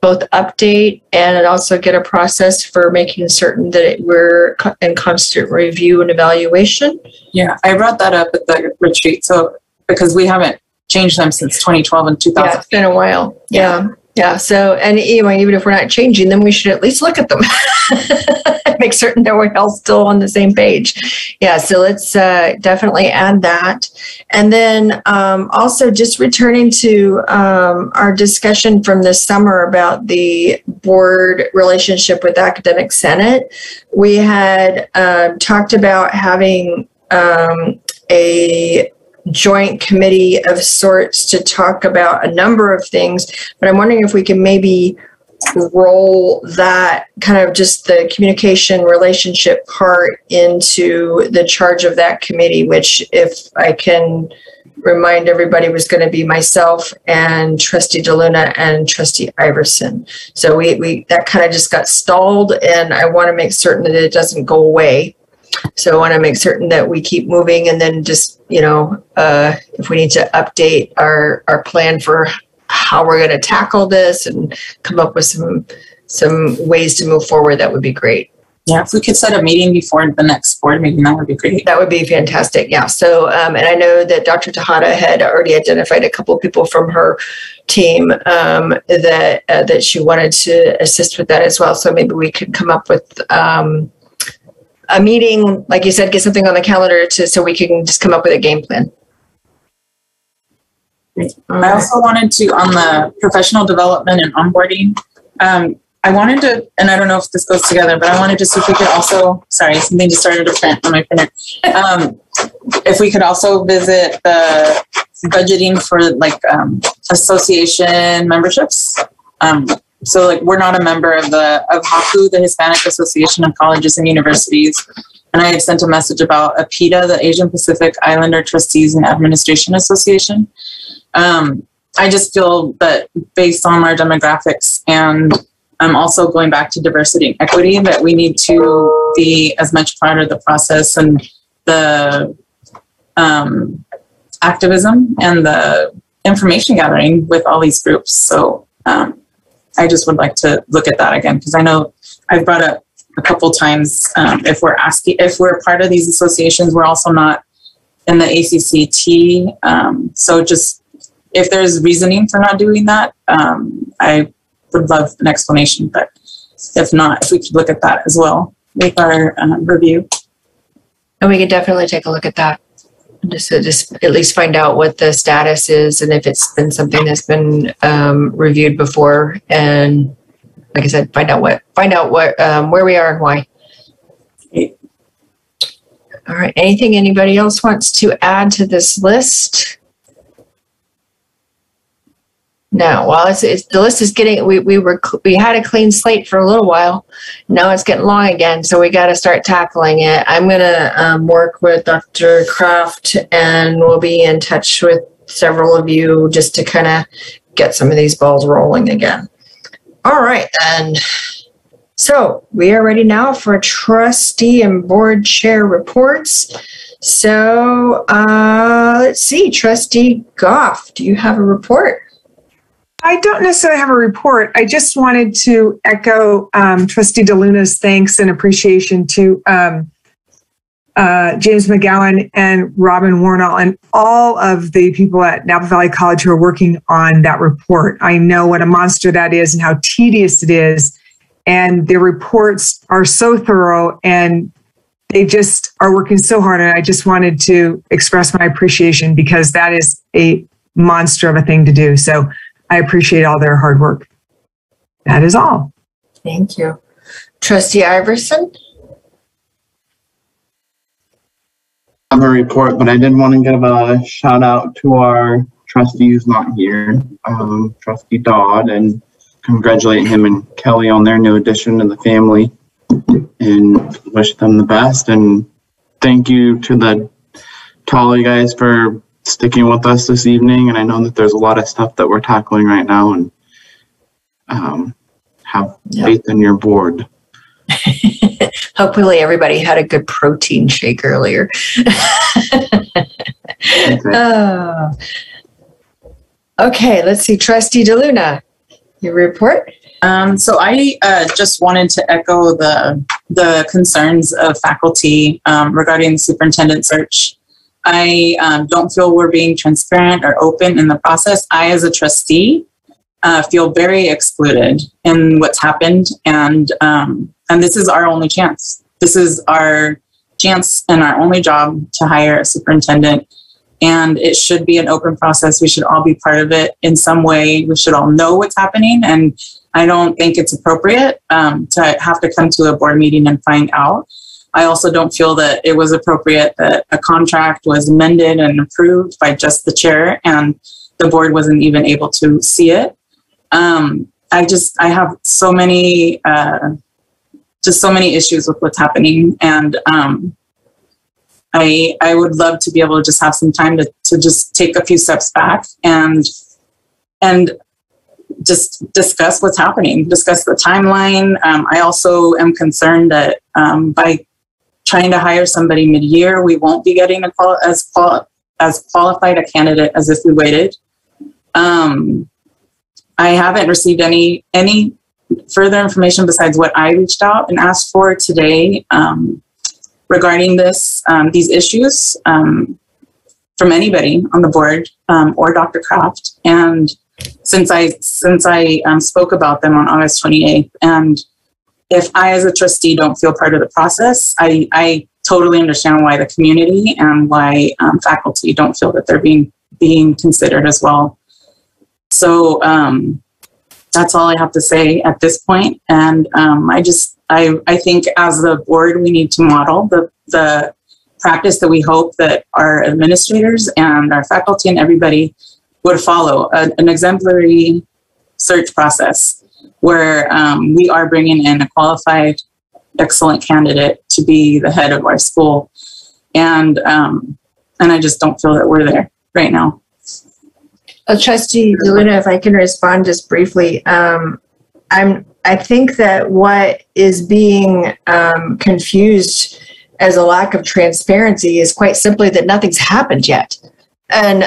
both update and also get a process for making certain that we're in constant review and evaluation.
Yeah, I brought that up at the retreat. So because we haven't changed them since 2012 and 2000.
Yeah, it's been a while. Yeah. So, and even if we're not changing them, we should at least look at them. make certain that we're all still on the same page. Yeah, so let's definitely add that. And then also just returning to our discussion from this summer about the board relationship with Academic Senate, we had talked about having a joint committee of sorts to talk about a number of things, but I'm wondering if we can maybe roll that kind of just the communication relationship part into the charge of that committee, which, if I can remind everybody, was going to be myself and Trustee DeLuna and Trustee Iverson. So we that kind of just got stalled, and I want to make certain that it doesn't go away. So I want to make certain that we keep moving, and then just, if we need to update our plan for how we're going to tackle this and come up with some ways to move forward, that would be great.
Yeah, if we could set a meeting before the next board meeting, that would be great.
That would be fantastic. Yeah. So, and I know that Dr. Tejada had already identified a couple of people from her team that she wanted to assist with that as well. So maybe we could come up with a meeting, like you said, get something on the calendar so we can just come up with a game plan.
I also wanted to, on the professional development and onboarding, I wanted to, and I don't know if this goes together, but I wanted to see if we could also, sorry, something just started to print on my printer. If we could also visit the budgeting for association memberships. So we're not a member of HACU, the Hispanic Association of Colleges and Universities. And I had sent a message about APITA, the Asian Pacific Islander Trustees and Administration Association. I just feel that based on our demographics and also going back to diversity and equity, that we need to be as much part of the process and the activism and the information gathering with all these groups. So I just would like to look at that again, because I know I've brought up a couple times, if we're part of these associations, we're also not in the ACCT. So just if there's reasoning for not doing that, I would love an explanation, but if not, if we could look at that as well with our review.
And we could definitely take a look at that. Just at least find out what the status is, and if it's been something that's been reviewed before, and like I said, find out what where we are and why. All right. Anything anybody else wants to add to this list? No. Well, the list is getting. We had a clean slate for a little while. Now it's getting long again, so we got to start tackling it. I'm gonna work with Dr. Kraft, and we'll be in touch with several of you just to kind of get some of these balls rolling again. All right, then. So we are ready now for trustee and board chair reports. So let's see, Trustee Goff, do you have a report?
I don't necessarily have a report. I just wanted to echo Trustee DeLuna's thanks and appreciation to James McGowan and Robin Warnall and all of the people at Napa Valley College who are working on that report. I know what a monster that is and how tedious it is. And their reports are so thorough, and they just are working so hard. And I just wanted to express my appreciation, because that is a monster of a thing to do. So I appreciate all their hard work. That is all.
Thank you. Trustee Iverson?
I have a report, but I did want to give a shout out to our trustees not here, Trustee Dodd, and congratulate him and Kelly on their new addition to the family, and wish them the best. And thank you to all you guys for sticking with us this evening. And I know that there's a lot of stuff that we're tackling right now, and have faith in your board.
Hopefully everybody had a good protein shake earlier. Okay, let's see. Trustee DeLuna, your report?
So I just wanted to echo the concerns of faculty regarding the superintendent search. I don't feel we're being transparent or open in the process. I, as a trustee, feel very excluded in what's happened, and And this is our only chance. This is our chance and our only job to hire a superintendent. And it should be an open process. We should all be part of it in some way. We should all know what's happening. And I don't think it's appropriate to have to come to a board meeting and find out. I also don't feel that it was appropriate that a contract was amended and approved by just the chair and the board wasn't even able to see it. I have so many, just so many issues with what's happening. And I would love to be able to just have some time to just take a few steps back and just discuss what's happening, discuss the timeline. I also am concerned that by trying to hire somebody mid-year, we won't be getting as qualified a candidate as if we waited. I haven't received any further information besides what I reached out and asked for today regarding these issues from anybody on the board or Dr. Kraft. And since I spoke about them on August 28th, and if I as a trustee don't feel part of the process, I totally understand why the community and why faculty don't feel that they're being considered as well. So that's all I have to say at this point. And I think as the board, we need to model the practice that we hope that our administrators and our faculty and everybody would follow, an exemplary search process where we are bringing in a qualified, excellent candidate to be the head of our school. And I just don't feel that we're there right now.
Trustee Luna, if I can respond just briefly, I think that what is being confused as a lack of transparency is quite simply that nothing's happened yet. And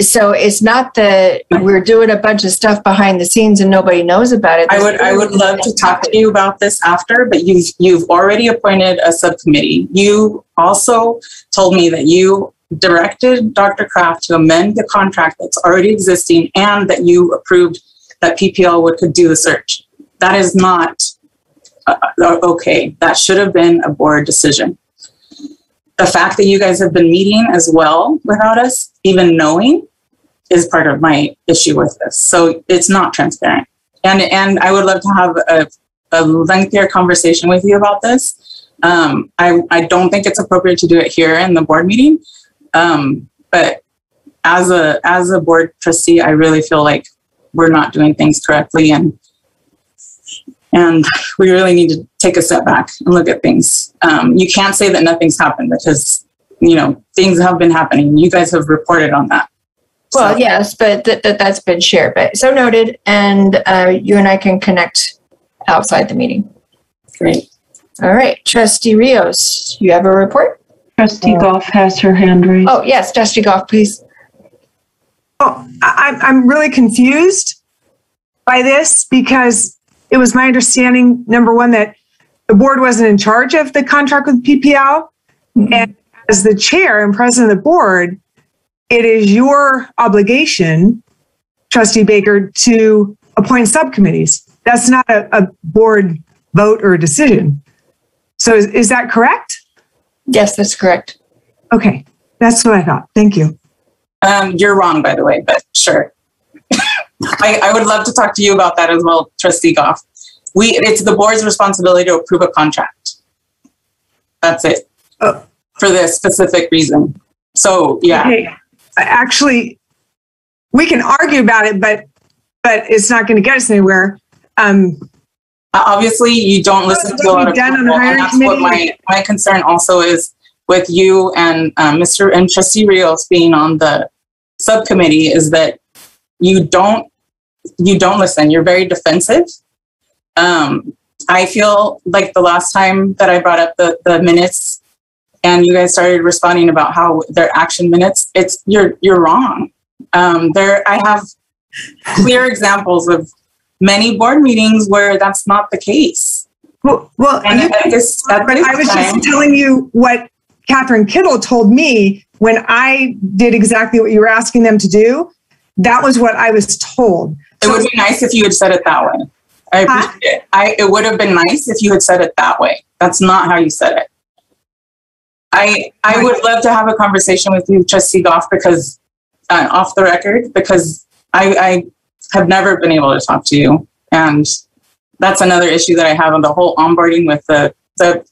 so it's not that we're doing a bunch of stuff behind the scenes and nobody knows about it.
I would love to talk to you about this after, but you've already appointed a subcommittee. You also told me that you directed Dr. Kraft to amend the contract that's already existing and that you approved that PPL could do the search. That is not okay. That should have been a board decision. The fact that you guys have been meeting as well without us even knowing is part of my issue with this. So it's not transparent. And I would love to have a lengthier conversation with you about this. I don't think it's appropriate to do it here in the board meeting. But as a board trustee, I really feel like we're not doing things correctly, and we really need to take a step back and look at things. You can't say that nothing's happened because, things have been happening. You guys have reported on that.
Well, yes, but that's been shared. But so noted, and you and I can connect outside the meeting.
Great.
All right, Trustee Rios, you have a report?
Trustee Goff has her hand raised.
Oh, yes, Trustee Goff, please.
Oh, I'm really confused by this because it was my understanding, number one, that the board wasn't in charge of the contract with PPL. Mm-hmm. And as the chair and president of the board, it is your obligation, Trustee Baker, to appoint subcommittees. That's not a board vote or decision. So is that correct?
Yes, that's correct.
Okay, that's what I thought. Thank you.
You're wrong, by the way, but sure. I would love to talk to you about that as well, Trustee Goff. It's the board's responsibility to approve a contract. That's it. For this specific reason. So, yeah.
Okay. Actually, we can argue about it, but it's not going to get us anywhere.
Obviously, you don't listen to a lot of people, and that's what my concern also is with you and Mr. and Trustee Rios being on the subcommittee, is that you don't listen. You're very defensive. I feel like the last time that I brought up the minutes and you guys started responding about how they're action minutes, you're wrong. I have clear examples of many board meetings where that's not the case.
Well, I was just telling you what Catherine Kittle told me when I did exactly what you were asking them to do. That was what I was told.
It would be nice if you had said it that way. I appreciate it. It would have been nice if you had said it that way. That's not how you said it. I would love to have a conversation with you, Trustee Goff, because off the record, because I have never been able to talk to you. And that's another issue that I have on the whole onboarding with the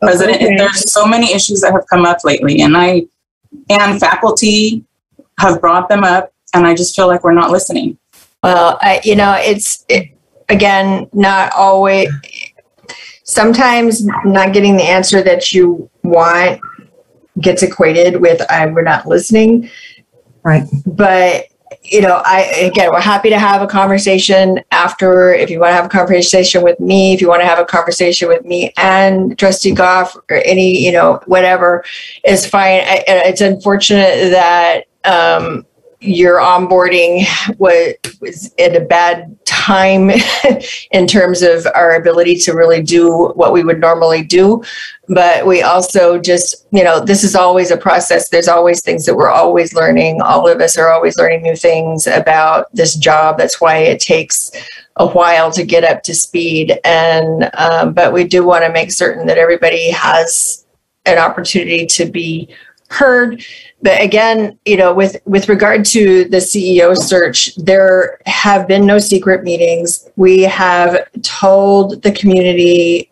president.
Okay.
There's so many issues that have come up lately, and faculty have brought them up, and I just feel like we're not listening.
Well, again, not always, sometimes not getting the answer that you want gets equated with we're not listening.
Right.
But, we're happy to have a conversation after. If you want to have a conversation with me, if you want to have a conversation with me and Trustee Goff or any, whatever is fine. It's unfortunate that your onboarding was at a bad time in terms of our ability to really do what we would normally do. But we also just, this is always a process. There's always things that we're always learning. All of us are always learning new things about this job. That's why it takes a while to get up to speed. And, but we do want to make certain that everybody has an opportunity to be heard. But again, with regard to the CEO search, there have been no secret meetings. We have told the community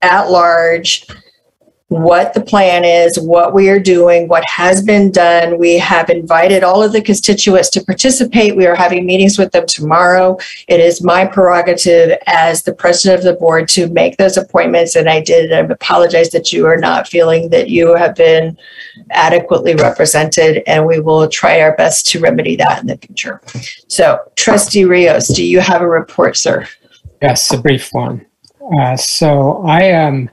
at large what the plan is, what we are doing, what has been done. We have invited all of the constituents to participate. We are having meetings with them tomorrow. It is my prerogative as the president of the board to make those appointments, and I did. I apologize that you are not feeling that you have been adequately represented, and we will try our best to remedy that in the future. So, Trustee Rios, do you have a report, sir?
Yes, a brief one. So I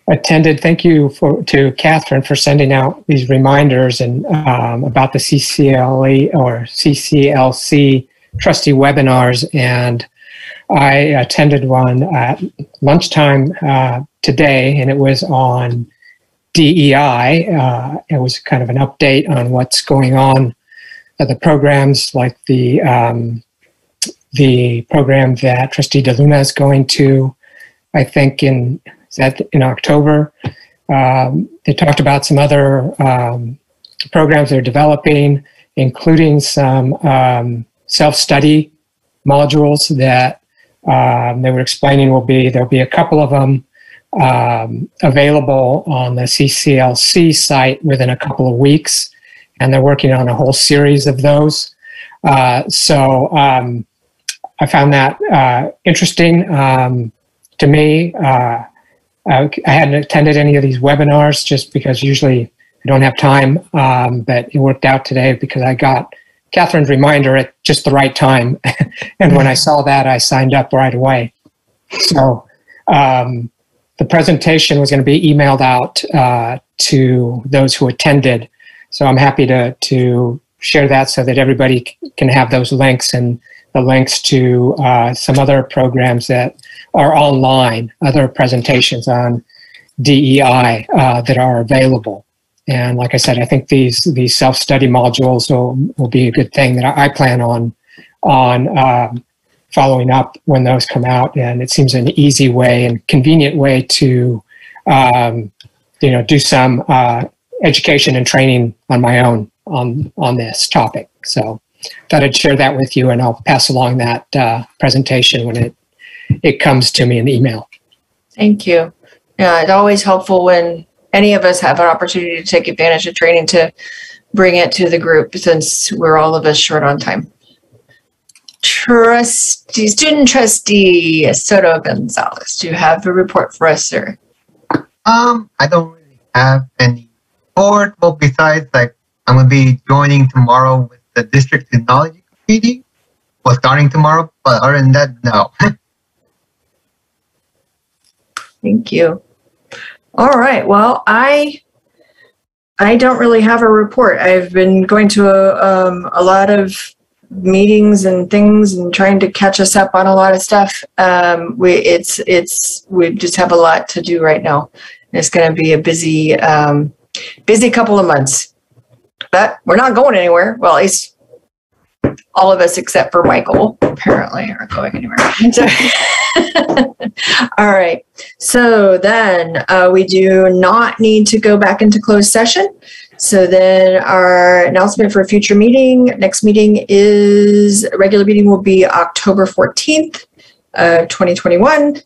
attended. Thank you to Catherine for sending out these reminders and about the CCLE or CCLC trustee webinars, and I attended one at lunchtime today, and it was on DEI. It was kind of an update on what's going on, the programs like the program that Trustee DeLuna is going to, I think in October. They talked about some other programs they're developing, including some self-study modules that they were explaining there'll be a couple of them available on the CCLC site within a couple of weeks, and they're working on a whole series of those. So I found that interesting to me. I hadn't attended any of these webinars just because usually I don't have time, but it worked out today because I got Catherine's reminder at just the right time. And when I saw that, I signed up right away. So the presentation was going to be emailed out to those who attended. So I'm happy to share that so that everybody can have those links and the links to some other programs that are online, other presentations on DEI that are available. And like I said, I think these self-study modules will be a good thing that I plan on following up when those come out. And it seems an easy way and convenient way to do some education and training on my own on this topic. So thought I'd share that with you, and I'll pass along that presentation when it comes to me in email.
Thank you. Yeah, it's always helpful when any of us have an opportunity to take advantage of training to bring it to the group, since we're all of us short on time. Student trustee Soto Gonzalez, do you have a report for us, sir?
I don't really have any report. Well, besides, I'm going to be joining tomorrow with the district technology committee. Well, starting tomorrow, but other than that, no.
Thank you. All right. Well, I don't really have a report. I've been going to a lot of meetings and things and trying to catch us up on a lot of stuff. We just have a lot to do right now. It's going to be a busy couple of months, but we're not going anywhere. Well, at least all of us except for Michael apparently aren't going anywhere. So, all right. So then we do not need to go back into closed session. So then our announcement for a future meeting, next meeting is, regular meeting will be October 14th, 2021.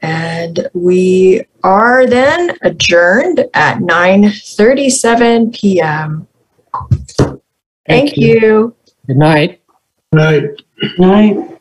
And we are then adjourned at 9:37 p.m. Thank you.
Good night.
Night.
Night.